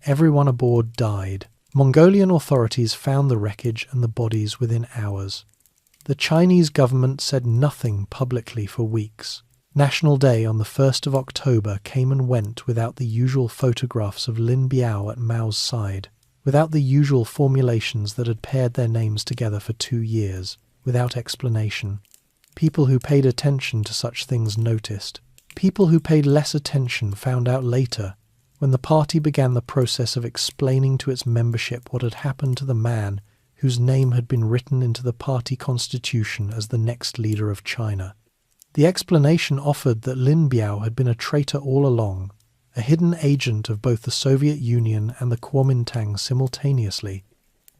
A: Everyone aboard died. Mongolian authorities found the wreckage and the bodies within hours. The Chinese government said nothing publicly for weeks. National Day on the 1st of October came and went without the usual photographs of Lin Biao at Mao's side, without the usual formulations that had paired their names together for 2 years, without explanation. People who paid attention to such things noticed. People who paid less attention found out later, when the party began the process of explaining to its membership what had happened to the man whose name had been written into the party constitution as the next leader of China. The explanation offered that Lin Biao had been a traitor all along, a hidden agent of both the Soviet Union and the Kuomintang simultaneously,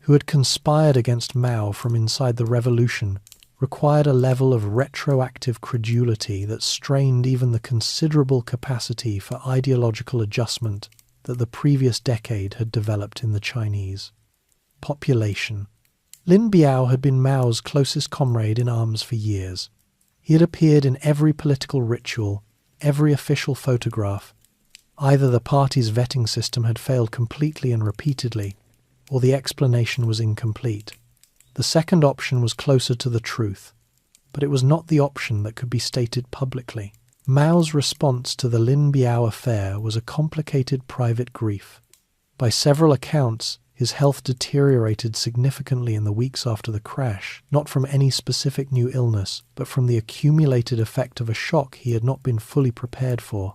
A: who had conspired against Mao from inside the revolution, required a level of retroactive credulity that strained even the considerable capacity for ideological adjustment that the previous decade had developed in the Chinese. Population. Lin Biao had been Mao's closest comrade in arms for years. He had appeared in every political ritual, every official photograph. Either the party's vetting system had failed completely and repeatedly, or the explanation was incomplete. The second option was closer to the truth, but it was not the option that could be stated publicly. Mao's response to the Lin Biao affair was a complicated private grief. By several accounts, his health deteriorated significantly in the weeks after the crash, not from any specific new illness, but from the accumulated effect of a shock he had not been fully prepared for.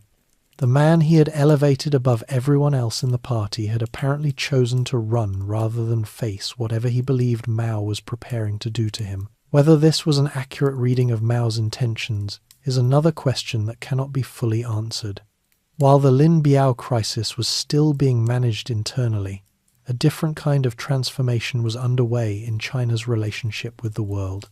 A: The man he had elevated above everyone else in the party had apparently chosen to run rather than face whatever he believed Mao was preparing to do to him. Whether this was an accurate reading of Mao's intentions is another question that cannot be fully answered. While the Lin Biao crisis was still being managed internally, a different kind of transformation was underway in China's relationship with the world.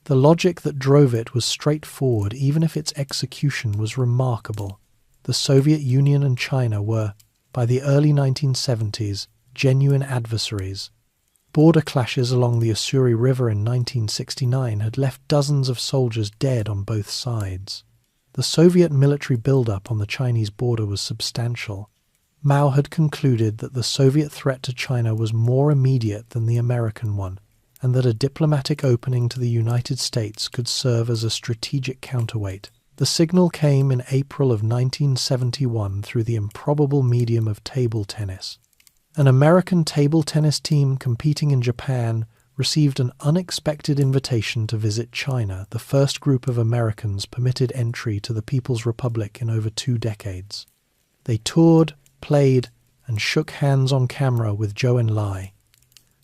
A: The logic that drove it was straightforward, even if its execution was remarkable. The Soviet Union and China were, by the early 1970s, genuine adversaries. Border clashes along the Ussuri River in 1969 had left dozens of soldiers dead on both sides. The Soviet military buildup on the Chinese border was substantial. Mao had concluded that the Soviet threat to China was more immediate than the American one, and that a diplomatic opening to the United States could serve as a strategic counterweight. The signal came in April of 1971 through the improbable medium of table tennis. An American table tennis team competing in Japan received an unexpected invitation to visit China, the first group of Americans permitted entry to the People's Republic in over 2 decades. They toured, played, and shook hands on camera with Zhou Enlai.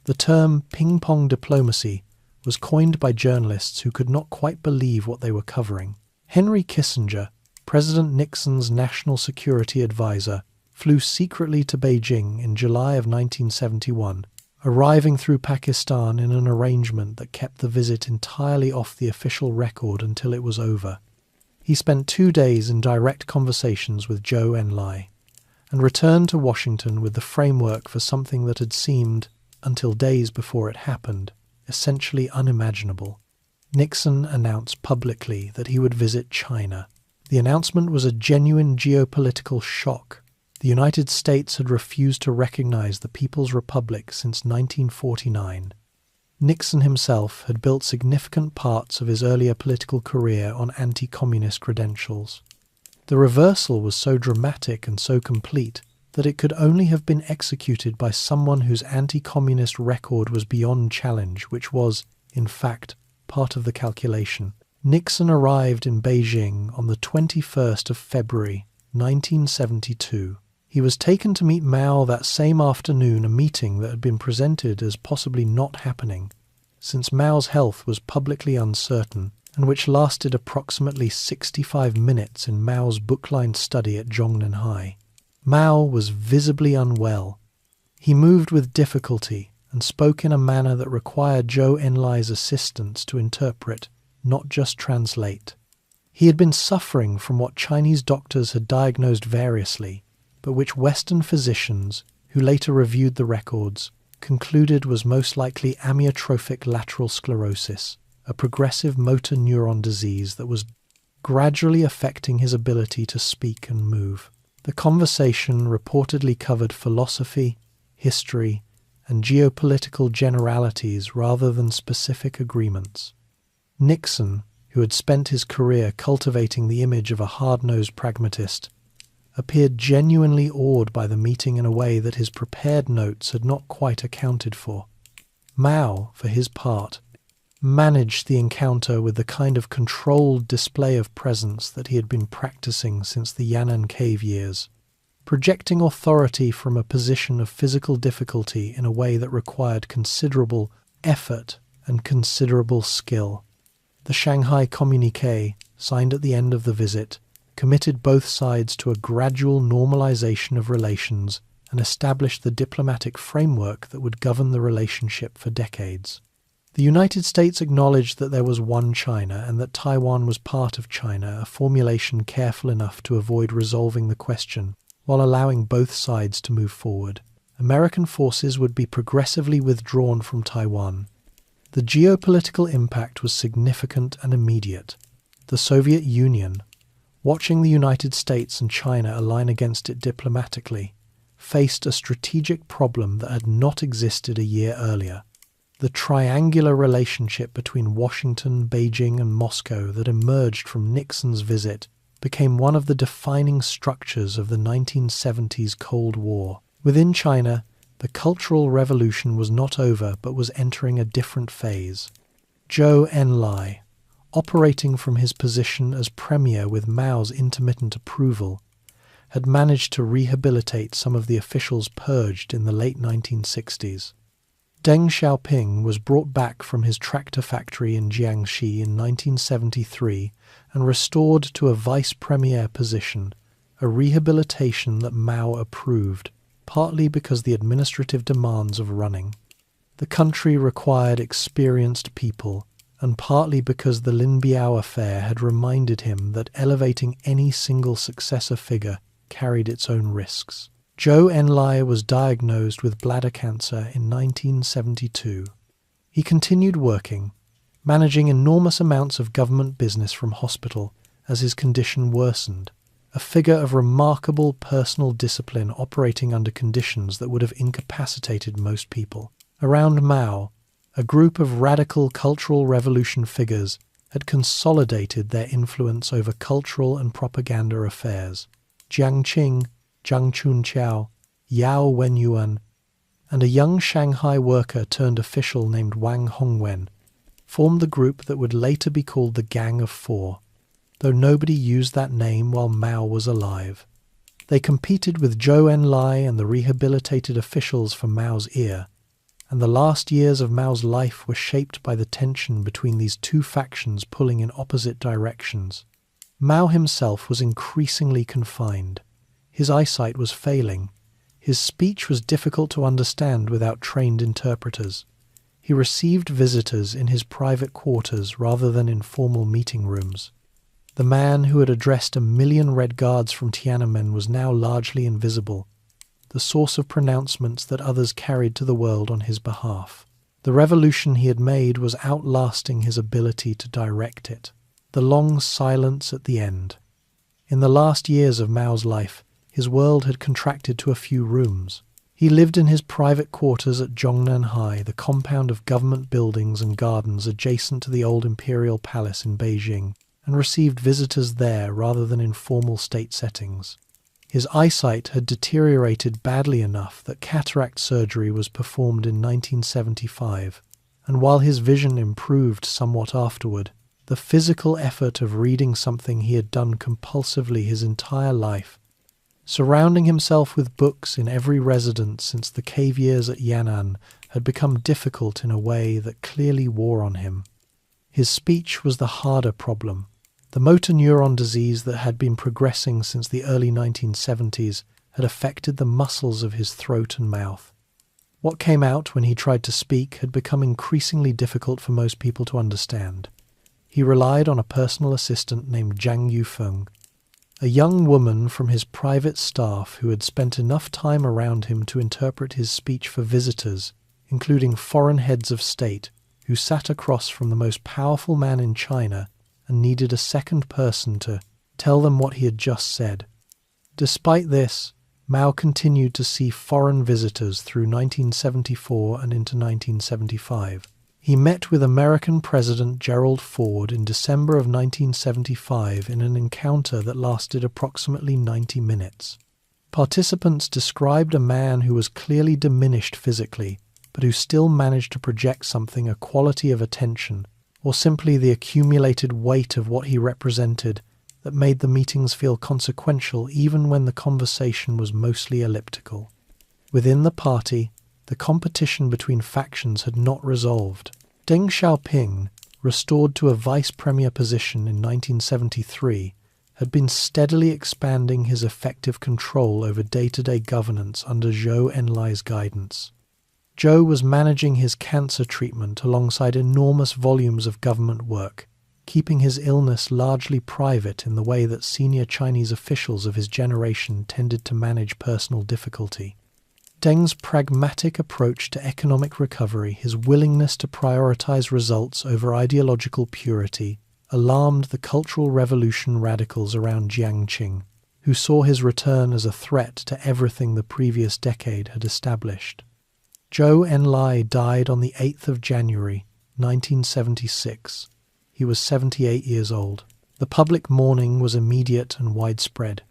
A: The term ping-pong diplomacy was coined by journalists who could not quite believe what they were covering. Henry Kissinger, President Nixon's national security advisor, flew secretly to Beijing in July of 1971, arriving through Pakistan in an arrangement that kept the visit entirely off the official record until it was over. He spent 2 days in direct conversations with Zhou Enlai, and returned to Washington with the framework for something that had seemed, until days before it happened, essentially unimaginable. Nixon announced publicly that he would visit China. The announcement was a genuine geopolitical shock. The United States had refused to recognize the People's Republic since 1949. Nixon himself had built significant parts of his earlier political career on anti-communist credentials. The reversal was so dramatic and so complete that it could only have been executed by someone whose anti-communist record was beyond challenge, which was, in fact, part of the calculation. Nixon arrived in Beijing on the 21st of February, 1972. He was taken to meet Mao that same afternoon, a meeting that had been presented as possibly not happening, since Mao's health was publicly uncertain, and which lasted approximately 65 minutes in Mao's book-lined study at Zhongnanhai. Mao was visibly unwell. He moved with difficulty and spoke in a manner that required Zhou Enlai's assistance to interpret, not just translate. He had been suffering from what Chinese doctors had diagnosed variously, but which Western physicians, who later reviewed the records, concluded was most likely amyotrophic lateral sclerosis, a progressive motor neuron disease that was gradually affecting his ability to speak and move. The conversation reportedly covered philosophy, history, and geopolitical generalities rather than specific agreements. Nixon, who had spent his career cultivating the image of a hard-nosed pragmatist, appeared genuinely awed by the meeting in a way that his prepared notes had not quite accounted for. Mao, for his part, managed the encounter with the kind of controlled display of presence that he had been practicing since the Yan'an cave years, projecting authority from a position of physical difficulty in a way that required considerable effort and considerable skill. The Shanghai Communiqué, signed at the end of the visit, committed both sides to a gradual normalization of relations and established the diplomatic framework that would govern the relationship for decades. The United States acknowledged that there was one China and that Taiwan was part of China, a formulation careful enough to avoid resolving the question while allowing both sides to move forward. American forces would be progressively withdrawn from Taiwan. The geopolitical impact was significant and immediate. The Soviet Union, watching the United States and China align against it diplomatically, faced a strategic problem that had not existed a year earlier. The triangular relationship between Washington, Beijing, and Moscow that emerged from Nixon's visit became one of the defining structures of the 1970s Cold War. Within China, the Cultural Revolution was not over but was entering a different phase. Zhou Enlai, operating from his position as premier with Mao's intermittent approval, had managed to rehabilitate some of the officials purged in the late 1960s. Deng Xiaoping was brought back from his tractor factory in Jiangxi in 1973 and restored to a vice-premier position, a rehabilitation that Mao approved, partly because the administrative demands of running the country required experienced people, and partly because the Lin Biao affair had reminded him that elevating any single successor figure carried its own risks. Zhou Enlai was diagnosed with bladder cancer in 1972. He continued working, managing enormous amounts of government business from hospital as his condition worsened, a figure of remarkable personal discipline operating under conditions that would have incapacitated most people. Around Mao, a group of radical Cultural Revolution figures had consolidated their influence over cultural and propaganda affairs. Jiang Qing, Zhang Chunqiao, Yao Wenyuan, and a young Shanghai worker turned official named Wang Hongwen formed the group that would later be called the Gang of Four, though nobody used that name while Mao was alive. They competed with Zhou Enlai and the rehabilitated officials for Mao's ear, and the last years of Mao's life were shaped by the tension between these two factions pulling in opposite directions. Mao himself was increasingly confined. His eyesight was failing. His speech was difficult to understand without trained interpreters. He received visitors in his private quarters rather than in formal meeting rooms. The man who had addressed 1 million Red Guards from Tiananmen was now largely invisible, the source of pronouncements that others carried to the world on his behalf. The revolution he had made was outlasting his ability to direct it. The long silence at the end. In the last years of Mao's life, his world had contracted to a few rooms. He lived in his private quarters at Zhongnanhai, the compound of government buildings and gardens adjacent to the old imperial palace in Beijing, and received visitors there rather than in formal state settings. His eyesight had deteriorated badly enough that cataract surgery was performed in 1975, and while his vision improved somewhat afterward, the physical effort of reading something he had done compulsively his entire life, surrounding himself with books in every residence since the cave years at Yan'an, had become difficult in a way that clearly wore on him. His speech was the harder problem. The motor neuron disease that had been progressing since the early 1970s had affected the muscles of his throat and mouth. What came out when he tried to speak had become increasingly difficult for most people to understand. He relied on a personal assistant named Zhang Yufeng, a young woman from his private staff who had spent enough time around him to interpret his speech for visitors, including foreign heads of state, who sat across from the most powerful man in China and needed a second person to tell them what he had just said. Despite this, Mao continued to see foreign visitors through 1974 and into 1975. He met with American President Gerald Ford in December of 1975 in an encounter that lasted approximately 90 minutes. Participants described a man who was clearly diminished physically, but who still managed to project something, a quality of attention, or simply the accumulated weight of what he represented, that made the meetings feel consequential even when the conversation was mostly elliptical. Within the party, the competition between factions had not resolved. Deng Xiaoping, restored to a vice premier position in 1973, had been steadily expanding his effective control over day-to-day governance under Zhou Enlai's guidance. Zhou was managing his cancer treatment alongside enormous volumes of government work, keeping his illness largely private in the way that senior Chinese officials of his generation tended to manage personal difficulty. Deng's pragmatic approach to economic recovery, his willingness to prioritize results over ideological purity, alarmed the Cultural Revolution radicals around Jiangqing, who saw his return as a threat to everything the previous decade had established. Zhou Enlai died on the 8th of January, 1976. He was 78 years old. The public mourning was immediate and widespread,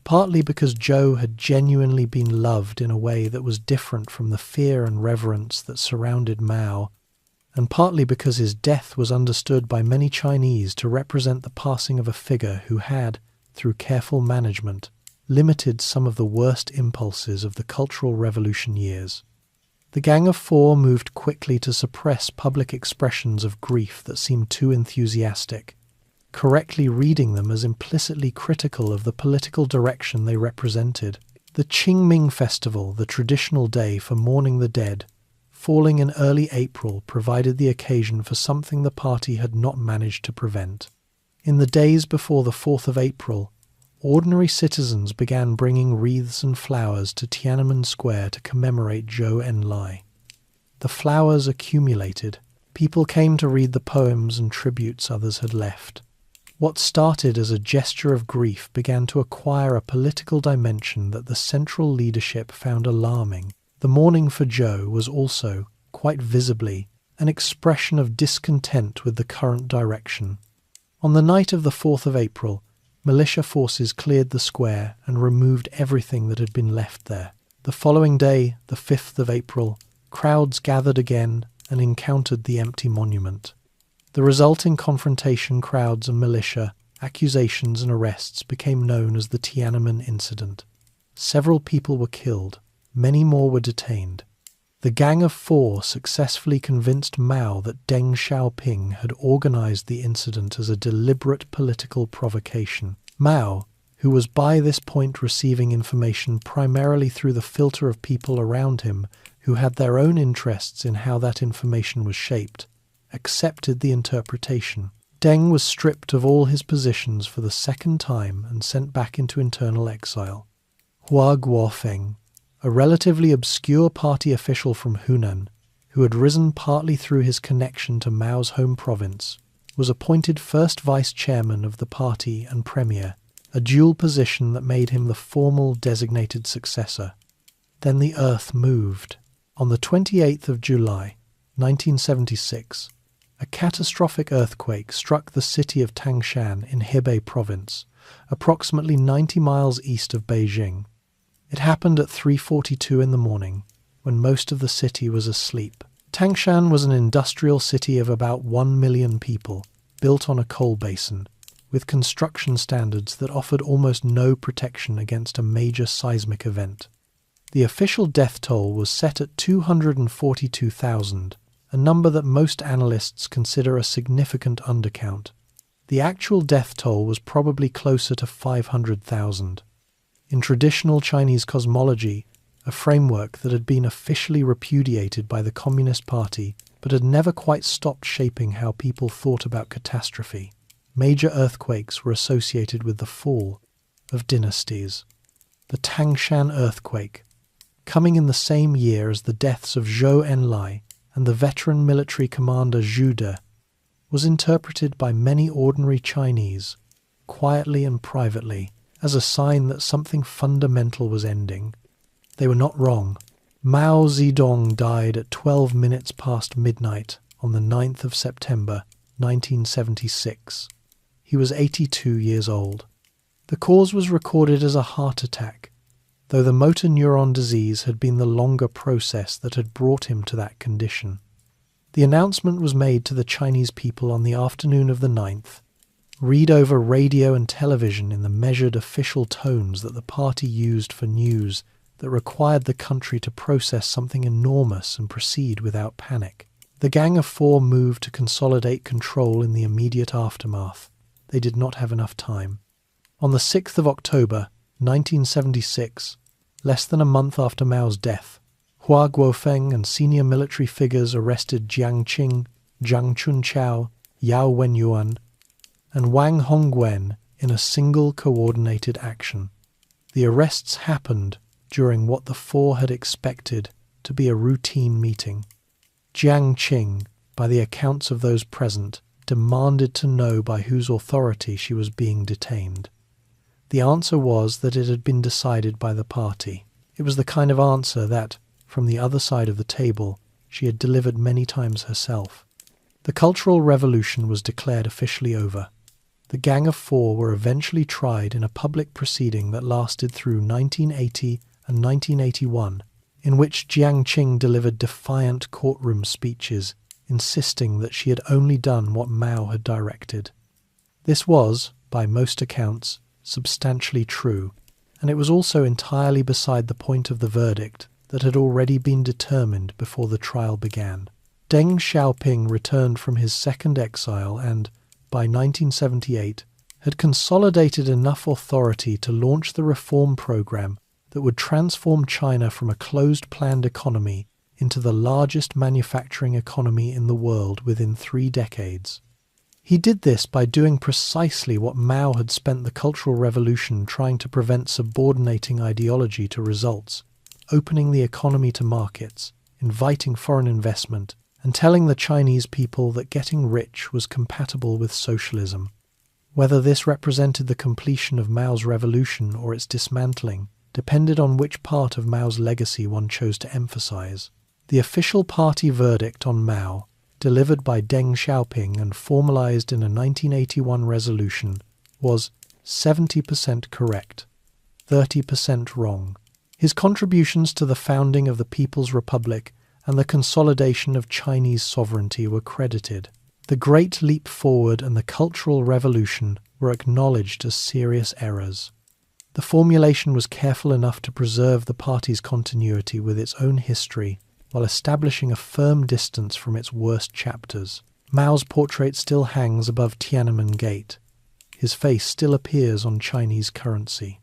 A: partly because Zhou had genuinely been loved in a way that was different from the fear and reverence that surrounded Mao, and partly because his death was understood by many Chinese to represent the passing of a figure who had, through careful management, limited some of the worst impulses of the Cultural Revolution years. The Gang of Four moved quickly to suppress public expressions of grief that seemed too enthusiastic, correctly reading them as implicitly critical of the political direction they represented. The Qingming Festival, the traditional day for mourning the dead, falling in early April, provided the occasion for something the party had not managed to prevent. In the days before the 4th of April, ordinary citizens began bringing wreaths and flowers to Tiananmen Square to commemorate Zhou Enlai. The flowers accumulated. People came to read the poems and tributes others had left. What started as a gesture of grief began to acquire a political dimension that the central leadership found alarming. The mourning for Zhou was also, quite visibly, an expression of discontent with the current direction. On the night of the 4th of April, militia forces cleared the square and removed everything that had been left there. The following day, the 5th of April, crowds gathered again and encountered the empty monument. The resulting confrontation, crowds and militia, accusations and arrests became known as the Tiananmen Incident. Several people were killed, many more were detained. The Gang of Four successfully convinced Mao that Deng Xiaoping had organized the incident as a deliberate political provocation. Mao, who was by this point receiving information primarily through the filter of people around him who had their own interests in how that information was shaped, accepted the interpretation. Deng was stripped of all his positions for the second time and sent back into internal exile. Hua Guofeng, a relatively obscure party official from Hunan, who had risen partly through his connection to Mao's home province, was appointed first vice-chairman of the party and premier, a dual position that made him the formal designated successor. Then the earth moved. On the 28th of July, 1976, a catastrophic earthquake struck the city of Tangshan in Hebei province, approximately 90 miles east of Beijing. It happened at 3:42 in the morning, when most of the city was asleep. Tangshan was an industrial city of about 1 million people, built on a coal basin, with construction standards that offered almost no protection against a major seismic event. The official death toll was set at 242,000, a number that most analysts consider a significant undercount. The actual death toll was probably closer to 500,000. In traditional Chinese cosmology, a framework that had been officially repudiated by the Communist Party but had never quite stopped shaping how people thought about catastrophe, major earthquakes were associated with the fall of dynasties. The Tangshan earthquake, coming in the same year as the deaths of Zhou Enlai and the veteran military commander Zhu De, was interpreted by many ordinary Chinese, quietly and privately, as a sign that something fundamental was ending. They were not wrong. Mao Zedong died at 12 minutes past midnight on the 9th of September, 1976. He was 82 years old. The cause was recorded as a heart attack, though the motor neuron disease had been the longer process that had brought him to that condition. The announcement was made to the Chinese people on the afternoon of the 9th. Read over radio and television in the measured official tones that the party used for news that required the country to process something enormous and proceed without panic. The Gang of Four moved to consolidate control in the immediate aftermath. They did not have enough time. On the 6th of October, 1976, less than a month after Mao's death, Hua Guofeng and senior military figures arrested Jiang Qing, Zhang Chunqiao, Yao Wenyuan, and Wang Hongwen in a single coordinated action. The arrests happened during what the four had expected to be a routine meeting. Jiang Qing, by the accounts of those present, demanded to know by whose authority she was being detained. The answer was that it had been decided by the party. It was the kind of answer that, from the other side of the table, she had delivered many times herself. The Cultural Revolution was declared officially over. The Gang of Four were eventually tried in a public proceeding that lasted through 1980 and 1981, in which Jiang Qing delivered defiant courtroom speeches, insisting that she had only done what Mao had directed. This was, by most accounts, substantially true, and it was also entirely beside the point of the verdict that had already been determined before the trial began. Deng Xiaoping returned from his second exile and, by 1978, had consolidated enough authority to launch the reform program that would transform China from a closed planned economy into the largest manufacturing economy in the world within 3 decades. He did this by doing precisely what Mao had spent the Cultural Revolution trying to prevent, subordinating ideology to results, opening the economy to markets, inviting foreign investment, and telling the Chinese people that getting rich was compatible with socialism. Whether this represented the completion of Mao's revolution or its dismantling depended on which part of Mao's legacy one chose to emphasize. The official party verdict on Mao, delivered by Deng Xiaoping and formalized in a 1981 resolution, was 70% correct, 30% wrong. His contributions to the founding of the People's Republic and the consolidation of Chinese sovereignty were credited. The Great Leap Forward and the Cultural Revolution were acknowledged as serious errors. The formulation was careful enough to preserve the party's continuity with its own history while establishing a firm distance from its worst chapters. Mao's portrait still hangs above Tiananmen Gate, His face still appears on Chinese currency.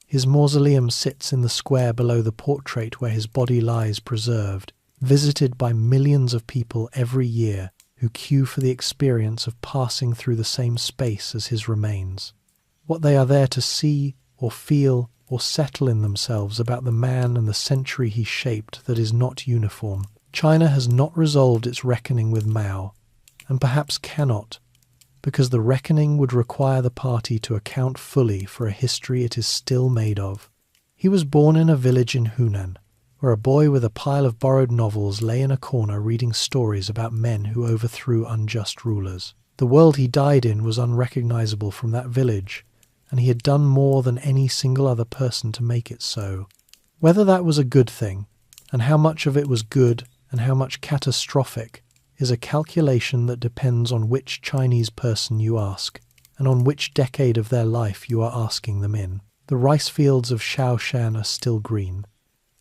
A: His mausoleum sits in the square below the portrait where his body lies preserved, visited by millions of people every year who queue for the experience of passing through the same space as his remains. What they are there to see or feel or settle in themselves about the man and the century he shaped that is not uniform. China has not resolved its reckoning with Mao, and perhaps cannot, because the reckoning would require the party to account fully for a history it is still made of. He was born in a village in Hunan, where a boy with a pile of borrowed novels lay in a corner reading stories about men who overthrew unjust rulers. The world he died in was unrecognizable from that village, and he had done more than any single other person to make it so. Whether that was a good thing, and how much of it was good and how much catastrophic, is a calculation that depends on which Chinese person you ask, and on which decade of their life you are asking them in. The rice fields of Shaoshan are still green.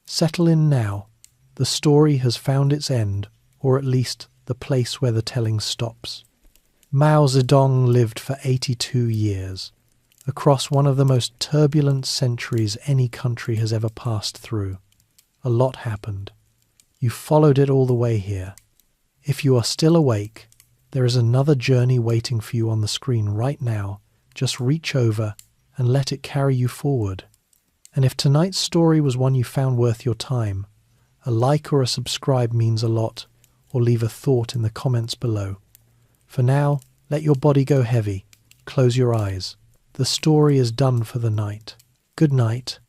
A: Settle in now. The story has found its end, or at least the place where the telling stops. Mao Zedong lived for 82 years, across one of the most turbulent centuries any country has ever passed through. A lot happened. You followed it all the way here. If you are still awake, there is another journey waiting for you on the screen right now. Just reach over and let it carry you forward. And if tonight's story was one you found worth your time, a like or a subscribe means a lot, or leave a thought in the comments below. For now, let your body go heavy. Close your eyes. The story is done for the night. Good night.